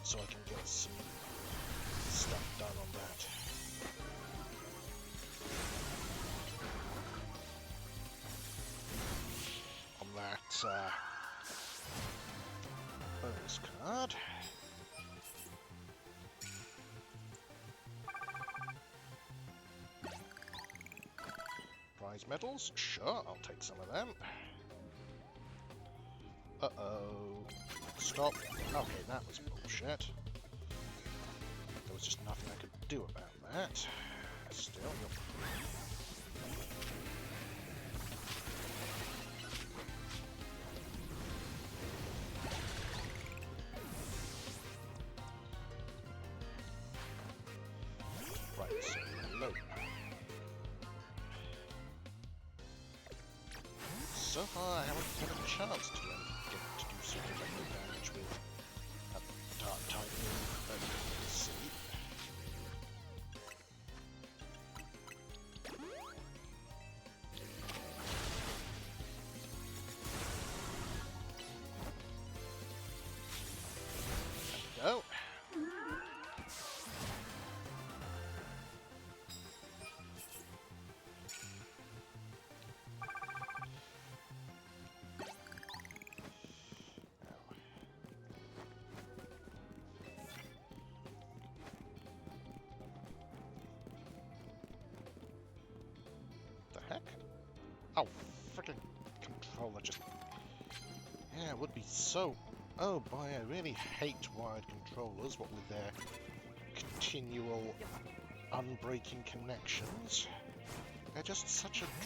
So I can get some stuff done on that. On that, bonus card. Prize medals? Sure, I'll take some of them. Uh-oh. Stop. Okay, that was bullshit. There was just nothing I could do about that. Still, you're... Right, so load. So far, I haven't had a chance to get to do some direct damage with a dark type move, but let's see. There we go. The heck? Oh, freaking controller just... Yeah, it would be so... Oh boy, I really hate wired controllers, what with their continual unbreaking connections. They're just such a drag.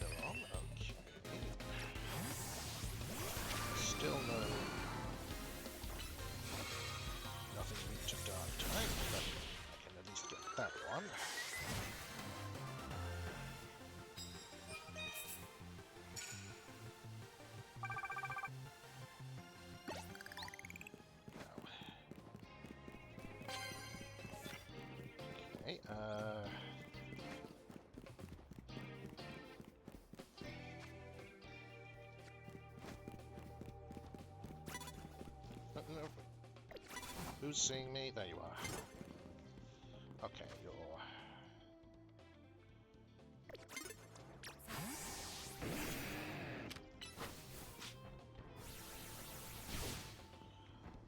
No. Okay. Still no... Nothing weak to dark type, but I can at least get that one. Okay, no. Who's seeing me? There you are. Okay, you're...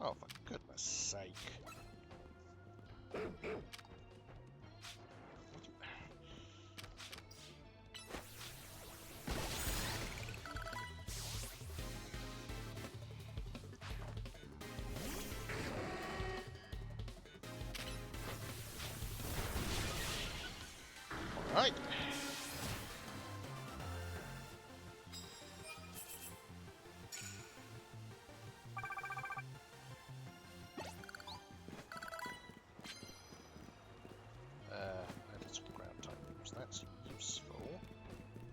Oh, for goodness sake. Alright. That is ground type moves. That's useful.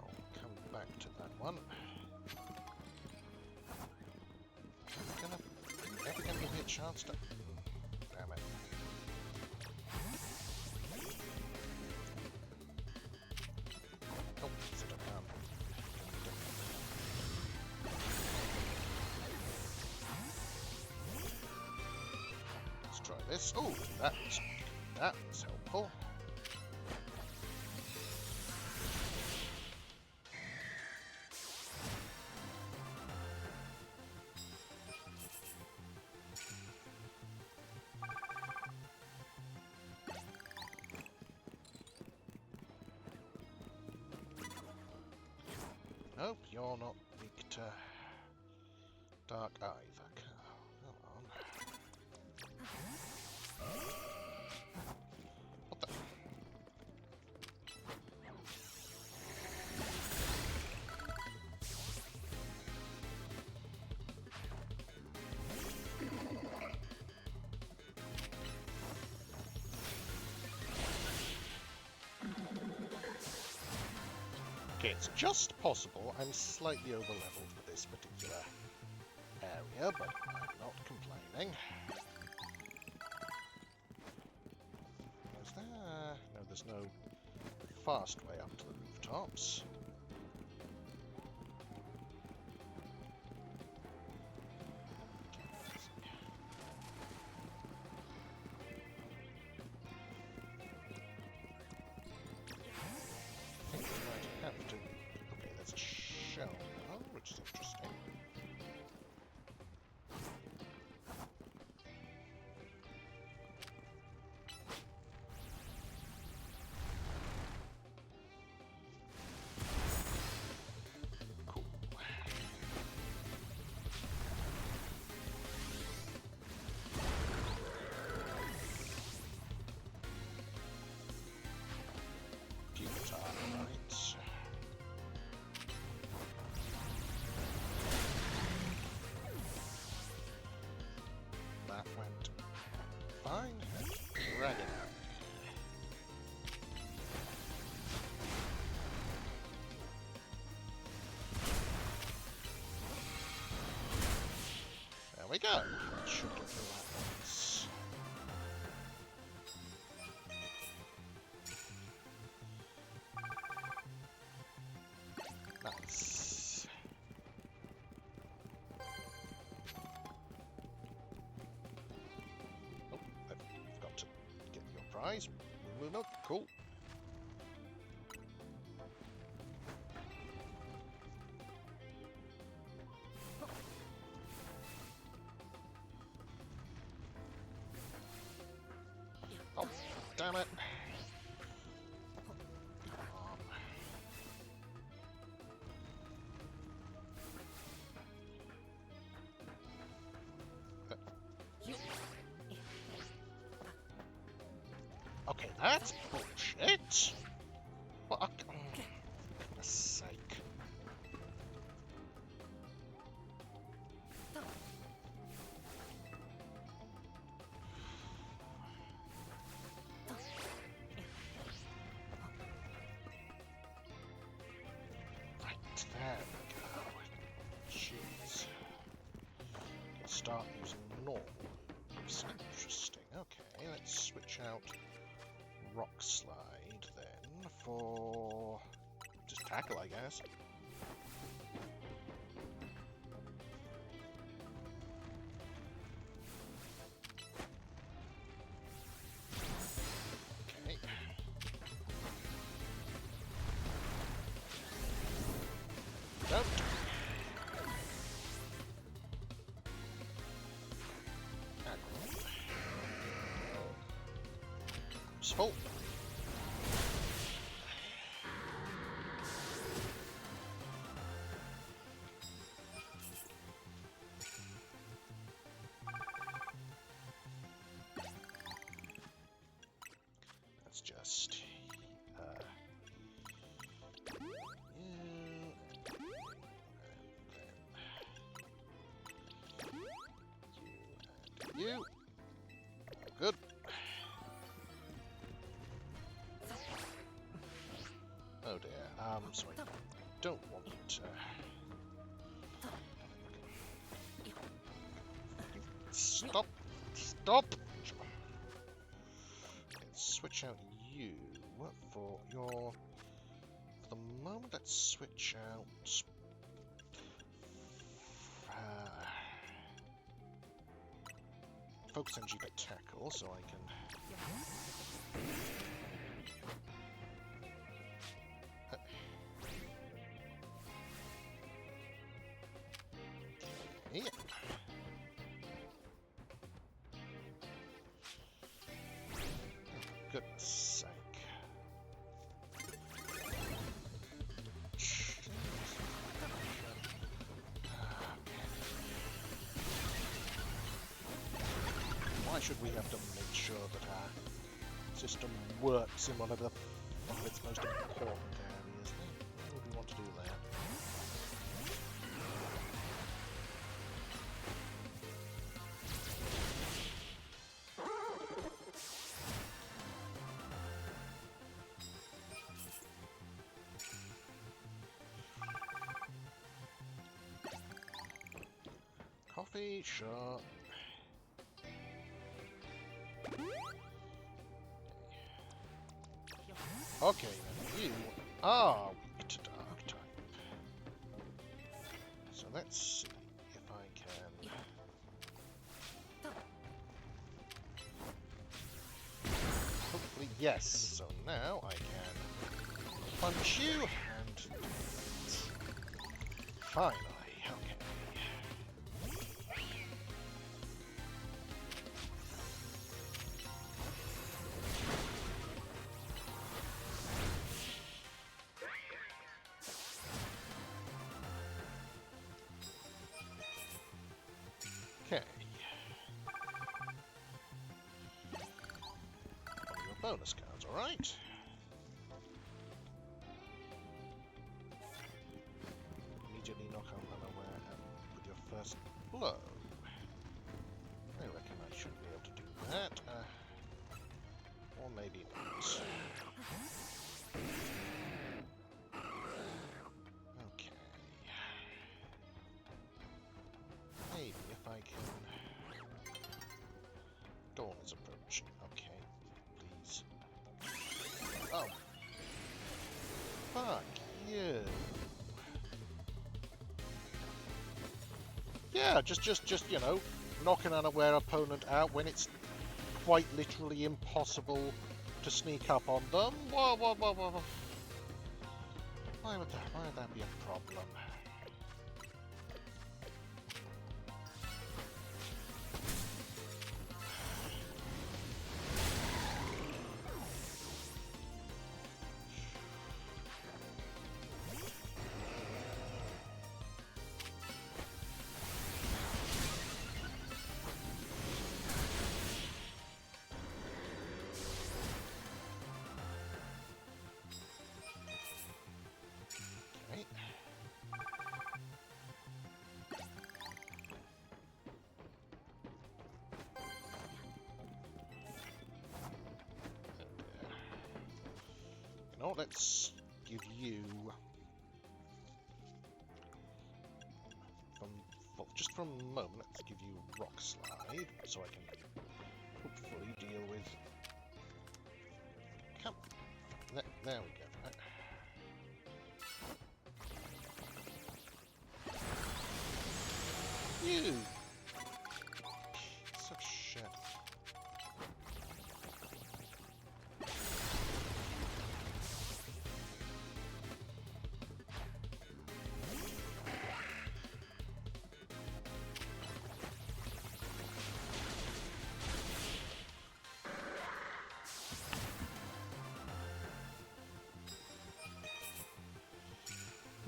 I'll come back to that one. Never gonna give me a chance to... Damn it. Oh, sit down. Let's try this. Oh, that was helpful. Nope, you're not weak to Dark Ivor. Come on. What the? Okay, it's just possible I'm slightly over-leveled for this particular area, but I'm not complaining. Is there... No, there's no fast way up to the rooftops. I think we might have to... Okay, there's a shell now, which is interesting. Cool. Guitar, right. That went fine. Dragon. There we go. Should get through that once. Nice. Oh, I've got to get your prize. Move up. Cool. Oh, damn it. Okay, that's bullshit. What? Oh, for goodness sake. Right, there we go. Jeez. Can start using normal. It's interesting. Okay, let's switch out Rock Slide then for just tackle, I guess. Okay. Nope. Useful. Let's just you. Good. Oh dear. So I don't want to. Stop. Stop. Let's switch out you for your. For the moment, let's switch out. Focus energy for tackle, so I can. Yeah. Goodness sake. Why should we have to make sure that our system works in one of its most important areas? Why would we want to do that? Coffee, sure. Okay, then you are weak to dark type. So let's see if I can. Hopefully, yes. So now I can punch you and finally, okay. Okay. Your bonus cards, alright? Immediately knock out unaware with your first blow. I reckon I should be able to do that. Or maybe not. Okay. Maybe if I can... Dawn is approaching. Okay. Please. Oh. Fuck you. Yeah, just you know, knock an unaware opponent out when it's quite literally impossible to sneak up on them. Whoa. Why would that be a problem? No, let's give you just for a moment. Let's give you Rock Slide, so I can hopefully deal with. Come, there we go. You such shit.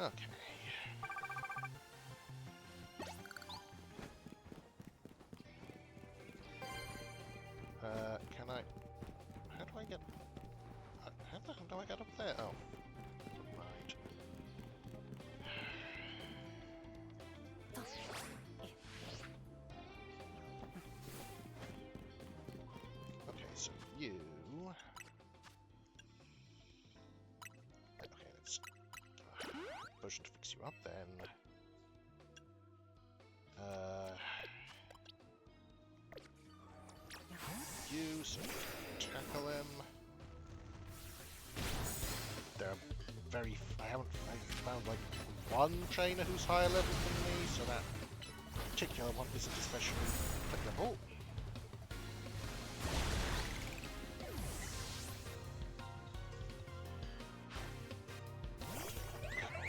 Okay. Can I... How do I get... How the hell do I get up there? Oh. Right. Okay, so you... Okay, let's... Potion to fix you up then. You, so tackle him. They're very... I found like one trainer who's higher level than me, so that particular one isn't especially applicable.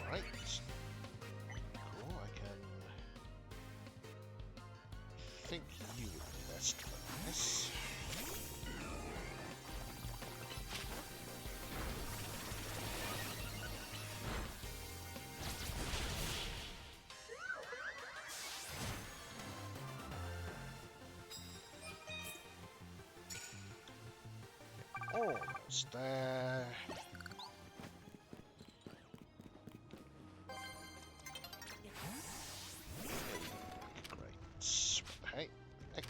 Alright. Cool, I can... think you would be best for this. Almost there. Great. Hey, hey.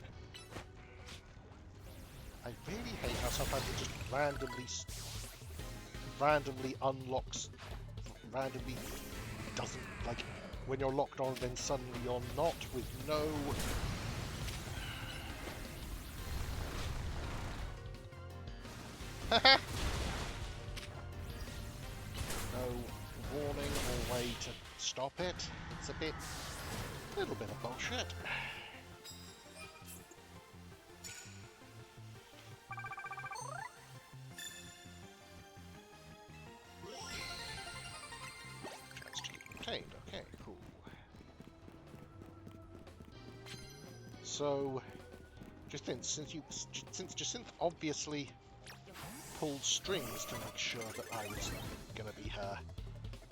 I really hate how sometimes it just randomly unlocks, randomly doesn't, like, when you're locked on, then suddenly you're not, with no... no warning or way to stop it. It's a little bit of bullshit. Chance to be obtained. Okay, cool. So, since Jacinth obviously pulled strings to make sure that I was going to be her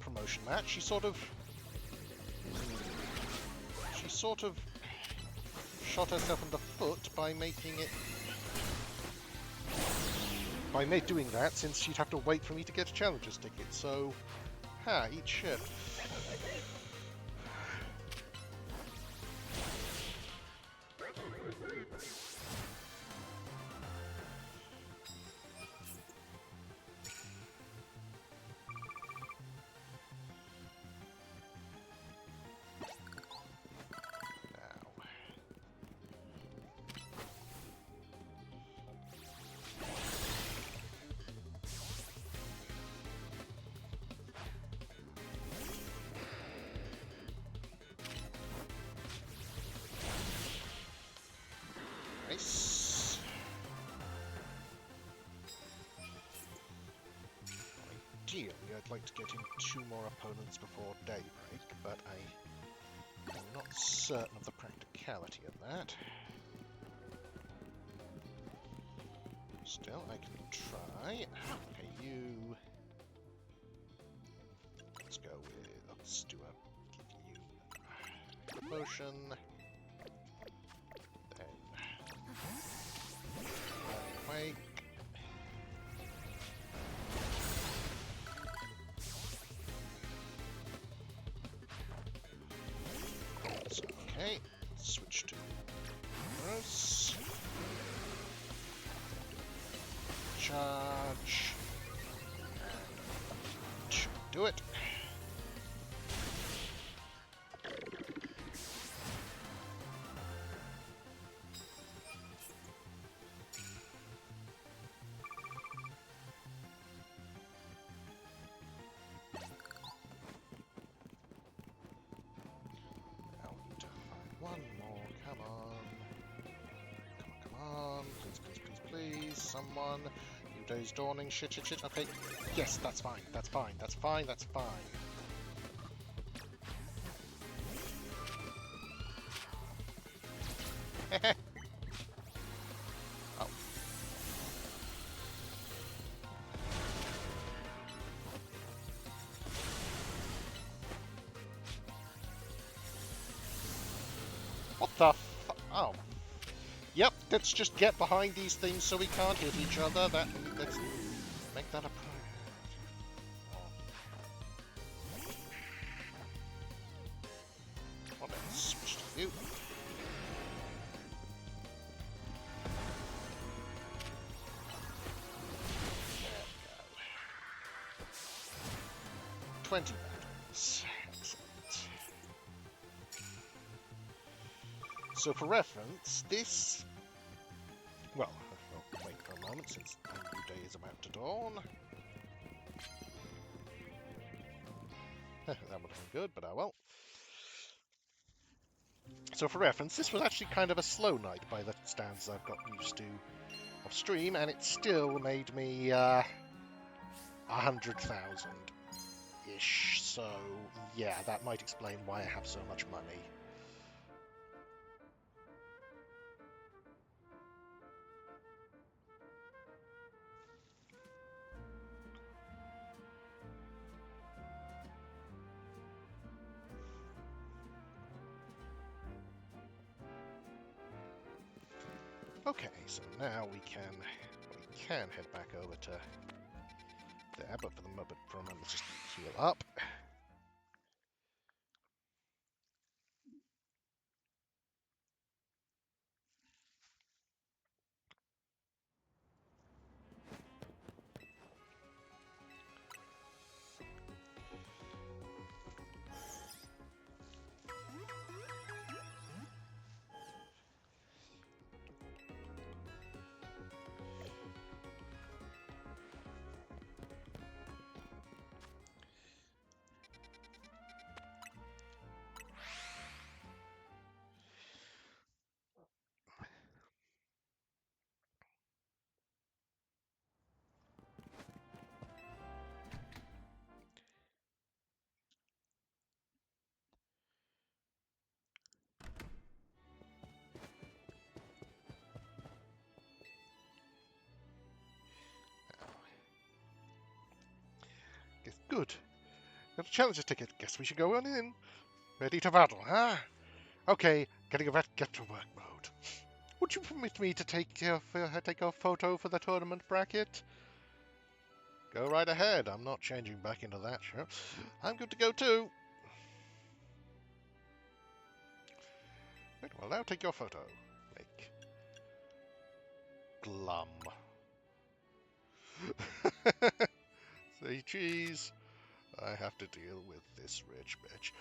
promotion match, she sort of shot herself in the foot by doing that, since she'd have to wait for me to get a challenger's ticket. So, eat shit. Nice. Ideally, I'd like to get in 2 more opponents before daybreak, but I'm not certain of the practicality of that. Still, I can try. Okay, you... Let's do a potion. Wake. That's okay. Switch to Gross. Charge. Should do it. One more, come on. Come on. Please, someone. New day's dawning, shit. Okay, yes, that's fine. That's fine. Oh. 'Oh. Yep, let's just get behind these things so we can't hit each other. Let's make that a priority. What else? Switch to you. There we go. 20 battles. Excellent. So for reference, this... Well, I'll wait for a moment since a new day is about to dawn. That would have been good, but oh well. So for reference, this was actually kind of a slow night by the standards I've got used to of stream, and it still made me 100,000-ish. So yeah, that might explain why I have so much money. Okay, so now we can can head back over to there, but for the moment, let's just heal up. Good. Got a challenger's ticket. Guess we should go on in. Ready to battle, huh? Okay, get to work mode. Would you permit me to take your photo for the tournament bracket? Go right ahead. I'm not changing back into that show. I'm good to go too. Right, well, now take your photo. Make glum. Say cheese. I have to deal with this rich bitch.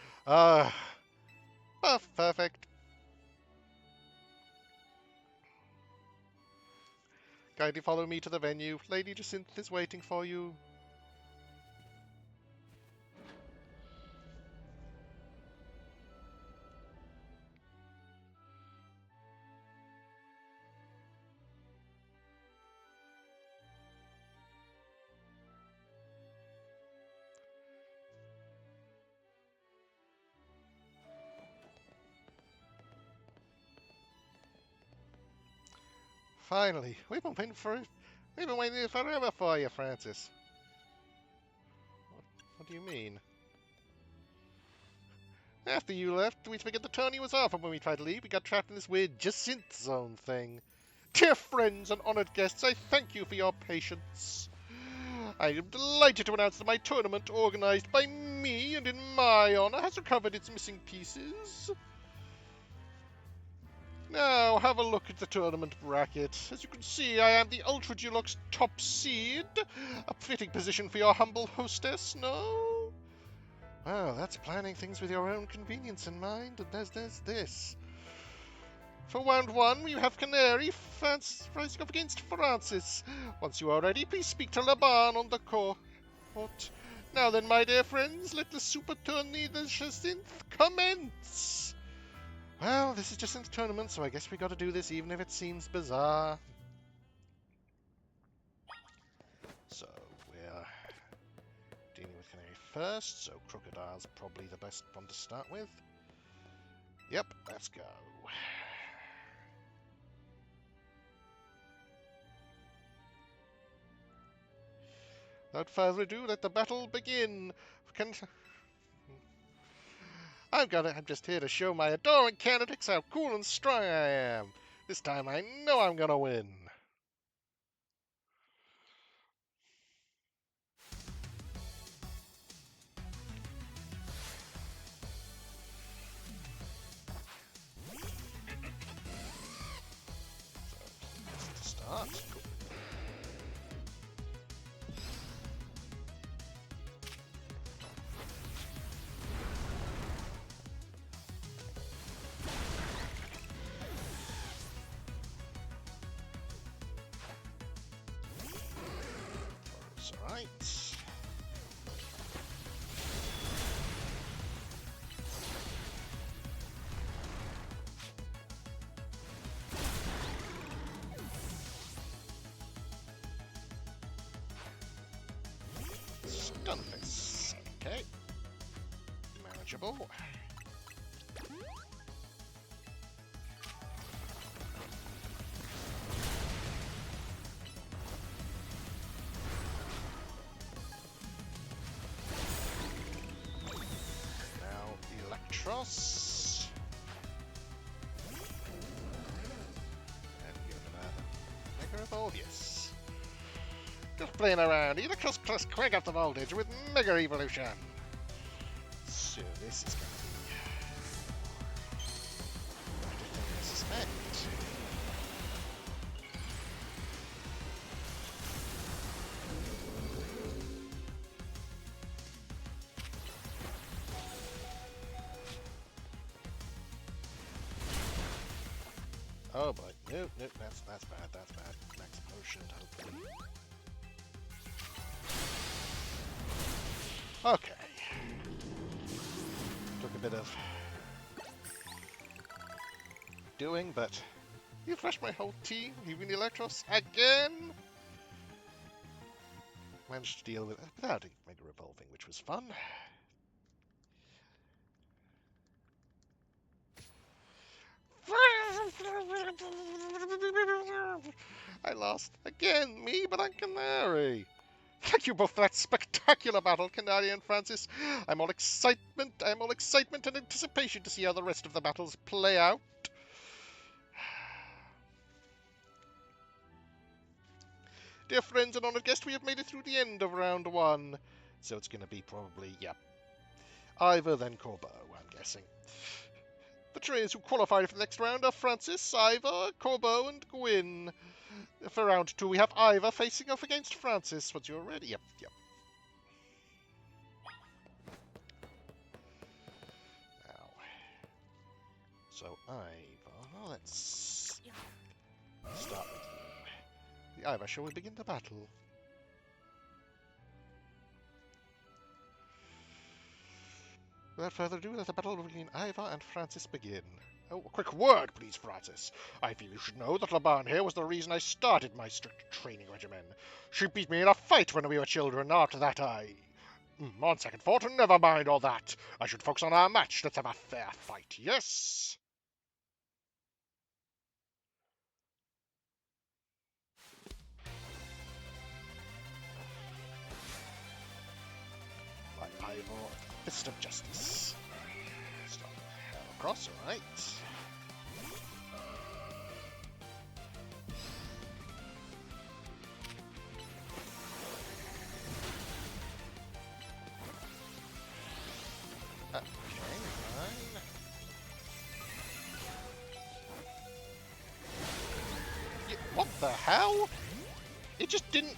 Perfect. Kindly follow me to the venue. Lady Jacinthe is waiting for you. Finally, we've been waiting forever for you, Francis. What do you mean? After you left, we figured the tourney was off, and when we tried to leave, we got trapped in this weird Jacinthe zone thing. Dear friends and honoured guests, I thank you for your patience. I am delighted to announce that my tournament, organised by me and in my honour, has recovered its missing pieces. Now, have a look at the tournament bracket. As you can see, I am the Ultra Deluxe top seed. A fitting position for your humble hostess, no? Well, that's planning things with your own convenience in mind, and there's this. For round one, we have Canary facing off against Francis. Once you are ready, please speak to Laban on the court. Now then, my dear friends, let the super tourney, the Jacinthe, commence! Well, this is Jacinthe tournament, so I guess we gotta do this even if it seems bizarre. So, we're dealing with Canary first, so Crocodile's probably the best one to start with. Yep, let's go. Without further ado, let the battle begin. I'm just here to show my adoring candidates how cool and strong I am. This time I know I'm gonna win. So, start. Cool. That's alright. Stun this. Okay. Manageable. Electros. And you're gonna make her evolve, yes. Just playing around. Electros plus crank up the voltage with Mega Evolution. So this is going to be everything I suspect. Oh boy, nope, that's bad, that's bad. Max potion, hopefully. Okay. Took a bit of doing, but you flushed my whole team, leaving the Electros again? Managed to deal with it without Mega Revolving, which was fun. I lost again, me, but I'm Canary. Thank you both for that spectacular battle, Canary and Francis. I'm all excitement and anticipation to see how the rest of the battles play out. Dear friends and honoured guests, we have made it through the end of round 1. So it's going to be probably, Ivor then Corbo, I'm guessing. The trainers who qualified for the next round are Francis, Ivor, Corbo, and Gwyn. For round 2, we have Ivor facing off against Francis. Once you're ready, yep. Now, so Ivor, let's start with you. The Ivor, shall we begin the battle? Without further ado, let the battle between Ivor and Francis begin. Oh, a quick word, please, Francis. I feel you should know that Laban here was the reason I started my strict training regimen. She beat me in a fight when we were children. After that, on second thought, never mind all that. I should focus on our match. Let's have a fair fight, yes? Right, Ivor, Fist of Justice. Start across, alright. What the hell? It just didn't...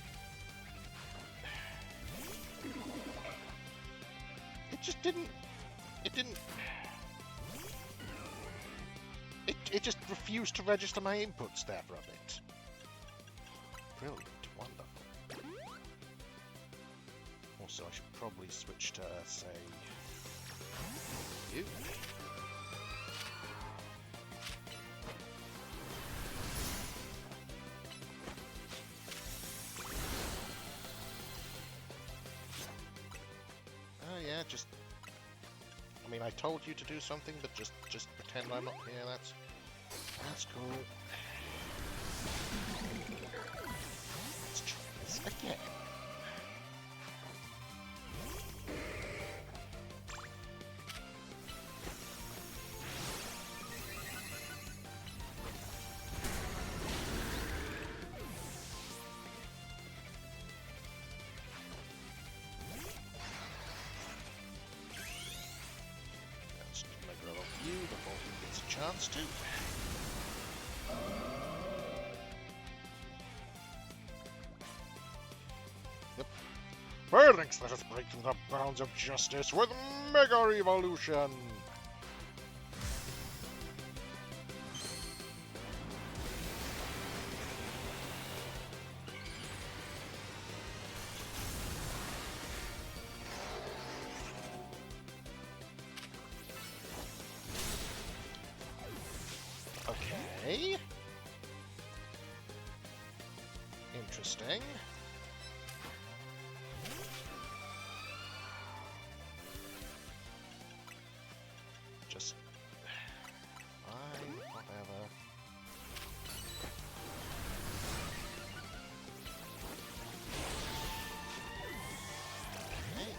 It just refused to register my inputs there for a bit. Brilliant. Wonderful. Also, I should probably switch to, say... you. Yeah, just... I mean, I told you to do something, but just pretend I'm not here, that's cool. Let's try this again. Before he gets a chance to. Yep. Phalanx, let us break through the bounds of justice with Mega Evolution! Okay. Interesting. Just fine, whatever. Okay.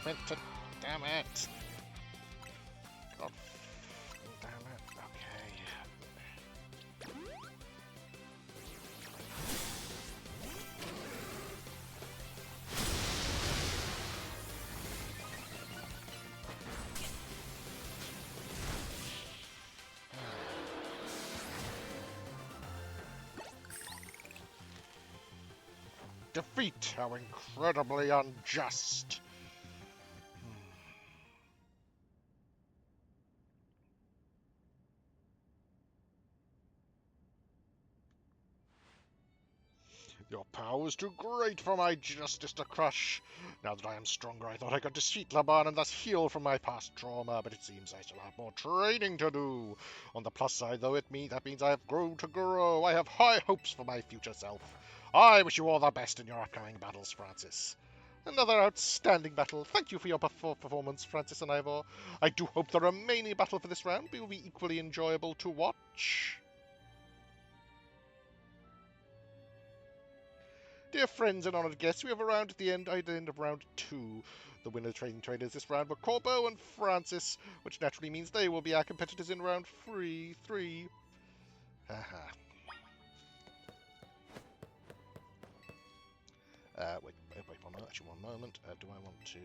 meant to... Damn it! God damn it. Okay. Defeat! How incredibly unjust! Your power is too great for my justice to crush. Now that I am stronger, I thought I could defeat Laban and thus heal from my past trauma, but it seems I still have more training to do. On the plus side, though, that means I have grown to grow. I have high hopes for my future self. I wish you all the best in your upcoming battles, Francis. Another outstanding battle. Thank you for your performance, Francis and Ivor. I do hope the remaining battle for this round will be equally enjoyable to watch. Dear friends and honoured guests, we have a round at the end of round 2. The winner of Trading Traders this round were Corbo and Francis, which naturally means they will be our competitors in round 3. Haha. Wait one moment, actually one moment. Do I want to...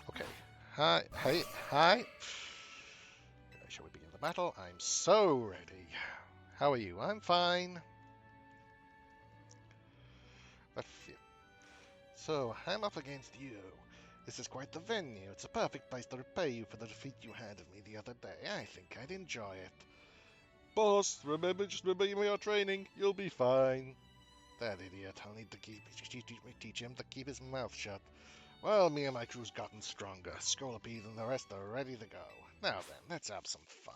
Okay. Hi. Shall we begin the battle? I'm so ready. How are you? I'm fine. So, I'm up against you. This is quite the venue. It's a perfect place to repay you for the defeat you had of me the other day. I think I'd enjoy it. Boss, just remember your training. You'll be fine. That idiot. I'll need to teach him to keep his mouth shut. Well, me and my crew's gotten stronger. Scolopede and the rest are ready to go. Now then, let's have some fun.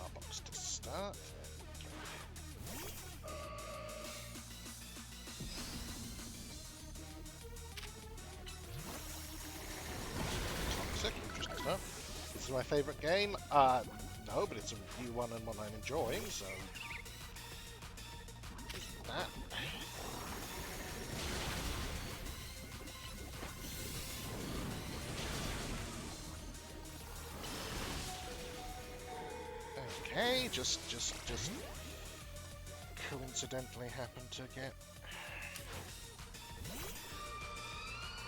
Our box to start. Toxic, interesting stuff. This is my favourite game. No, but it's a review one and one I'm enjoying, so... That. Okay, just coincidentally happened to get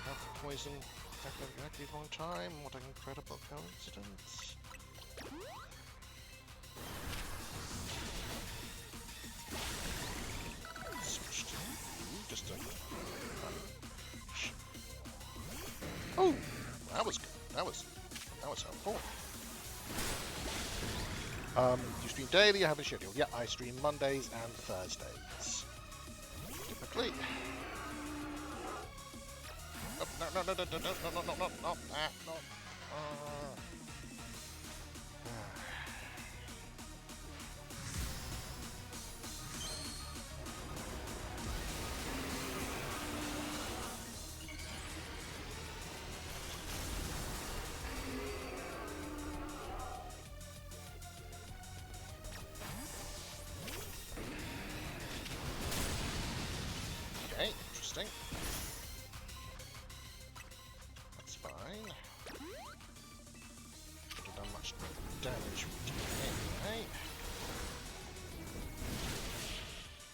health poison exactly the wrong time. What an incredible coincidence. Switch to just a... Oh, that was good. That was helpful. You stream daily, you have a schedule. Yeah, I stream Mondays and Thursdays. Typically. Oh, no, no. Okay, interesting. That's fine. Should have done much damage anyway.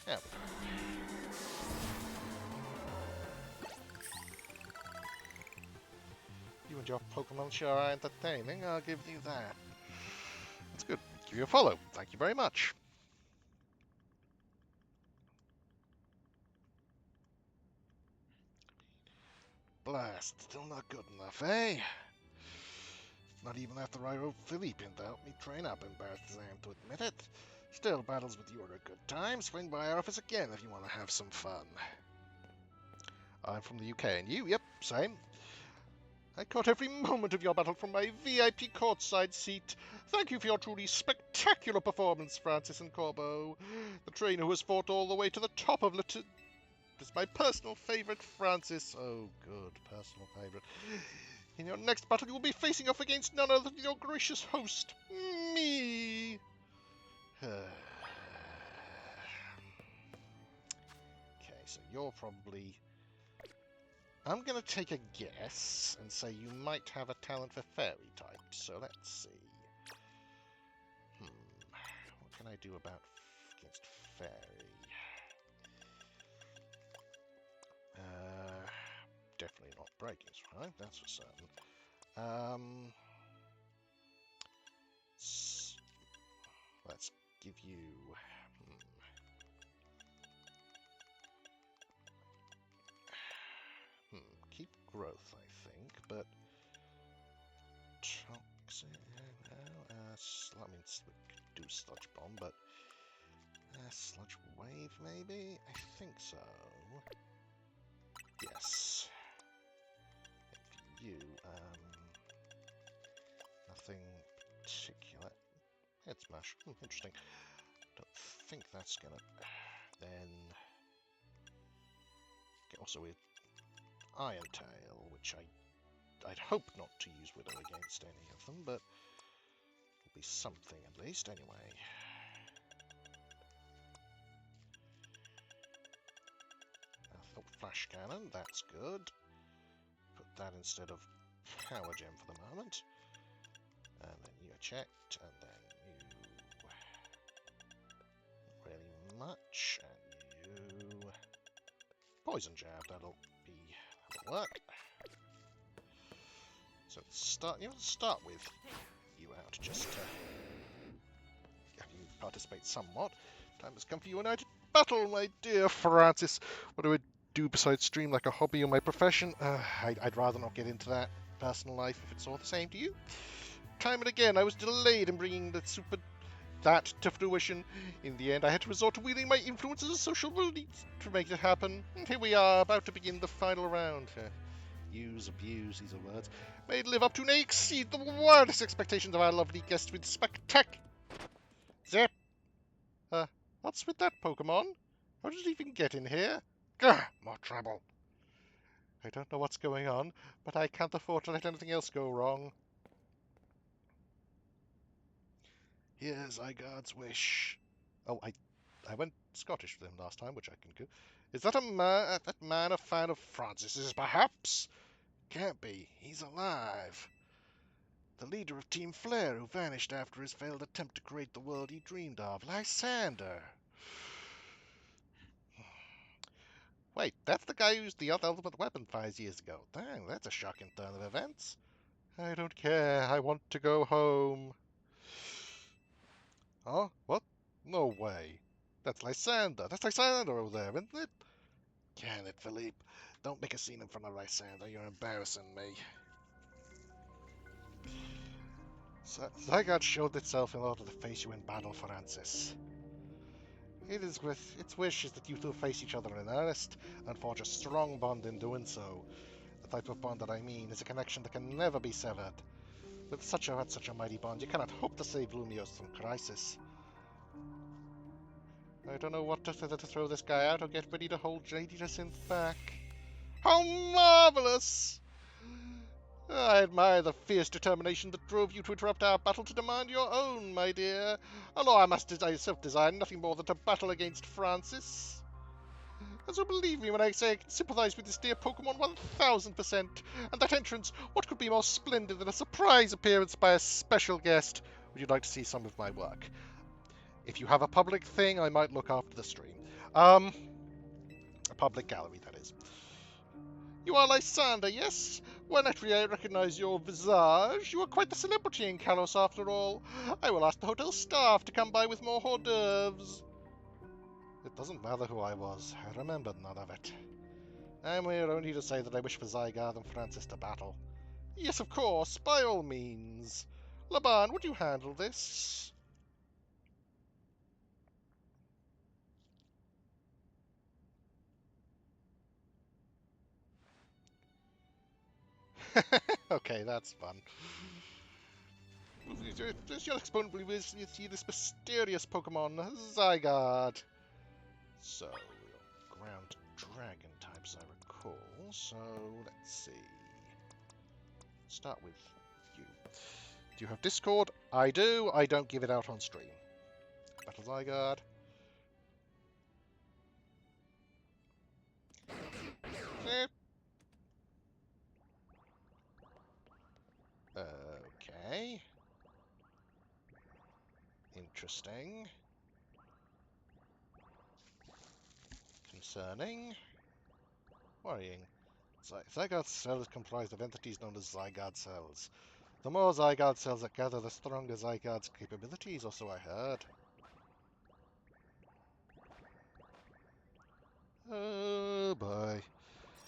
There we go. You and your Pokemon sure are entertaining, I'll give you that. That's good. Give you a follow. Thank you very much. Blast. Still not good enough, eh? Not even after I wrote Philippe in to help me train up, embarrassed as I am to admit it. Still, battles with you are a good time. Swing by our office again if you want to have some fun. I'm from the UK, and you? Yep, same. I caught every moment of your battle from my VIP courtside seat. Thank you for your truly spectacular performance, Francis and Corbo. The trainer who has fought all the way to the top of is my personal favourite, Francis. Oh, good, personal favourite. In your next battle, you will be facing off against none other than your gracious host, me. Okay, so you're probably... I'm going to take a guess and say you might have a talent for fairy type, so let's see. What can I do about against fairy? Definitely not breaking strike, that's for certain. Let's give you... keep growth, I think, but... Toxic... No, I mean, we could do Sludge Bomb, but... Sludge Wave, maybe? I think so. Yes. And for you, nothing particular. Head Smash. Interesting. Don't think that's gonna... Then... Also with Iron Tail, which I'd hope not to use Widow against any of them, but it'll be something at least, anyway. Flash Cannon, that's good. Put that instead of Power Gem for the moment. And then you are checked, and then you... really much, and you... Poison Jab, that'll work. So start with you out, just to have you participate somewhat. Time has come for you and I to battle, my dear Francis. What do I do besides stream like a hobby or my profession? I'd rather not get into that personal life if it's all the same to you. Time and again, I was delayed in bringing that to fruition. In the end, I had to resort to wielding my influence as a social elite to make it happen. And here we are, about to begin the final round. Use, abuse, these are words. May it live up to and exceed the wildest expectations of our lovely guest with spectacular... Zip! What's with that Pokémon? How did it even get in here? Gah! More trouble. I don't know what's going on, but I can't afford to let anything else go wrong. Here's Zygarde's wish. Oh, I went Scottish with him last time, which I can do. Is that that man a fan of Francis's, perhaps? Can't be. He's alive. The leader of Team Flare, who vanished after his failed attempt to create the world he dreamed of. Lysander. Wait, that's the guy who used the ultimate weapon 5 years ago. Dang, that's a shocking turn of events. I don't care. I want to go home. Huh? What? No way. That's Lysander. That's Lysander over there, isn't it? Can it, Philippe? Don't make a scene in front of Lysander. You're embarrassing me. Zygarde showed itself in order to face you in battle, Francis. Its wish is that you two face each other in earnest and forge a strong bond in doing so. The type of bond that I mean is a connection that can never be severed. With such a mighty bond, you cannot hope to save Lumios from crisis. I don't know whether to throw this guy out or get ready to hold JD Synth back. How marvelous! I admire the fierce determination that drove you to interrupt our battle to demand your own, my dear. Although I must self-design nothing more than to battle against Francis. And so believe me when I say I can sympathize with this dear Pokémon 1000%. And that entrance, what could be more splendid than a surprise appearance by a special guest? Would you like to see some of my work? If you have a public thing, I might look after the stream. A public gallery, that is. You are Lysander, yes? Well, naturally, I recognize your visage. You are quite the celebrity in Kalos, after all. I will ask the hotel staff to come by with more hors d'oeuvres. It doesn't matter who I was. I remembered none of it. I'm here only to say that I wish for Zygarde and Francis to battle. Yes, of course, by all means. Laban, would you handle this? Okay, that's fun. Your exponent will see this mysterious Pokemon, Zygarde. So, ground dragon types, I recall. So, let's see. start with you. Do you have Discord? I do. I don't give it out on stream. Battle Zygarde. Okay. Interesting. Concerning. Worrying. Zygarde cell is comprised of entities known as Zygarde cells. The more Zygarde cells that gather, the stronger Zygarde's capabilities, or so I heard. Oh boy.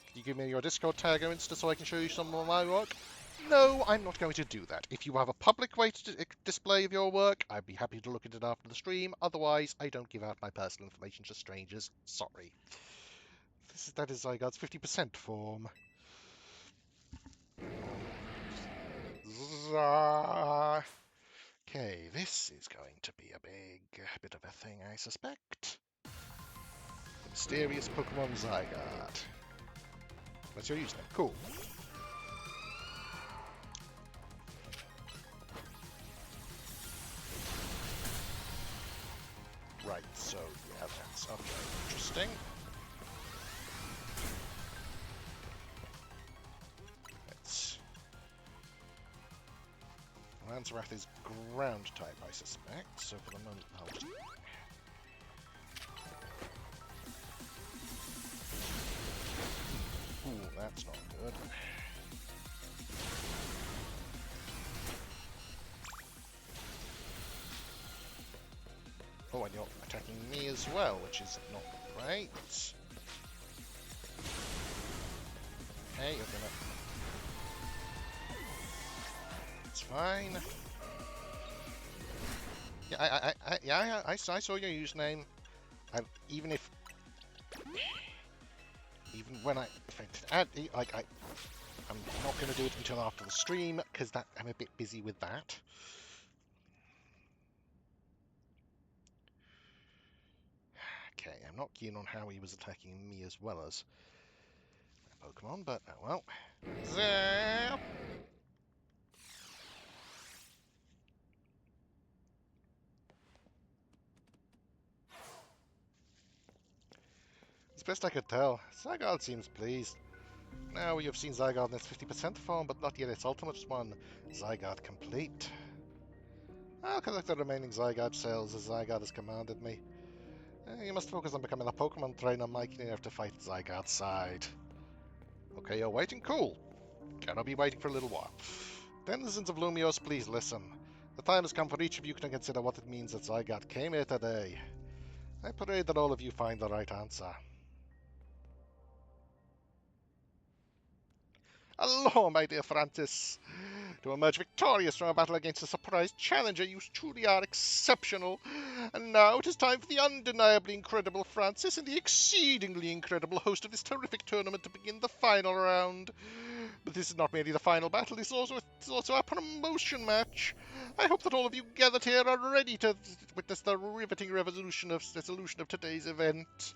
Can you give me your Discord tag, Insta, so I can show you some of my work? No, I'm not going to do that. If you have a public way to display of your work, I'd be happy to look at it after the stream. Otherwise, I don't give out my personal information to strangers. Sorry. That is Zygarde's 50% form. Okay, this is going to be a bit of a thing, I suspect. The mysterious Pokemon Zygarde. That's your username. Cool. Right, so yeah, that's okay. Interesting. Lanzarath is ground type, I suspect, so for the moment I'll just... Ooh, that's not good. Oh, and you're attacking me as well, which is not great. Okay, you're gonna... It's fine. Yeah, I saw your username. And even when I'm not going to do it until after the stream because I'm a bit busy with that. Okay, I'm not keen on how he was attacking me as well as Pokemon, but oh well. Zap! As best I could tell, Zygarde seems pleased. Now you've seen Zygarde in its 50% form, but not yet its ultimate one, Zygarde Complete. I'll collect the remaining Zygarde cells as Zygarde has commanded me. You must focus on becoming a Pokemon trainer, Mike, and you have to fight Zygarde's side. Okay, you're waiting? Cool. Gonna be waiting for a little while. Denizens of Lumios, please listen. The time has come for each of you to consider what it means that Zygarde came here today. I pray that all of you find the right answer. Hello, my dear Francis. To emerge victorious from a battle against a surprise challenger, you truly are exceptional. And now it is time for the undeniably incredible Francis and the exceedingly incredible host of this terrific tournament to begin the final round. But this is not merely the final battle, it's also a promotion match. I hope that all of you gathered here are ready to witness the riveting resolution of today's event.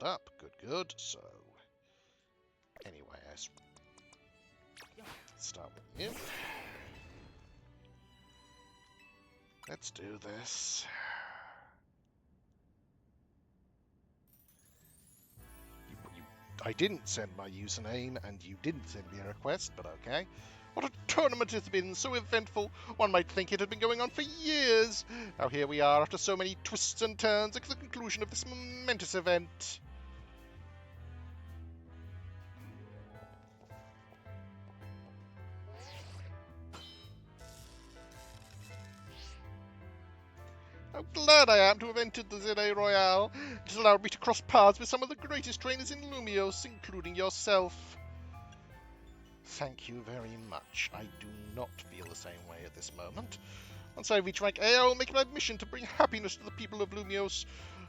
Up. Good. So, anyway, let's start with you. Let's do this. I didn't send my username, and you didn't send me a request, but okay. What a tournament it's been, so eventful, one might think it had been going on for years. Now here we are, after so many twists and turns, at the conclusion of this momentous event. How glad I am to have entered the ZA Royale. It has allowed me to cross paths with some of the greatest trainers in Lumios, including yourself. Thank you very much. I do not feel the same way at this moment. Once I reach rank A, I will make it my mission to bring happiness to the people of Lumios.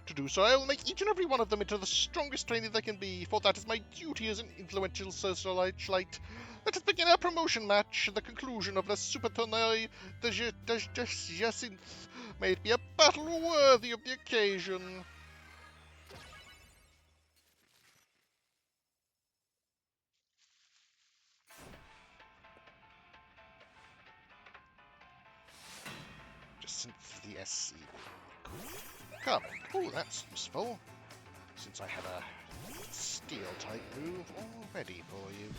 To do so, I will make each and every one of them into the strongest trainer they can be, for that is my duty as an influential socialite. Let us begin our promotion match at the conclusion of the Super Tournoi de Jacinth. May it be a battle worthy of the occasion. Jacinth the SC. Cool. Come. Oh, that's useful. Since I had a steel-type move all ready for you.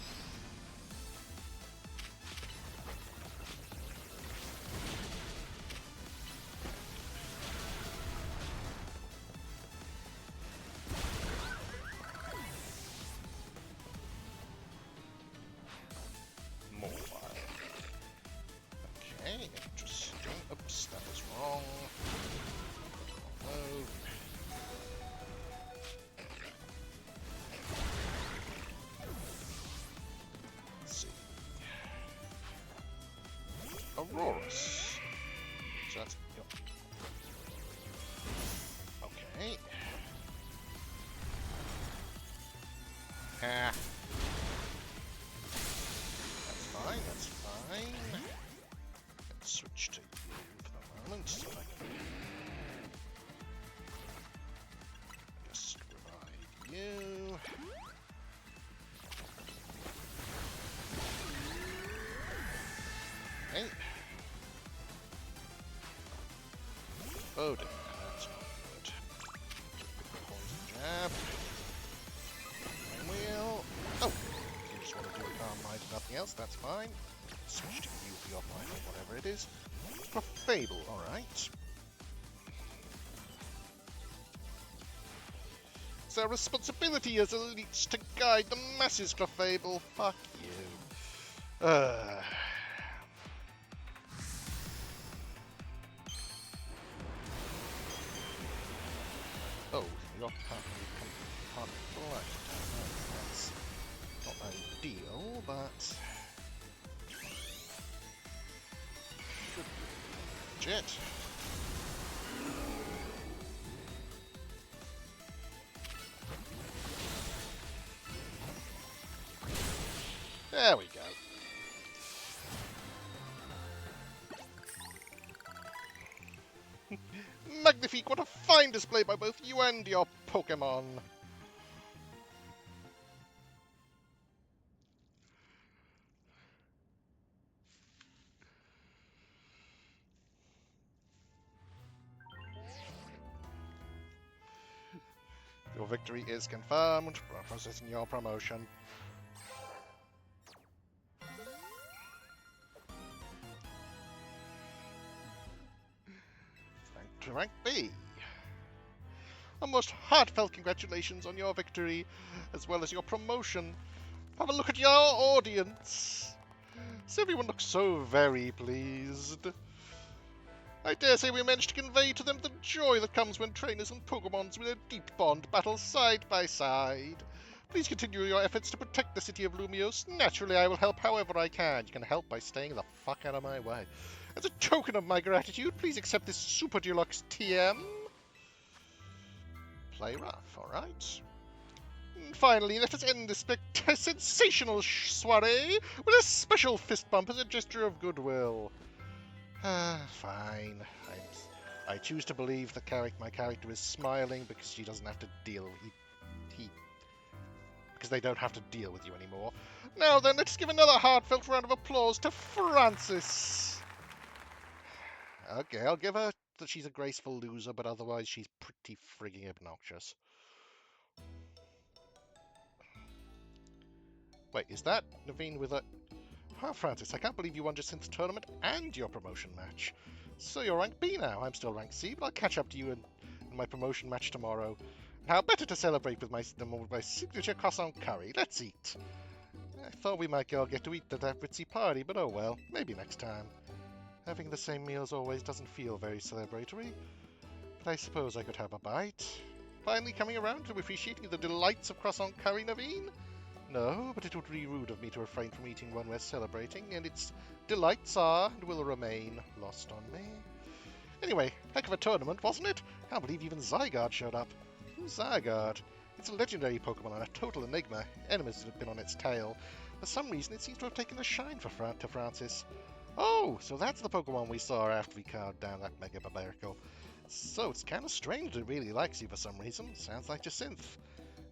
Okay, interesting. Oops, that was wrong. Oh. Let's see. Auroras. So that's... Yep. Okay. Ah. That's fine, that's fine. Let's switch to you for the moment, so I can just revive you. Okay. Oh dear, that's not good. Poison jab. Wheel. Oh! You just want to do a calm mind and nothing else, that's fine. Switch to you for your mind or whatever it is. Clefable, alright. It's our responsibility as elites to guide the masses, Clefable. Fuck you. Oh, you're part blood. That's not ideal, but should be legit. There we go. Magnifique, what a fine display by both you and your Pokémon! Your victory is confirmed. We're processing your promotion. To rank B. A most heartfelt congratulations on your victory, as well as your promotion. Have a look at your audience. Everyone looks so very pleased. I dare say we managed to convey to them the joy that comes when trainers and Pokémons with a deep bond battle side by side. Please continue your efforts to protect the city of Lumios. Naturally, I will help however I can. You can help by staying the fuck out of my way. As a token of my gratitude, please accept this Super Deluxe TM. Play rough, alright. Finally, let us end this sensational soiree with a special fist bump as a gesture of goodwill. Fine. I choose to believe my character is smiling because she doesn't have to deal because they don't have to deal with you anymore. Now then, let's give another heartfelt round of applause to Francis. Okay, I'll give her that she's a graceful loser, but otherwise she's pretty frigging obnoxious. Wait, is that Naveen with a... Oh, Francis, I can't believe you won Jacinth's tournament and your promotion match. So you're rank B now. I'm still rank C, but I'll catch up to you in my promotion match tomorrow. And how better to celebrate with my signature croissant curry. Let's eat. I thought we might all get to eat at that ritzy party, but oh well, maybe next time. Having the same meal as always doesn't feel very celebratory, but I suppose I could have a bite. Finally coming around to appreciating the delights of croissant curry, Naveen? No, but it would be rude of me to refrain from eating when we're celebrating, and its delights are, and will remain, lost on me. Anyway, heck of a tournament, wasn't it? Can't believe even Zygarde showed up. Who's Zygarde? It's a legendary Pokemon and a total enigma. Enemies have been on its tail. For some reason, it seems to have taken a shine to Francis. Oh, so that's the Pokemon we saw after we carved down that Mega Barbarical. So it's kind of strange it really likes you for some reason. Sounds like Jacynth.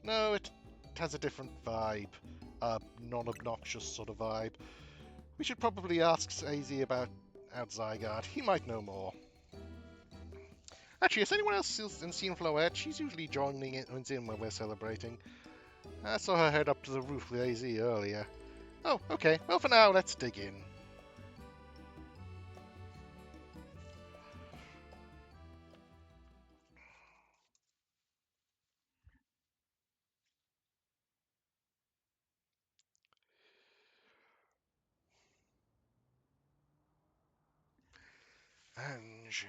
No, it has a different vibe. A non-obnoxious sort of vibe. We should probably ask AZ about Zygarde. He might know more. Actually, has anyone else seen Floette? She's usually joining in when we're celebrating. I saw her head up to the roof with AZ earlier. Oh, okay. Well, for now, let's dig in. Ange,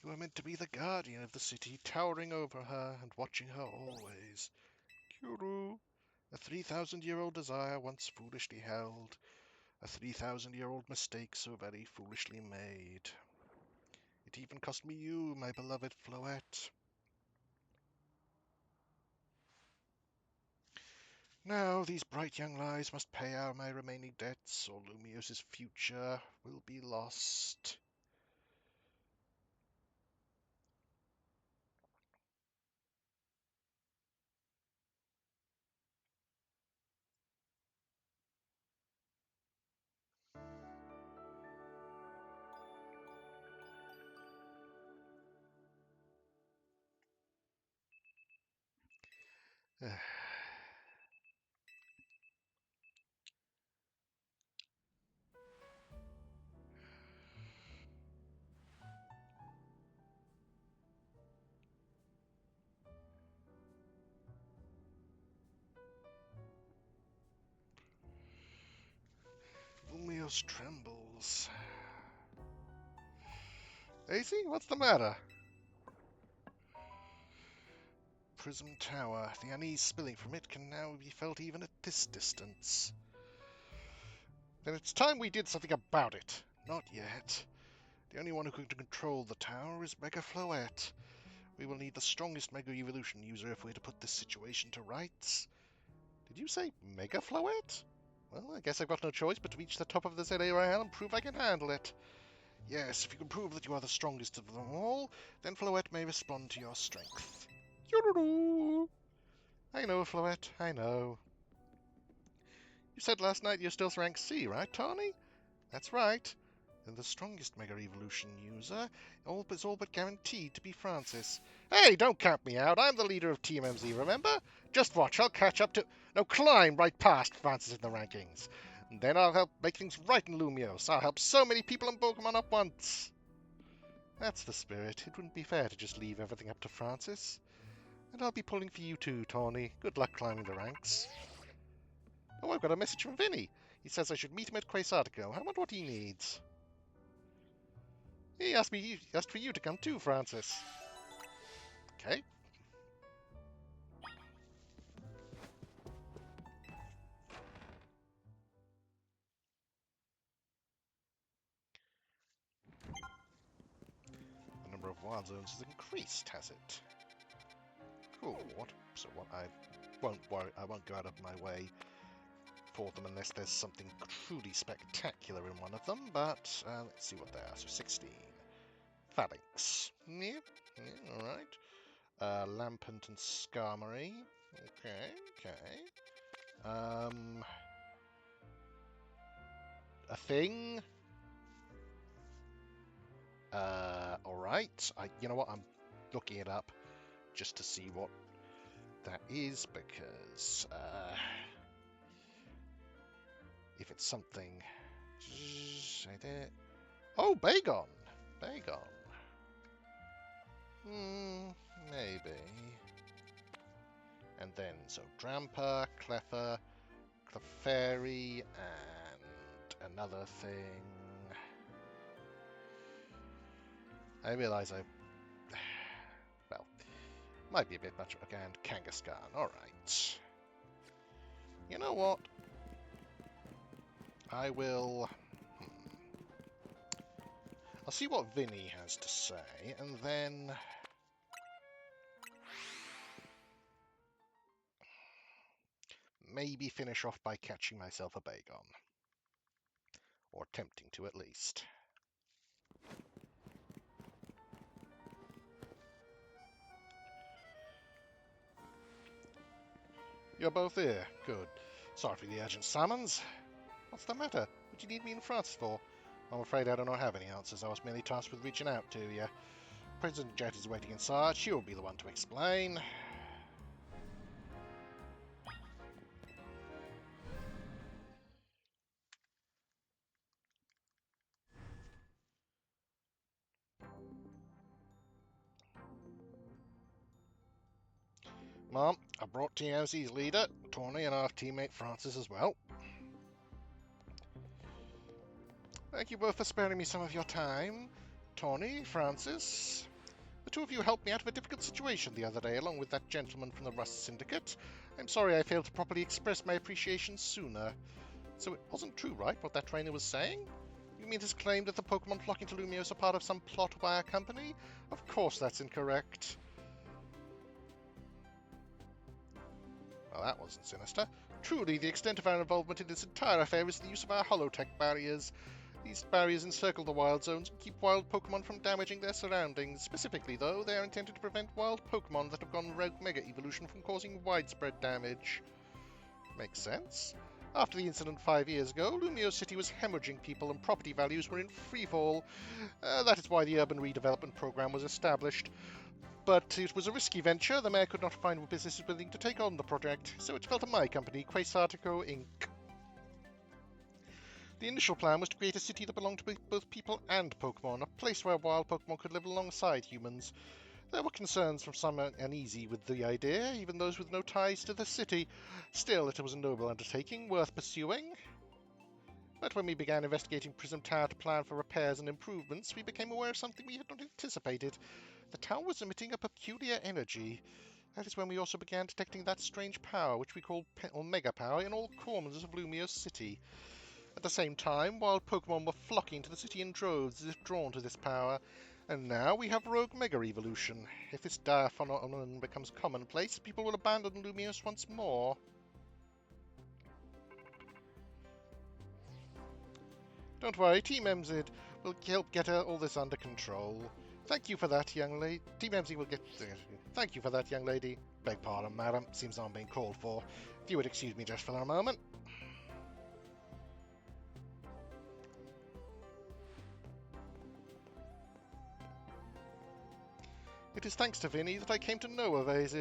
you were meant to be the guardian of the city, towering over her and watching her always. Kuru, a 3,000-year-old desire once foolishly held, a 3,000-year-old mistake so very foolishly made. It even cost me you, my beloved Floette. Now these bright young lives must pay out my remaining debts, or Lumios's future will be lost. Lumios trembles. AZ, what's the matter? Prism Tower. The unease spilling from it can now be felt even at this distance. Then it's time we did something about it. Not yet. The only one who can control the tower is Mega Floette. We will need the strongest Mega Evolution user if we're to put this situation to rights. Did you say Mega Floette? Well, I guess I've got no choice but to reach the top of the ZA Royale and prove I can handle it. Yes, if you can prove that you are the strongest of them all, then Floette may respond to your strength. I know, Floette, I know. You said last night you're still rank C, right, Tawny? That's right. Then the strongest Mega Evolution user is all but guaranteed to be Francis. Hey, don't count me out. I'm the leader of Team MZ, remember? Just watch, I'll catch up to... No, climb right past Francis in the rankings. And then I'll help make things right in Lumios. I'll help so many people in Pokemon at once. That's the spirit. It wouldn't be fair to just leave everything up to Francis. And I'll be pulling for you too, Tawny. Good luck climbing the ranks. Oh, I've got a message from Vinny. He says I should meet him at Quasartico. I wonder what he needs. He asked for you to come too, Francis. Okay. The number of wild zones has increased, has it? Cool. What I won't go out of my way for them unless there's something truly spectacular in one of them, but let's see what they are. So 16. Phalanx. Yeah, alright. Lampant and Skarmory. Okay. A thing. Alright. You know what? I'm looking it up just to see what that is, because if it's something... Oh, Bagon! Maybe. And then, so Drampa, Cleffa, Clefairy, and another thing. I realise well, might be a bit much of a and Kangaskhan. Alright. You know what? I will... I'll see what Vinny has to say, and then... maybe finish off by catching myself a Bagon. Or attempting to, at least. You're both here. Good. Sorry for the urgent summons. What's the matter? What do you need me in France for? I'm afraid I do not have any answers. I was merely tasked with reaching out to you. President Jet is waiting inside. She'll be the one to explain. Mom, I brought TMC's leader, Tony, and our teammate Francis as well. Thank you both for sparing me some of your time. Tony, Francis, the two of you helped me out of a difficult situation the other day, along with that gentleman from the Rust Syndicate. I'm sorry I failed to properly express my appreciation sooner. So it wasn't true, right, what that trainer was saying? You mean his claim that the Pokémon flocking to Lumiose are part of some plot by our company? Of course that's incorrect. Well, that wasn't sinister. Truly, the extent of our involvement in this entire affair is the use of our holotech barriers. These barriers encircle the wild zones and keep wild Pokémon from damaging their surroundings. Specifically, though, they are intended to prevent wild Pokémon that have gone rogue Mega Evolution from causing widespread damage. Makes sense. After the incident 5 years ago, Lumiose City was hemorrhaging people and property values were in freefall. That is why the Urban Redevelopment Program was established. But it was a risky venture. The mayor could not find businesses willing to take on the project, so it fell to my company, Quasartico Inc. The initial plan was to create a city that belonged to both people and Pokemon, a place where wild Pokemon could live alongside humans. There were concerns from some uneasy with the idea, even those with no ties to the city. Still, it was a noble undertaking, worth pursuing. But when we began investigating Prism Tower to plan for repairs and improvements, we became aware of something we had not anticipated. The tower was emitting a peculiar energy. That is when we also began detecting that strange power, which we call Omega Power, in all corners of Lumiose City. At the same time, wild Pokemon were flocking to the city in droves as if drawn to this power. And now we have rogue Mega Evolution. If this dire phenomenon becomes commonplace, people will abandon Lumiose once more. Don't worry, Team MZ will help get all this under control. Thank you for that, young lady. Team MZ will get... Thank you for that, young lady. Beg pardon, madam. Seems I'm being called for. If you would excuse me just for a moment. It is thanks to Vinny that I came to know of AZ,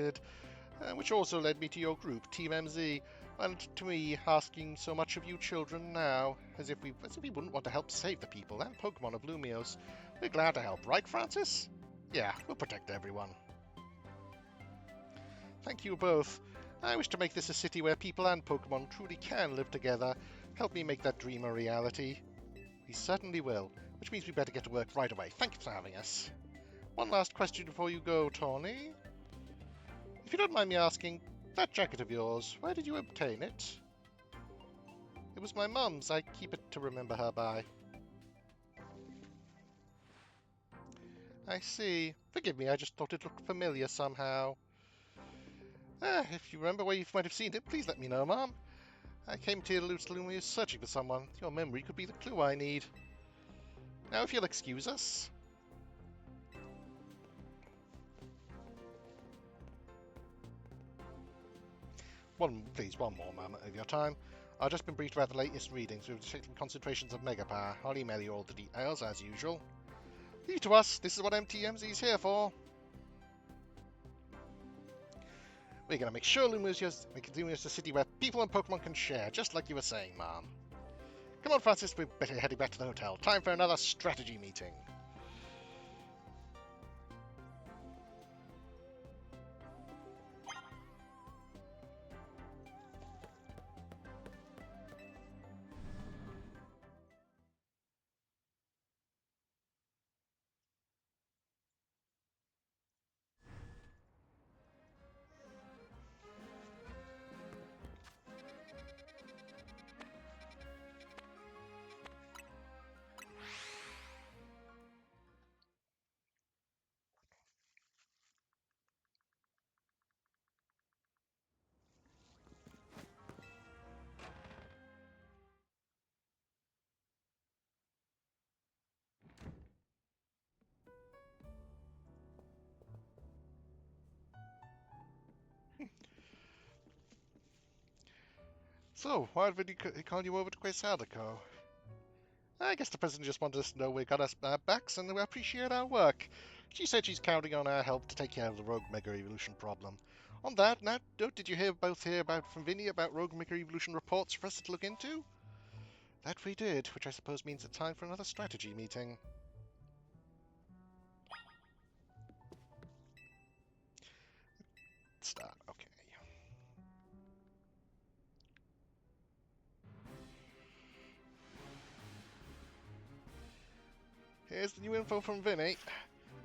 which also led me to your group, Team MZ, and to me asking so much of you children now, as if we wouldn't want to help save the people and Pokemon of Lumiose. We're glad to help, right, Francis? Yeah, we'll protect everyone. Thank you both. I wish to make this a city where people and Pokemon truly can live together. Help me make that dream a reality. We certainly will, which means we better get to work right away. Thank you for having us. One last question before you go, Tawny. If you don't mind me asking, that jacket of yours, where did you obtain it? It was my mum's. I keep it to remember her by. I see. Forgive me, I just thought it looked familiar somehow. If you remember where you might have seen it, please let me know, Mom. I came to Lumiose searching for someone. Your memory could be the clue I need. Now, if you'll excuse us. Please, one more moment of your time. I've just been briefed about the latest readings. We've detected concentrations of Mega Power. I'll email you all the details, as usual. Leave it to us. This is what MTMZ is here for. We're going to make sure Lumiose is a city where people and Pokemon can share, just like you were saying, Mom. Come on, Francis, we're better heading back to the hotel. Time for another strategy meeting. So, why did he call you over to Quesadico? I guess the president just wanted us to know we got our backs and we appreciate our work. She said she's counting on our help to take care of the Rogue Mega Evolution problem. On that note, did you hear about from Vinny about Rogue Mega Evolution reports for us to look into? That we did, which I suppose means it's time for another strategy meeting. Start, okay. Here's the new info from Vinny.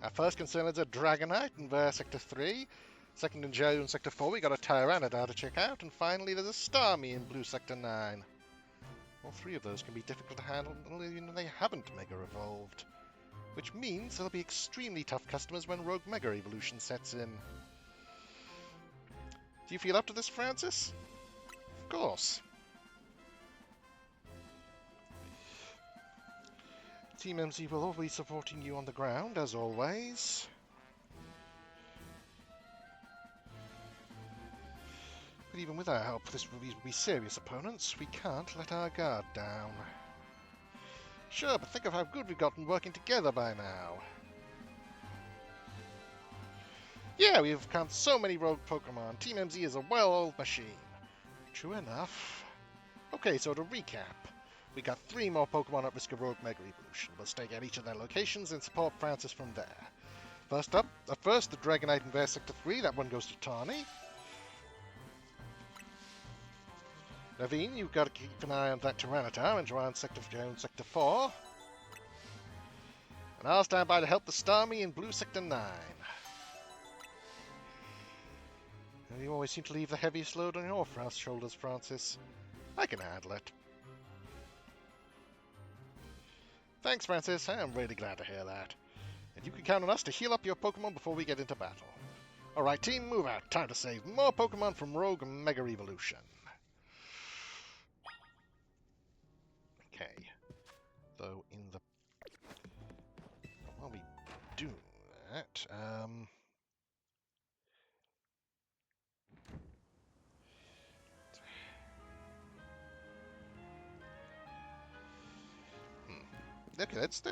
Our first concern is a Dragonite in Sector 3. Second in Joe in Sector 4, we got a Tyranitar to check out. And finally, there's a Starmie in Blue Sector 9. All three of those can be difficult to handle, when they haven't Mega Evolved. Which means they'll be extremely tough customers when Rogue Mega Evolution sets in. Do you feel up to this, Francis? Of course. Team MZ will always be supporting you on the ground, as always. But even with our help, this will be serious opponents. We can't let our guard down. Sure, but think of how good we've gotten working together by now. Yeah, we've encountered so many rogue Pokémon. Team MZ is a well-oiled machine. True enough. Okay, so to recap. We got 3 more Pokémon at risk of Rogue Mega Evolution. We'll stay at each of their locations and support Francis from there. First, the Dragonite in Sector 3. That one goes to Tawny. Naveen, you've got to keep an eye on that Tyranitar and around Sector 4. And I'll stand by to help the Starmie in Blue Sector 9. You always seem to leave the heaviest load on your shoulders, Francis. I can handle it. Thanks, Francis. I am really glad to hear that. And you can count on us to heal up your Pokemon before we get into battle. Alright, team, move out. Time to save more Pokemon from Rogue Mega Evolution. Okay. Though while we do that, okay, let's do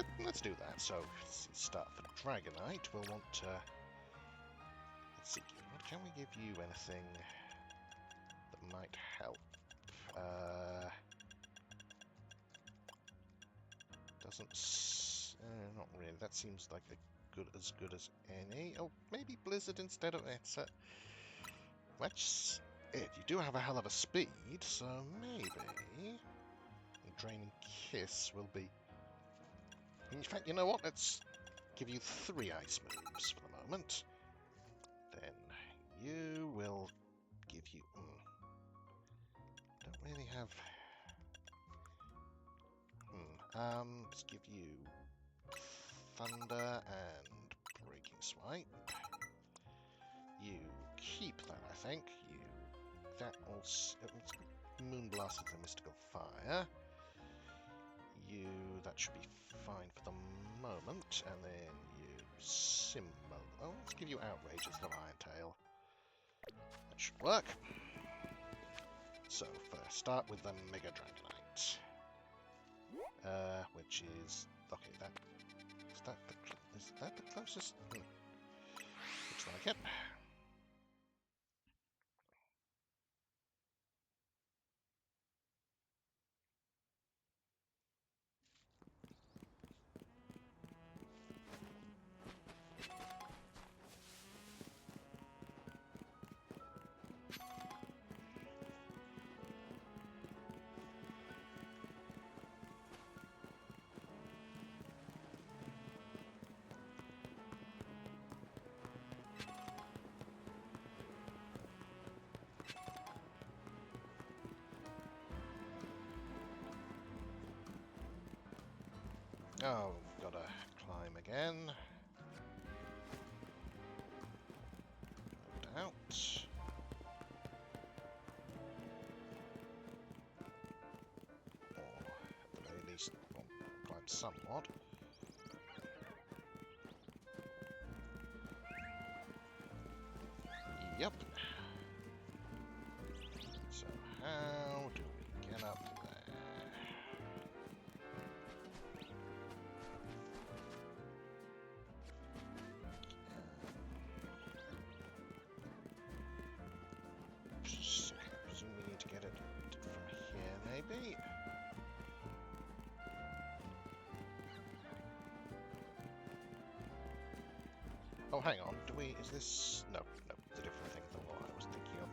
that. So, let's start for Dragonite. We'll want to... Let's see, can we give you anything that might help? Not really. That seems like as good as any. Oh, maybe Blizzard instead of it. That's it. You do have a hell of a speed, so maybe Draining Kiss will be... In fact, you know what? Let's give you 3 ice moves for the moment. Then you will give you... Don't really have... let's give you Thunder and Breaking Swipe. You keep that, I think. That also... Moonblast is a Mystical Fire. That should be fine for the moment. And then you Symbol... Oh, let's give you Outrage instead of Iron Tail. That should work. So, first, start with the Mega Dragonite. Which is... Okay, is that the closest? Looks like it. Oh, gotta climb again. No doubt. Or, at the very least, climb somewhat. Yep. So, how do we... and up there. So, I presume we need to get it from here, maybe? Oh, hang on. Do we... Is this... No, no. It's a different thing than what I was thinking of.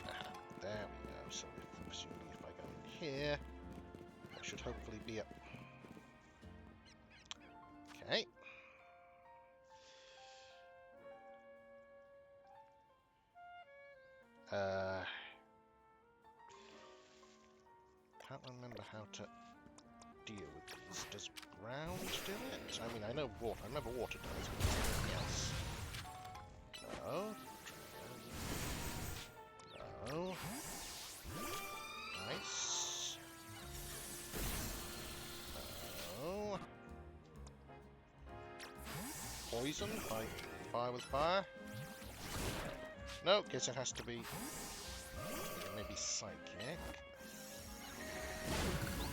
Aha, there we go. So, presumably if I go in here, I should hopefully be up. Okay. Can't remember how to deal with these. Does ground do it? I mean, I know water. I remember water does, but anything else? No. No. Nice. No. Poison? Fight fire with fire? No, guess it has to be... maybe psychic.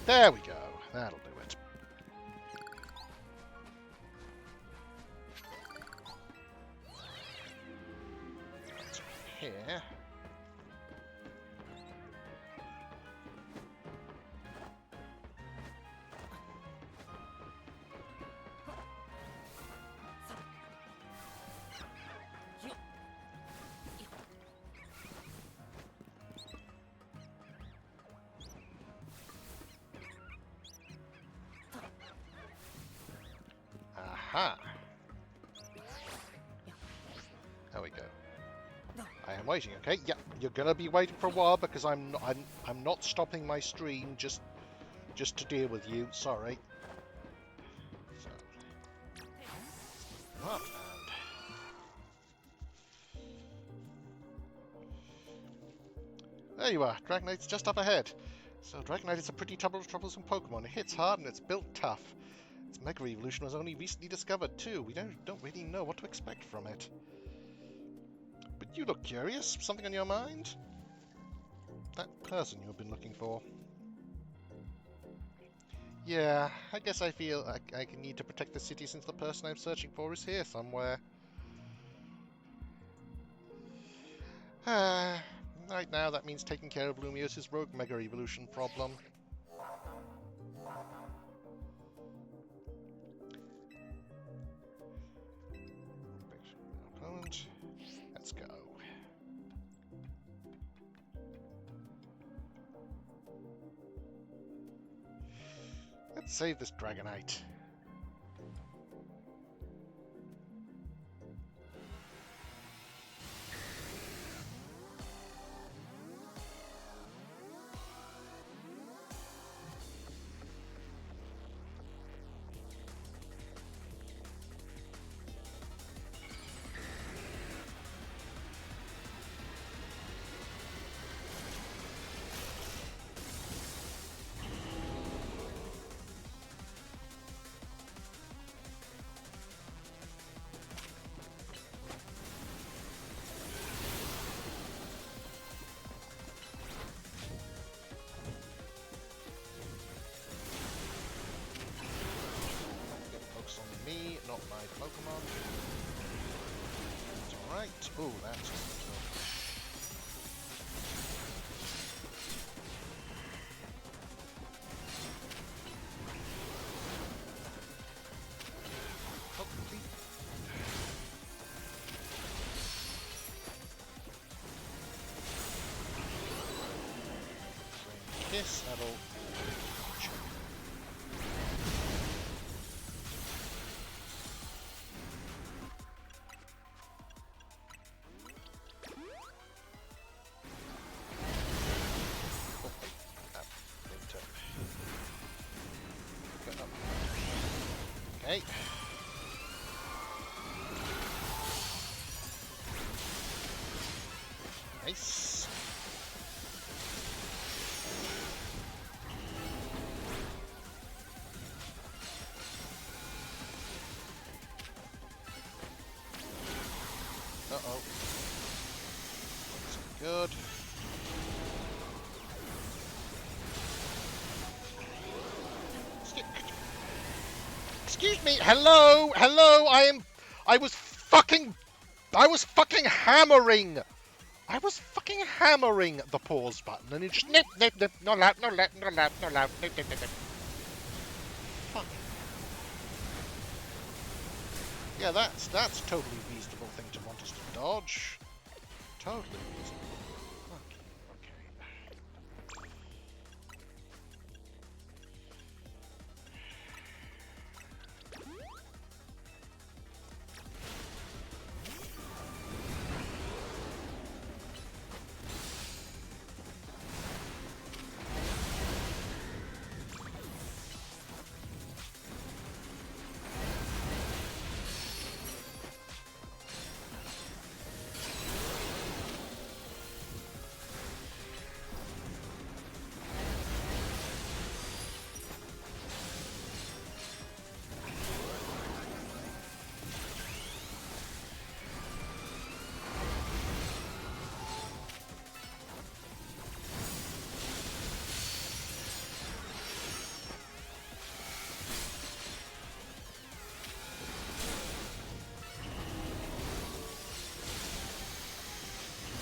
There we go. That'll do it. That's here. Aha! There we go. I am waiting. Okay, yeah, you're gonna be waiting for a while because I'm not stopping my stream just to deal with you. Sorry. So, up and there you are. Dragonite's just up ahead. So Dragonite is a pretty troublesome Pokemon. It hits hard and it's built tough. Its Mega Evolution was only recently discovered too. We don't really know what to expect from it. But you look curious. Something on your mind? That person you've been looking for. Yeah, I guess I feel I need to protect the city since the person I'm searching for is here somewhere. Right now that means taking care of Lumios's rogue Mega Evolution problem. Let's go. Let's save this Dragonite. Me, not my Pokemon. It's alright. Ooh, that's just oh, complete. Kiss, that'll okay. Nice. good. Excuse me. Hello, hello. I was fucking hammering. I was fucking hammering the pause button, and it just nip, nip, nip. No lap, no lap, no lap, no lap. Nip, nip, nip, nip. Fuck. Yeah, that's a totally reasonable thing to want us to dodge. Totally reasonable. Okay.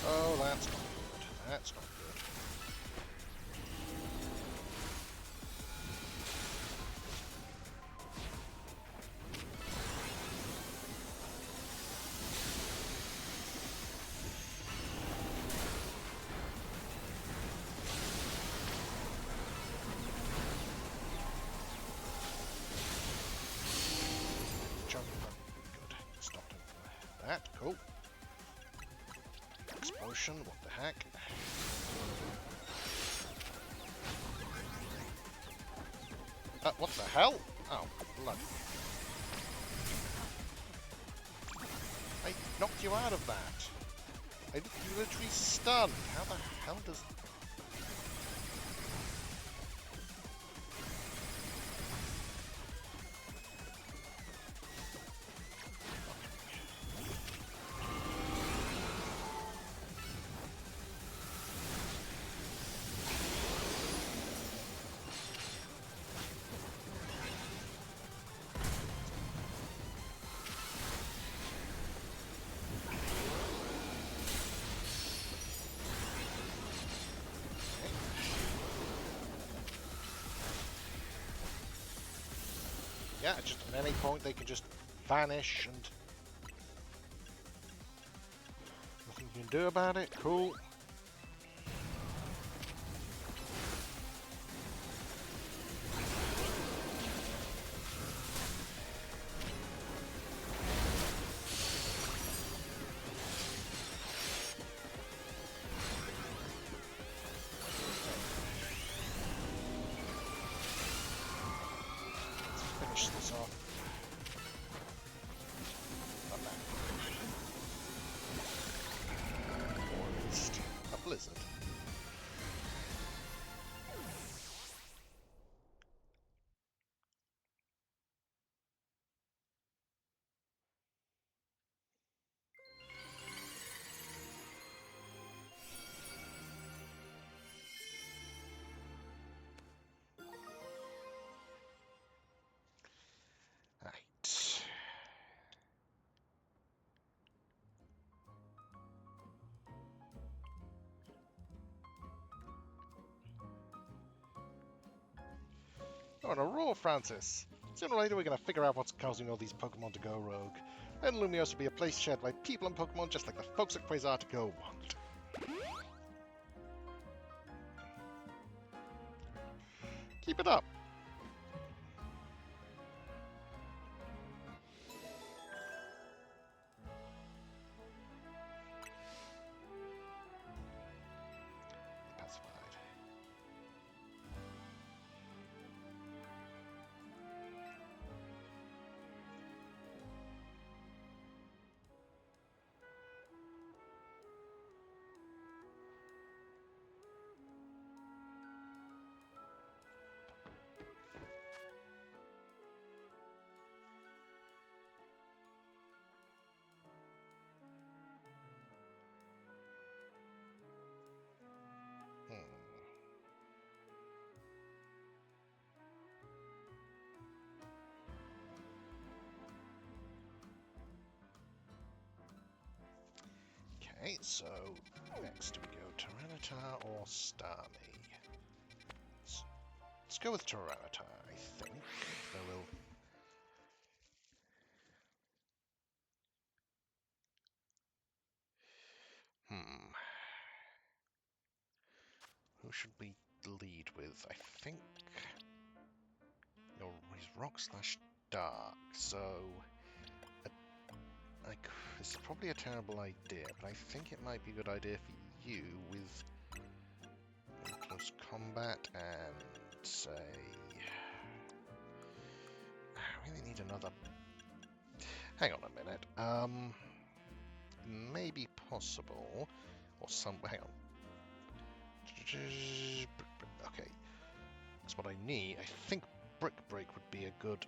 Oh, that's not good. That's not good. Jump. Good. Stop doing that. Cool. Explosion. What the heck? What the hell? Oh, blood. I knocked you out of that. You literally stunned. How the hell does... Yeah, just at any point they can just vanish and nothing you can do about it. Cool. Finish this off. Not that. Or at least a blizzard. Right. Oh, and a roar, Francis. Sooner or later we're going to figure out what's causing all these Pokemon to go rogue. And Lumios will be a place shared by people and Pokemon just like the folks at Quasar to go wild. Keep it up. Pacified. Okay, so next we go Tyranitar or Starmie. Let's go with Tyranitar, I think. Though we'll... Who should we lead with? I think... He's Rock slash Dark, so... This is probably a terrible idea, but I think it might be a good idea for you with close combat and say... I really need another... Hang on a minute. Maybe possible, or some... Hang on. Okay. That's what I need. I think Brick Break would be a good...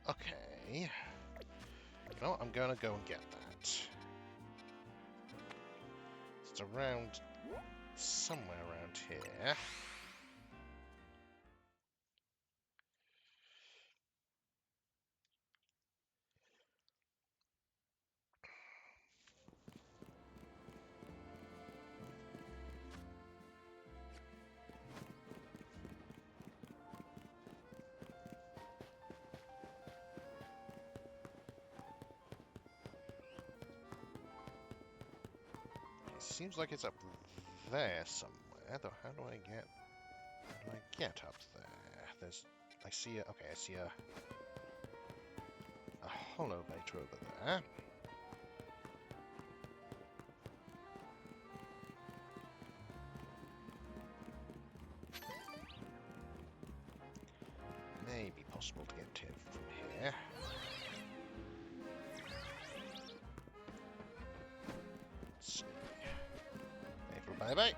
Okay. You know what? I'm going to go and get that. It's around... somewhere around here. It seems like it's up there somewhere, though how do I get up there? I see a holovator over there. May be possible to get to it from here. Let's see. Bye bye. I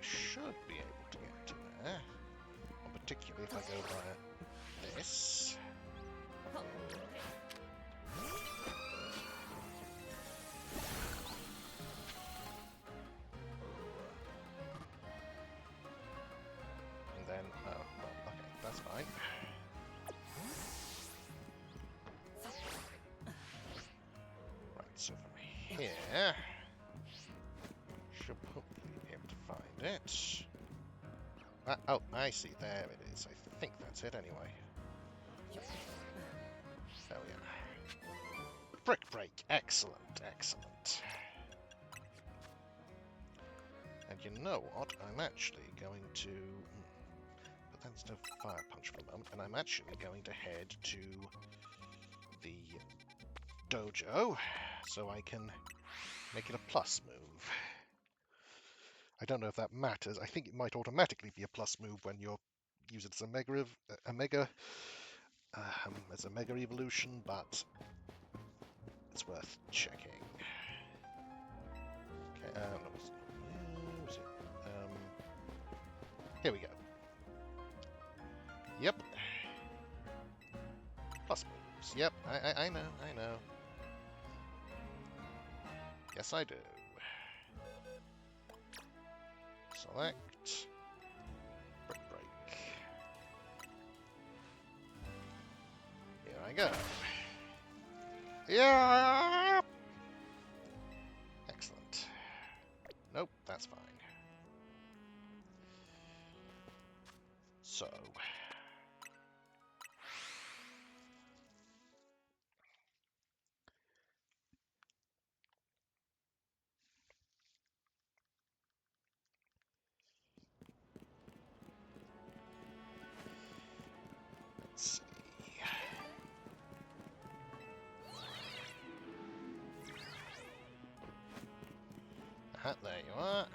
should be able to get to there. Well, particularly if I go via this. And then, oh, well, okay, that's fine. Right, so from here, should hopefully be able to find it. Oh, I see, there it is. I think that's it anyway. There we are. Brick Break, excellent, excellent. And you know what? I'm actually going to... But that's no Fire Punch for a moment. And I'm actually going to head to the dojo so I can make it a plus move. I don't know if that matters. I think it might automatically be a plus move when you use it as as a mega evolution, but it's worth checking. Okay, where was it? Here we go. Yep. Plus moves. Yep, I know, I know. Yes, I do. Select. Brick Break. Here I go. Yeah! Excellent. Nope, that's fine. So... Let's see. There you are.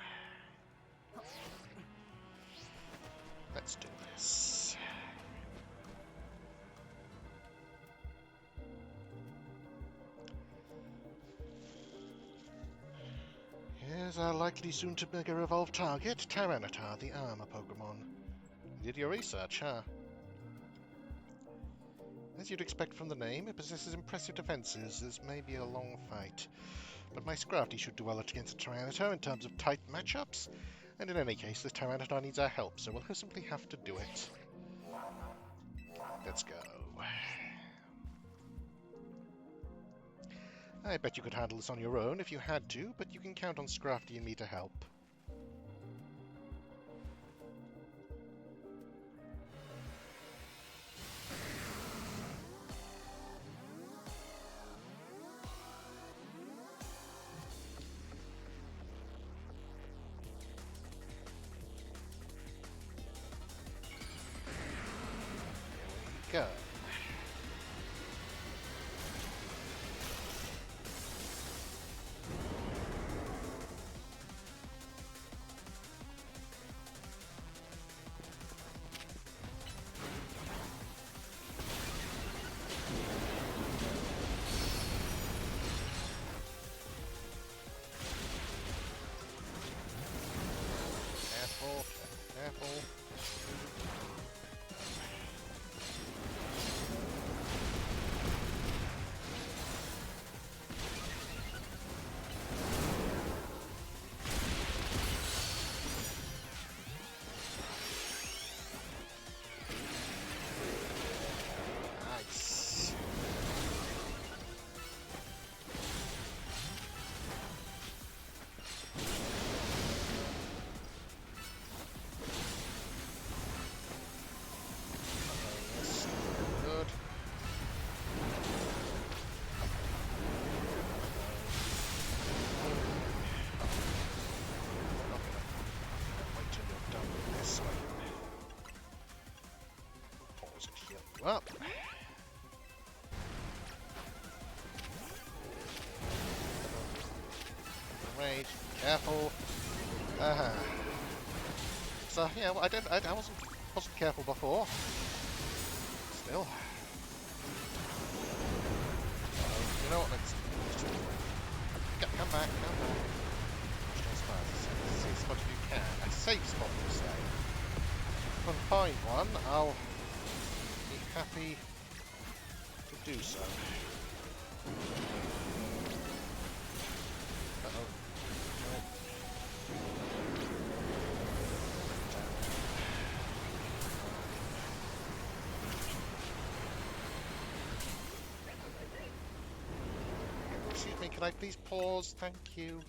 Let's do this. Here's our likely soon to Mega Evolve target, Tyranitar, the armor Pokémon. You did your research, huh? As you'd expect from the name, it possesses impressive defenses. This may be a long fight, but my Scrafty should do well against a Tyranitar in terms of tight matchups. And in any case, this Tyranitar needs our help, so we'll simply have to do it. Let's go. I bet you could handle this on your own if you had to, but you can count on Scrafty and me to help. Here we go. Careful, careful. Nice. Yes, good. Wait till you're done with this one. Pause and heal you up. Rage, careful. So yeah, well, I wasn't careful before. Still. You know what? Let's come back, come back. Safe spot if you can. A safe spot, you say. If I can find one, I'll be happy to do so. Uh-oh. Excuse me, can I please pause? Thank you.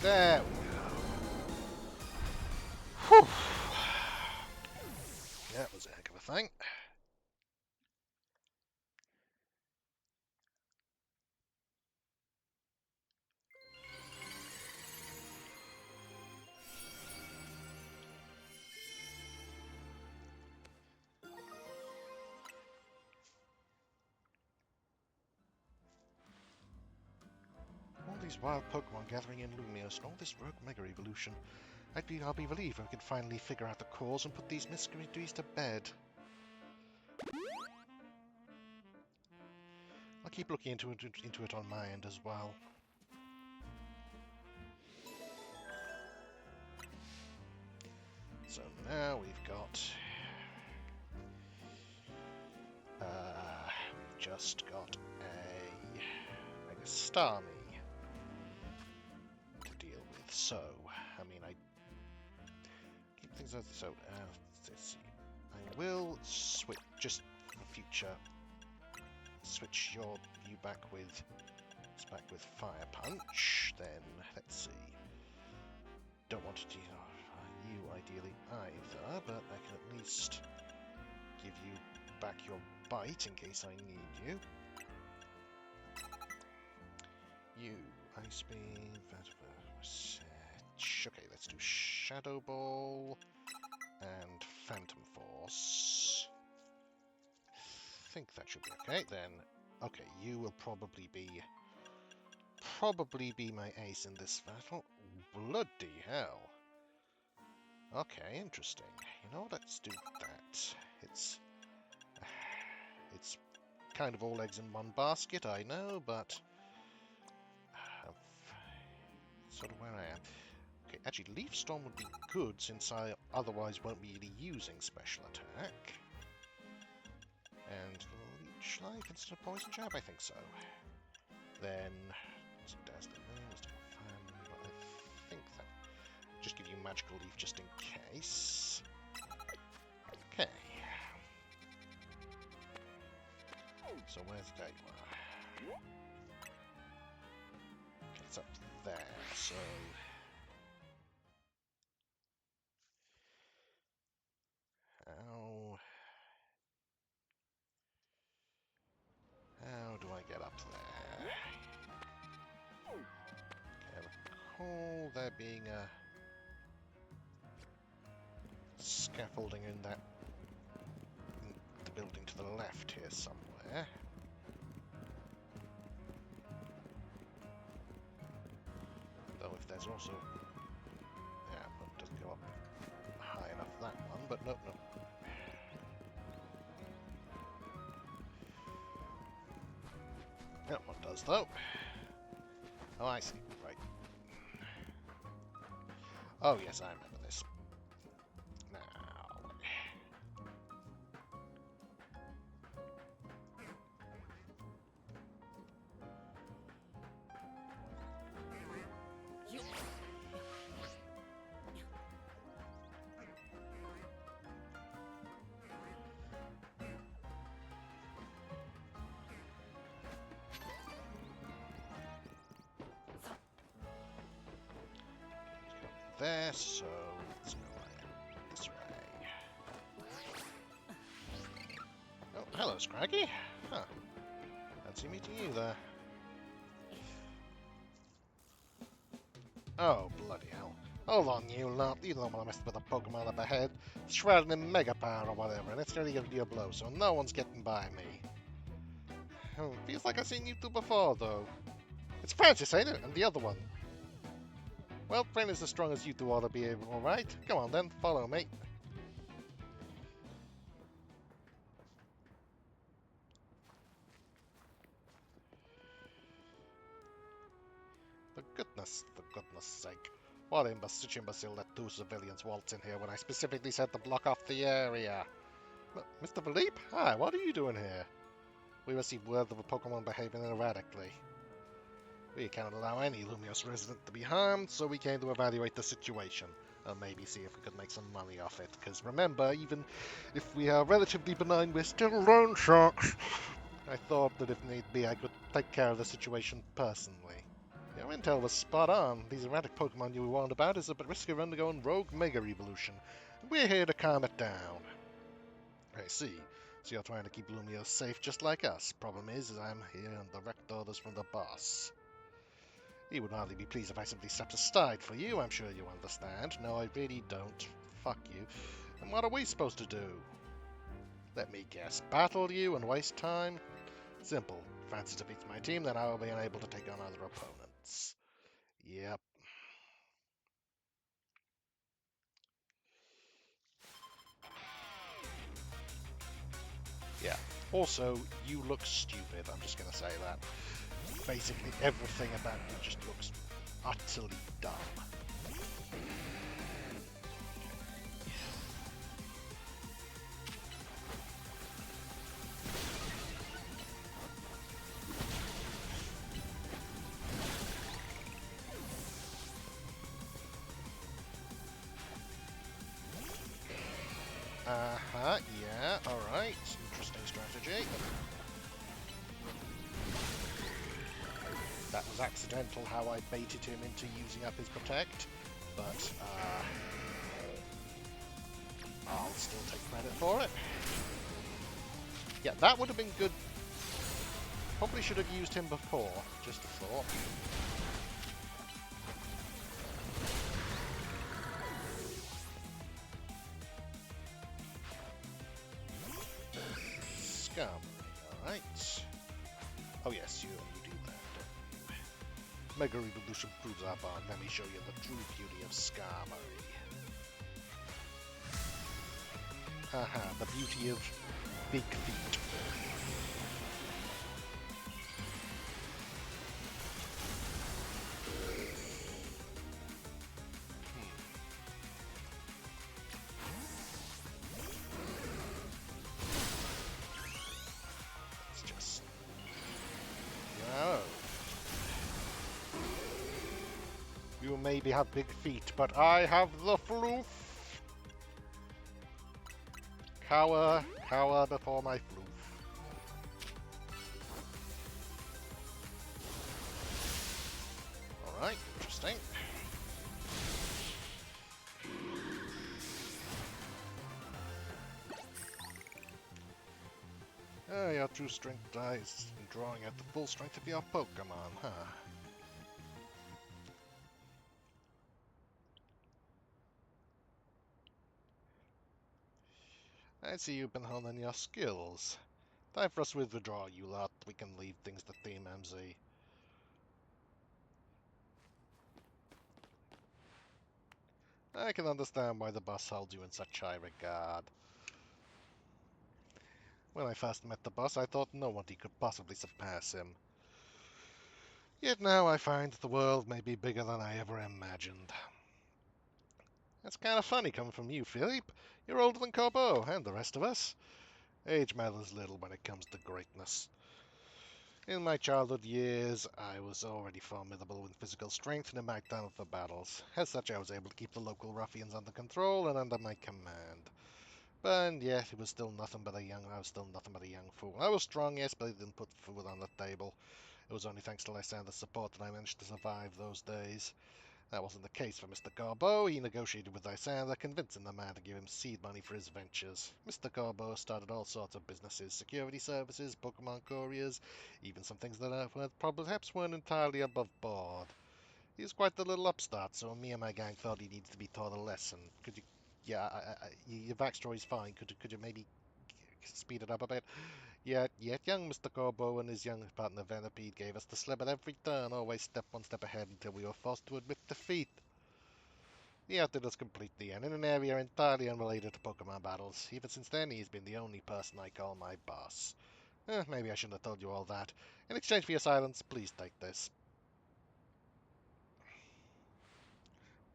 There we go. Whew. That was a heck of a thing. All these wild Pokemon gathering in Lumios and all this rogue Mega Evolution. I'll be relieved when we can finally figure out the cause and put these mysteries to bed. I'll keep looking into it on my end as well. So now we've got... we've just got a Mega Starmie to deal with. So, I mean, I keep things as so. Let's see. I will switch just for future. Switch you back with Fire Punch. Then let's see. Don't want to do you ideally either, but I can at least give you back your bite in case I need you. You Ice Beam. Okay, let's do Shadow Ball and Phantom Force. think that should be okay then. Okay, you will probably be my ace in this battle. Bloody hell. Okay, interesting. You know, let's do that. It's kind of all eggs in one basket, I know, but sort of where I am. Okay, actually, Leaf Storm would be good since I otherwise won't be really using special attack. And Leech Life instead of Poison Jab, I think so. Then, Dazzling Moon, but I think that just give you Magical Leaf just in case. Okay. So where's the day? Okay, it's up there, so... How do I get up there? Okay, I recall there being a scaffolding in the building to the left here somewhere. Though if there's also... Yeah, it doesn't go up high enough, that one, but nope. That one does, though. Oh, I see. Right. Oh, yes, I remember this. Now... there, so let's go this way. Oh, hello, Scraggy. Huh. Fancy meeting you there. Oh, bloody hell. Hold on, you lot. You don't want to mess with a Pokemon up ahead. Shrouded in Mega Power or whatever, and it's going to give you a blow, so no one's getting by me. Feels like I've seen you two before, though. It's Francis, ain't it? And the other one. Well, Brain is as strong as you two ought to be able, alright? Come on then, follow me. For goodness sake. What imbecile let two civilians waltz in here when I specifically said to block off the area? Mr. Philippe? Hi, what are you doing here? We received word of a Pokemon behaving erratically. We cannot allow any Lumios resident to be harmed, so we came to evaluate the situation, and maybe see if we could make some money off it. Because remember, even if we are relatively benign, we're still loan sharks. I thought that if need be, I could take care of the situation personally. Your intel was spot on. These erratic Pokemon you warned about is at risk of undergoing rogue Mega Evolution. We're here to calm it down. I see. So you're trying to keep Lumios safe just like us. Problem is I'm here on direct orders from the boss. He would hardly be pleased if I simply stepped aside for you, I'm sure you understand. No, I really don't. Fuck you. And what are we supposed to do? Let me guess. Battle you and waste time? Simple. If Francis defeats my team, then I will be unable to take on other opponents. Yep. Yeah. Also, you look stupid. I'm just going to say that. Basically, everything about you just looks utterly dumb. Yeah, alright. Interesting strategy. That was accidental how I baited him into using up his Protect, but I'll still take credit for it. Yeah, that would have been good. Probably should have used him before, just a thought. Scum. Alright. Oh yes, you do that, don't you? Mega Revolution proves our bond. Let me show you the true beauty of Skarmory. Haha, the beauty of big feet. It's just... No. You maybe have big feet, but I have the floof. Cower before my floof. Alright, interesting. Oh, your true strength lies in drawing out the full strength of your Pokémon, huh? I see you've been honing your skills. Time for us to withdraw, you lot. We can leave things to Team MZ. I can understand why the boss holds you in such high regard. When I first met the boss, I thought nobody could possibly surpass him. Yet now I find the world may be bigger than I ever imagined. That's kind of funny coming from you, Philippe. You're older than Corbeau and the rest of us. Age matters little when it comes to greatness. In my childhood years, I was already formidable in physical strength and in my talent for battles. As such, I was able to keep the local ruffians under control and under my command. But yet, I was still nothing but a young fool. I was strong, yes, but I didn't put food on the table. It was only thanks to Lysander's support that I managed to survive those days. That wasn't the case for Mr. Corbeau. He negotiated with Lysander, convincing the man to give him seed money for his ventures. Mr. Corbeau started all sorts of businesses, security services, Pokemon couriers, even some things that perhaps weren't entirely above board. He was quite the little upstart, so me and my gang felt he needed to be taught a lesson. Could you... Yeah, your backstory's fine. Could you maybe speed it up a bit? Yet young Mr. Corbeau and his young partner Venipede gave us the slip at every turn, always one step ahead until we were forced to admit defeat. He outdid us completely, and in an area entirely unrelated to Pokemon battles. Even since then, he's been the only person I call my boss. Maybe I shouldn't have told you all that. In exchange for your silence, please take this.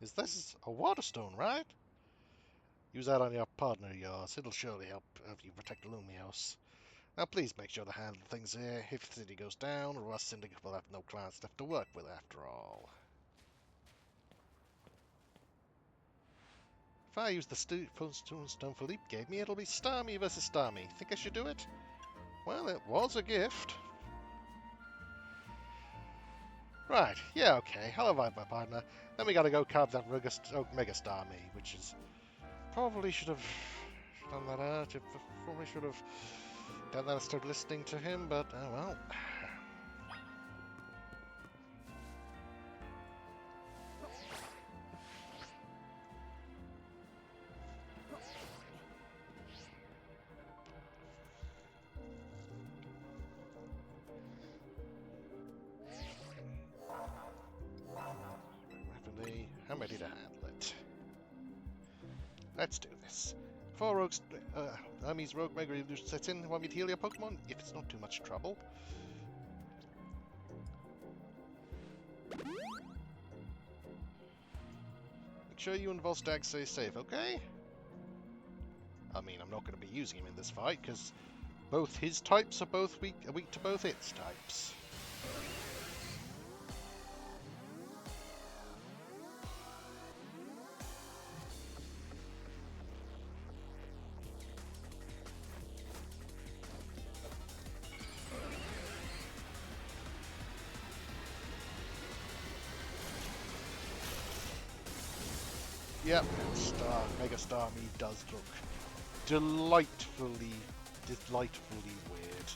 Is this a Waterstone, right? Use that on your partner of yours. It'll surely help you protect Lumios. Now please make sure to handle things here. If the city goes down, Rust Syndicate will have no clans left to work with after all. If I use the Stone Philippe gave me, it'll be Starmie versus Starmie. Think I should do it? Well, it was a gift. Right, yeah, okay. I'll invite my partner. Then we gotta go carve that Mega Starmie, which is... Probably should have done that out. Probably should have done that instead of listening to him, but oh well. Rapidly, I'm ready to handle it. Let's do this. Before Army's Rogue Mega Evolution sets in, want me to heal your Pokemon? If it's not too much trouble. Make sure you and Volstagg stay safe, okay? I mean, I'm not going to be using him in this fight, because both his types are both weak to both its types. Yep, Mega Starmie does look delightfully weird.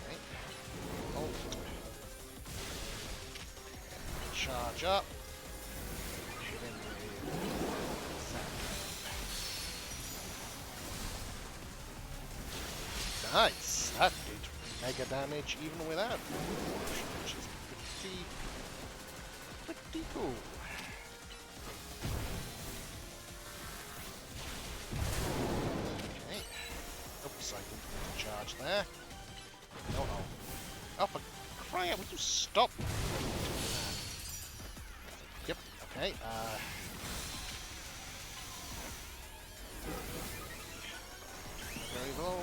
Okay. Oh. Charge up. Hit him with Nice! That did mega damage even without evolution, which is pretty cool. Okay. Oops, I didn't mean to charge there. Uh-oh. Oh, for crying out, would you stop? Yep, okay, very low.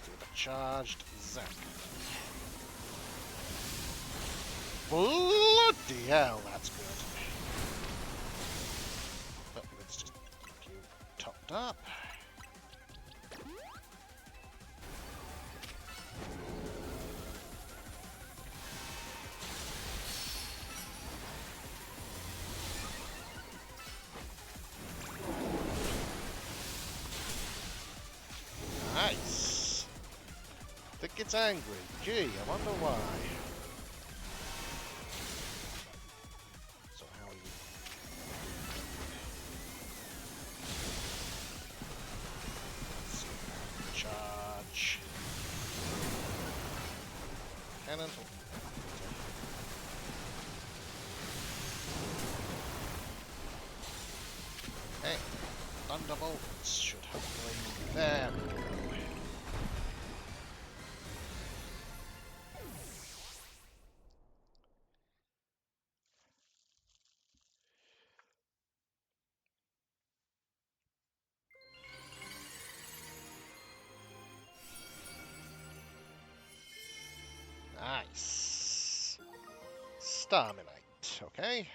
Do the charged zap. Bloody hell, that's good. But let's just get you topped up. Nice. I think it's angry. Gee, I wonder why. So how are you? Charge. Cannon. Okay. Thunderbolts should hopefully. There we go. Nice. Starminite, okay.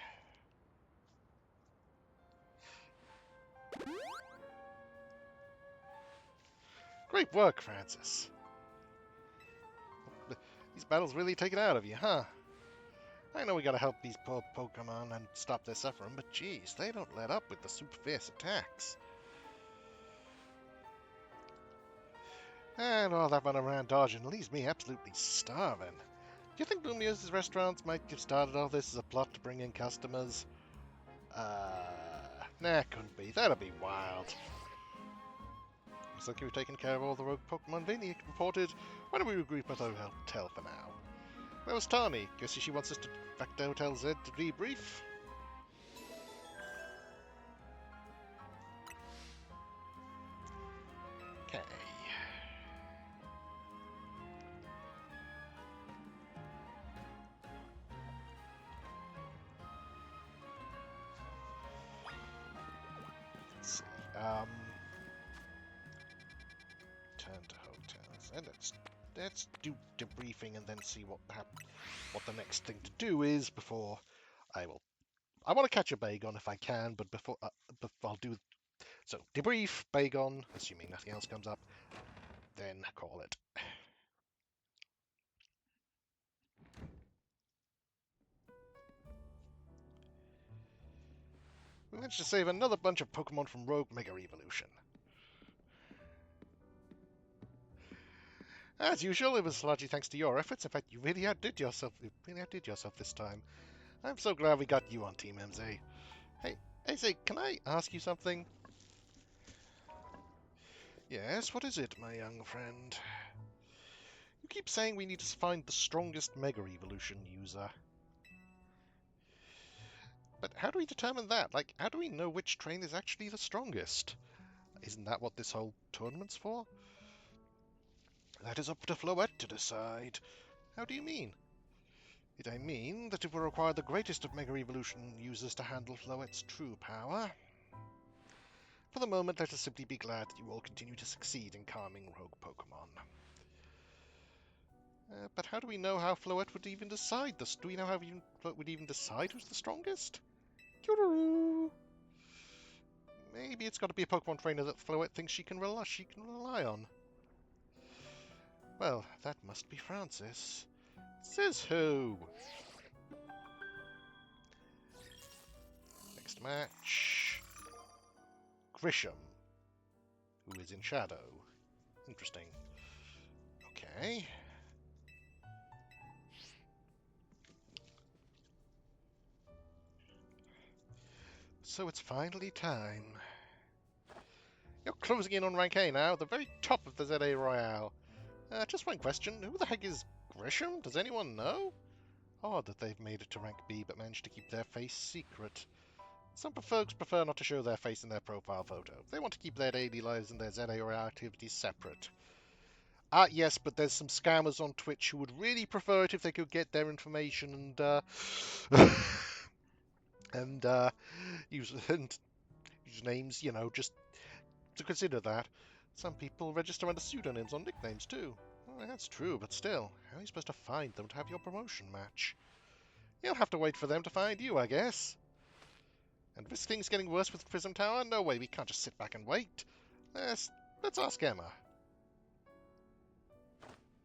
Great work, Francis. These battles really take it out of you, huh? I know we gotta help these poor Pokémon and stop their suffering, but geez, they don't let up with the super fierce attacks. And all that run around dodging leaves me absolutely starving. Do you think Lumio's restaurants might have started all this as a plot to bring in customers? Nah, couldn't be. That'd be wild. Looks like you've taken care of all the rogue Pokemon Vinny reported. Why don't we regroup at the hotel for now? Where was Tani? Guess she wants us to back to Hotel Z to debrief? Okay. Let's see. Turn to hotels. And let's do debriefing and then see what the next thing to do is before I will. I want to catch a Bagon if I can, but before I'll do so. Debrief Bagon, assuming nothing else comes up, then call it. We managed to save another bunch of Pokemon from Rogue Mega Evolution. As usual, it was largely thanks to your efforts. In fact, you really outdid yourself. You really outdid yourself this time. I'm so glad we got you on Team MZ. Hey, say, can I ask you something? Yes, what is it, my young friend? You keep saying we need to find the strongest Mega Evolution user. But how do we determine that? Like, how do we know which train is actually the strongest? Isn't that what this whole tournament's for? That is up to Floette to decide. How do you mean? I mean that it will require the greatest of Mega Evolution users to handle Floette's true power. For the moment, let us simply be glad that you all continue to succeed in calming rogue Pokemon. But how do we know how Floette would even decide this? Do we know how Floette would even decide who's the strongest? Kyuroo! Maybe it's got to be a Pokemon trainer that Floette thinks she can rely on. Well, that must be Francis. Says who? Next match. Grisham, who is in Shadow. Interesting. Okay. So it's finally time. You're closing in on rank A now, the very top of the ZA Royale. Just one question, who the heck is Grisham? Does anyone know? Odd that they've made it to rank B but managed to keep their face secret. Some folks prefer not to show their face in their profile photo. They want to keep their daily lives and their ZA Royale activities separate. Yes, but there's some scammers on Twitch who would really prefer it if they could get their information and use names, you know, just to consider that. Some people register under pseudonyms on nicknames too. Well, that's true, but still, how are you supposed to find them to have your promotion match? You'll have to wait for them to find you, I guess. And risk things getting worse with Prism Tower? No way, we can't just sit back and wait. Let's ask Emma.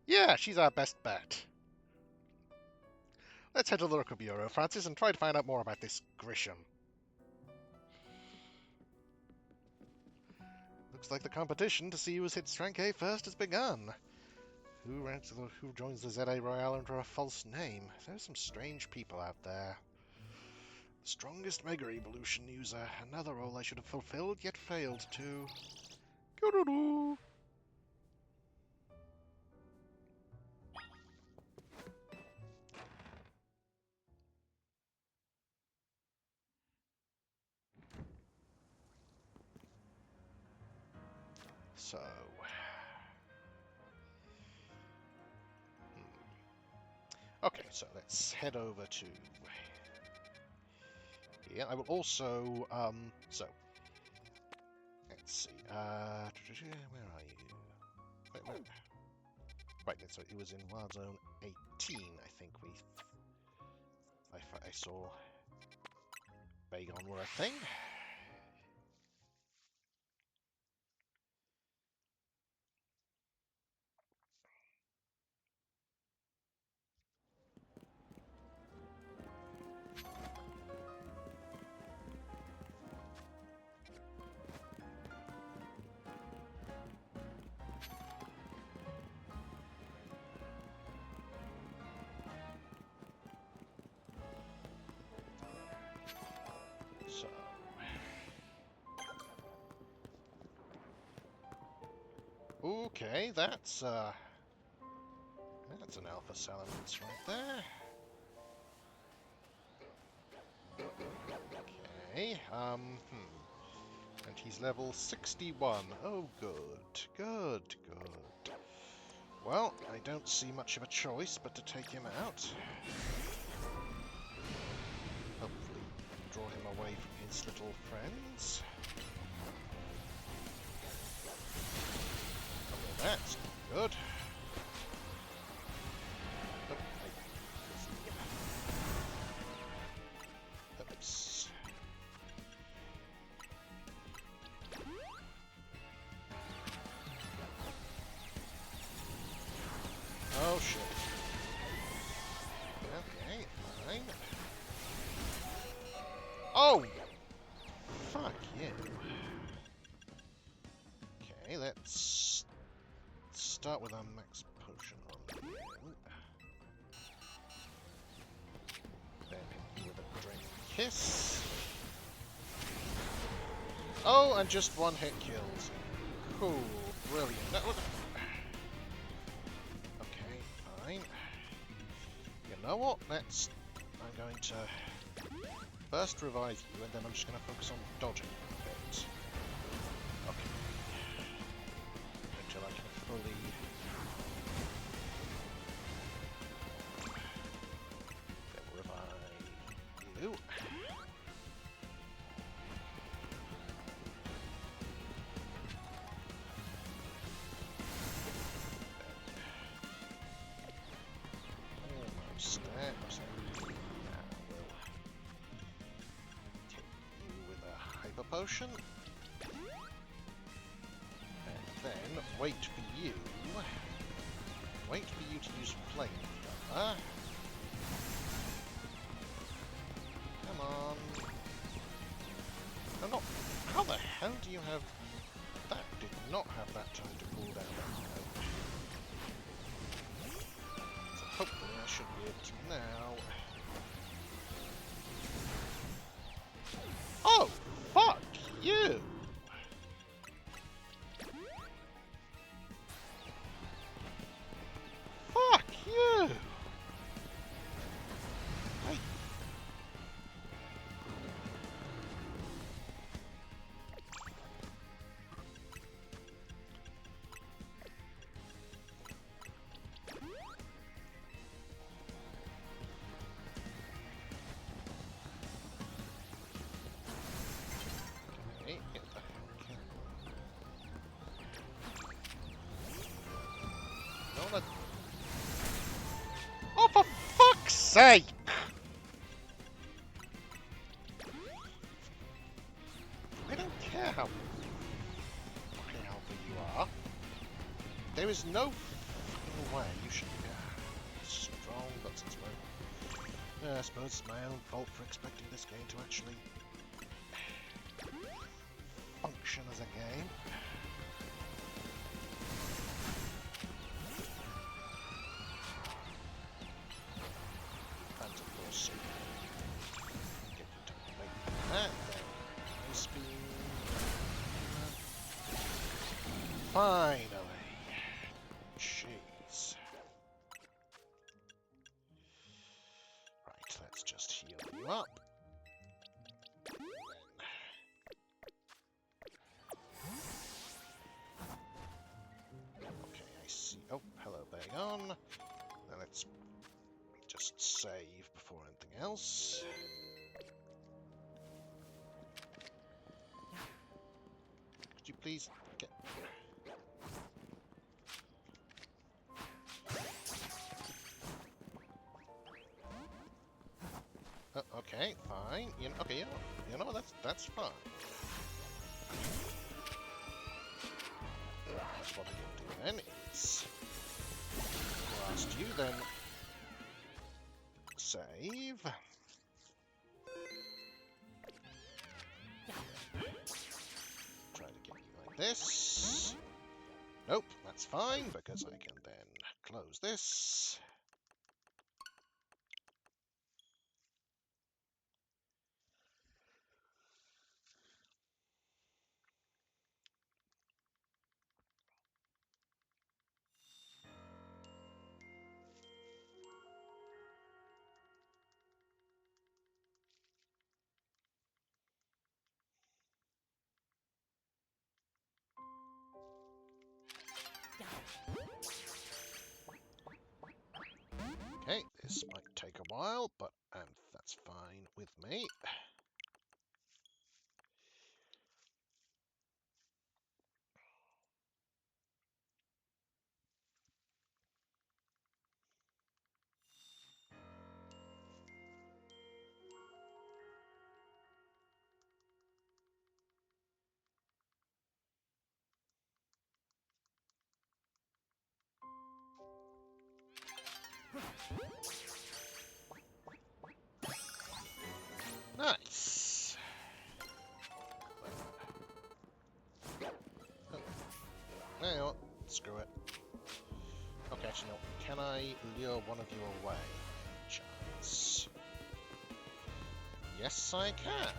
Yeah, she's our best bet. Let's head to the Local Bureau, Francis, and try to find out more about this Grisham. Looks like the competition to see who hits rank A first has begun. Who joins the ZA Royale under a false name? There's some strange people out there. The strongest Mega Evolution user. Another role I should have fulfilled, yet failed to. Doo-doo-doo. So... Okay, so let's head over to... Yeah, I will also, so... Let's see, where are you? Wait. Right, so it was in Wild Zone 18, I think I saw Bagon were a thing. So... Okay, that's an Alpha Salamence right there. Okay, and he's level 61. Oh, good. Well, I don't see much of a choice but to take him out. Hopefully draw him away from his little friends. Oh, that's good. Oops. Oh, shit. Okay, fine. Oh! Fuck you. Okay, let's start with our max potion on you. Then hit you with a Draining Kiss. Oh, and just one hit kills. Cool, brilliant. Okay, fine. You know what? I'm going to first revive you, and then I'm just going to focus on dodging a bit. Okay. Until I can fully... Then revive you. Almost there. Now we'll take you with a Hyper Potion. And then wait for you. Wait for you to use Flamethrower. Come on. No, not. How the hell do you have... That did not have that time to cool down. So hopefully I should be able to now. Oh! Fuck you! Whew. Hey. Okay. No, that... Oh, for fuck's sake! I don't care how fucking alpha you are. There is no fucking way you should be strong, but since I suppose it's my own fault for expecting this game to actually function as a game. And of course, get you to make that then. High speed. Finally. Jeez. Right, let's just heal you up. Okay, I see. Oh, hello, Bagon. Now let's just save before anything else. Could you please get... Oh, okay, fine. Okay, you know that's fine. That's what I can do then is blast you, then save. Try to get you like this. Nope, that's fine because I can then close this. Okay, this might take a while, but that's fine with me. Nice. Oh, you know what? Screw it. Okay, actually, no. Can I lure one of you away? Chance. Yes, I can.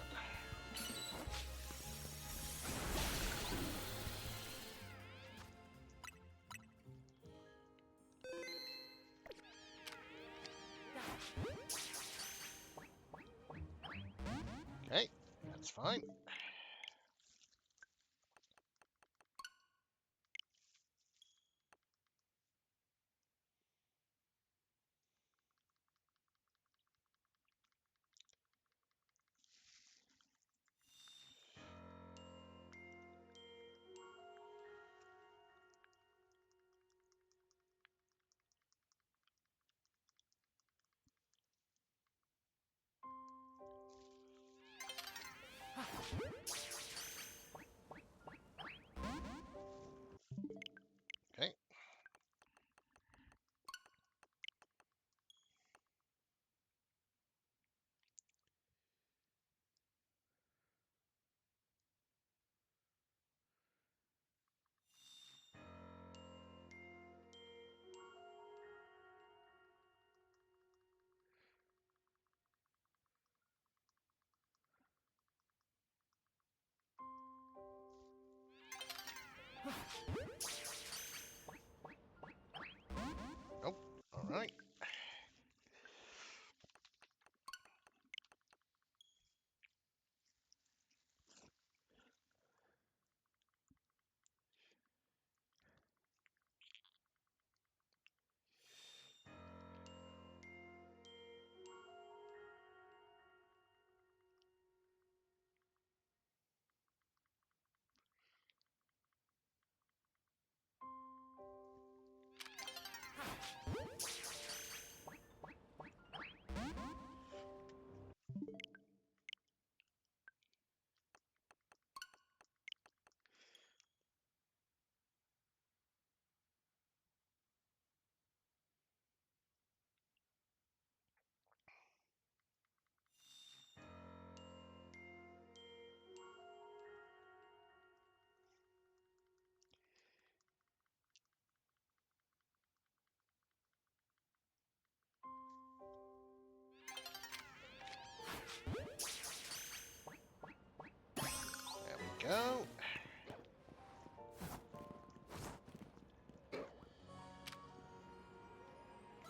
Okay, that's fine.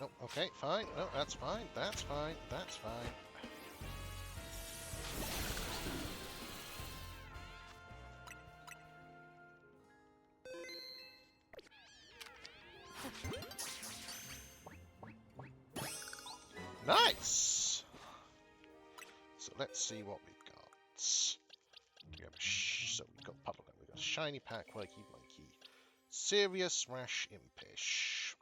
No, okay, fine. No, that's fine. That's fine. That's fine. Nice! So let's see what we've got. We have so we've got Puddle, we've got Shiny Pack, Quirky Monkey, Serious Rash Impish.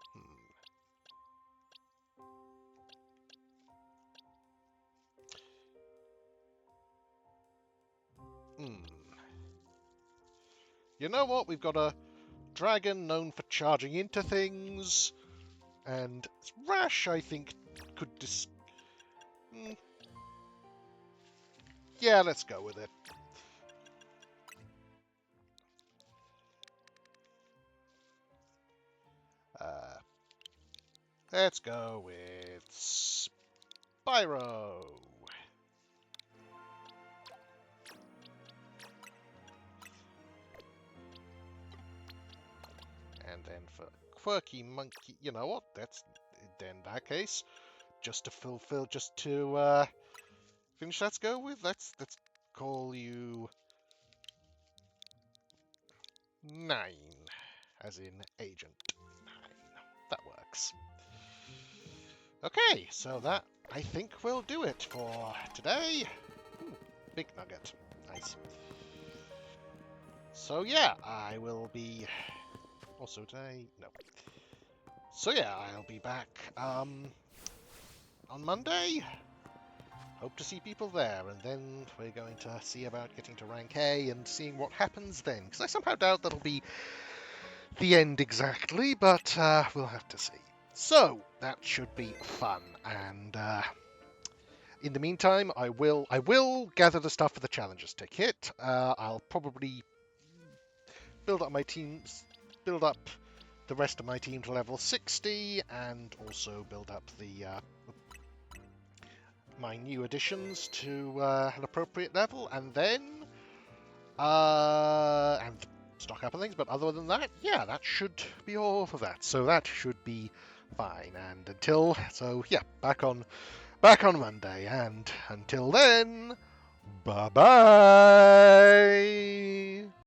You know what? We've got a dragon known for charging into things, and Rash, I think, could yeah, let's go with it. Let's go with Spyro. And then for Quirky Monkey, you know what? That's in that case, just to finish. Let's go with let's call you 9, as in Agent 9. That works. Okay, so that I think will do it for today. Ooh, big nugget, nice. So yeah, I will be also today. No. So yeah, I'll be back on Monday. Hope to see people there, and then we're going to see about getting to rank A and seeing what happens then. Because I somehow doubt that'll be the end exactly, but we'll have to see. So that should be fun, and in the meantime, I will gather the stuff for the Challengers ticket. I'll probably build up my teams, build up the rest of my team to level 60, and also build up the my new additions to an appropriate level, and then and stock up and things. But other than that, yeah, that should be all for that. So that should be fine. And yeah, back on Monday, and until then, bye bye.